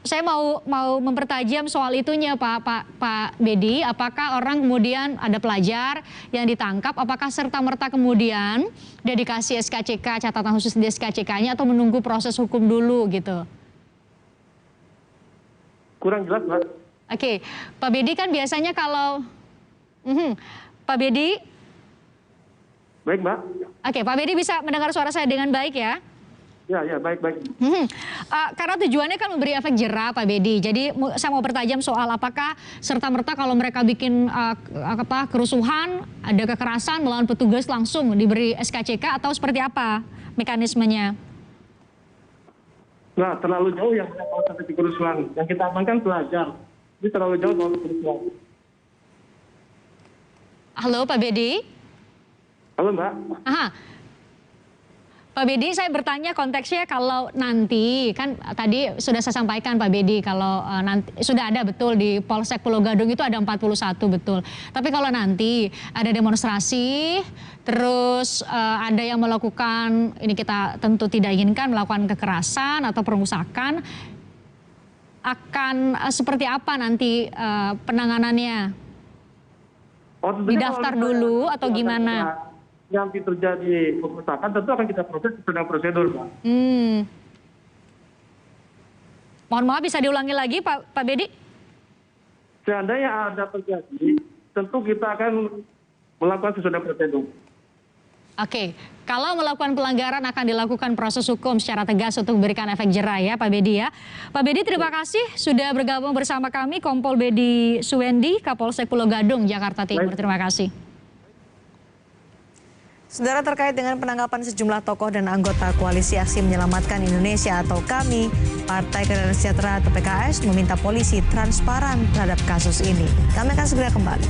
Saya mau mempertajam soal itunya Pak Bedi. Apakah orang kemudian ada pelajar yang ditangkap, apakah serta-merta kemudian dia dikasih SKCK, catatan khusus di SKCK-nya, atau menunggu proses hukum dulu gitu? Kurang jelas Mbak. Oke, Pak Bedi kan biasanya kalau... Pak Bedi? Baik Mbak. Oke, Pak Bedi bisa mendengar suara saya dengan baik ya? Ya, baik. Karena tujuannya kan memberi efek jera, Pak Bedi. Jadi saya mau pertajam soal apakah serta-merta kalau mereka bikin kerusuhan, ada kekerasan melawan petugas langsung diberi SKCK atau seperti apa mekanismenya? Nah, terlalu jauh yang sampai di kerusuhan. Yang kita amankan pelajar. Ini terlalu jauh soal kerusuhan. Halo, Pak Bedi. Halo, Mbak. Pak Bedi, saya bertanya konteksnya kalau nanti, kan tadi sudah saya sampaikan Pak Bedi, kalau nanti sudah ada betul di Polsek Pulau Gadung itu ada 41 betul. Tapi kalau nanti ada demonstrasi, terus ada yang melakukan, ini kita tentu tidak inginkan, melakukan kekerasan atau perusakan, akan seperti apa nanti penanganannya? Didaftar dulu atau gimana? Yang terjadi perusakan tentu akan kita proses sesuai prosedur, Pak. Mohon maaf, bisa diulangi lagi Pak Bedi? Seandainya ada terjadi, tentu kita akan melakukan sesuai prosedur. Oke, kalau melakukan pelanggaran akan dilakukan proses hukum secara tegas untuk memberikan efek jera ya Pak Bedi ya. Pak Bedi, terima kasih sudah bergabung bersama kami, Kompol Bedi Suwendi, Kapolsek Pulau Gadung, Jakarta Timur. Terima kasih. Saudara, terkait dengan penangkapan sejumlah tokoh dan anggota Koalisi Aksi Menyelamatkan Indonesia atau KAMI, Partai Keadilan Sejahtera atau PKS meminta polisi transparan terhadap kasus ini. Kami akan segera kembali.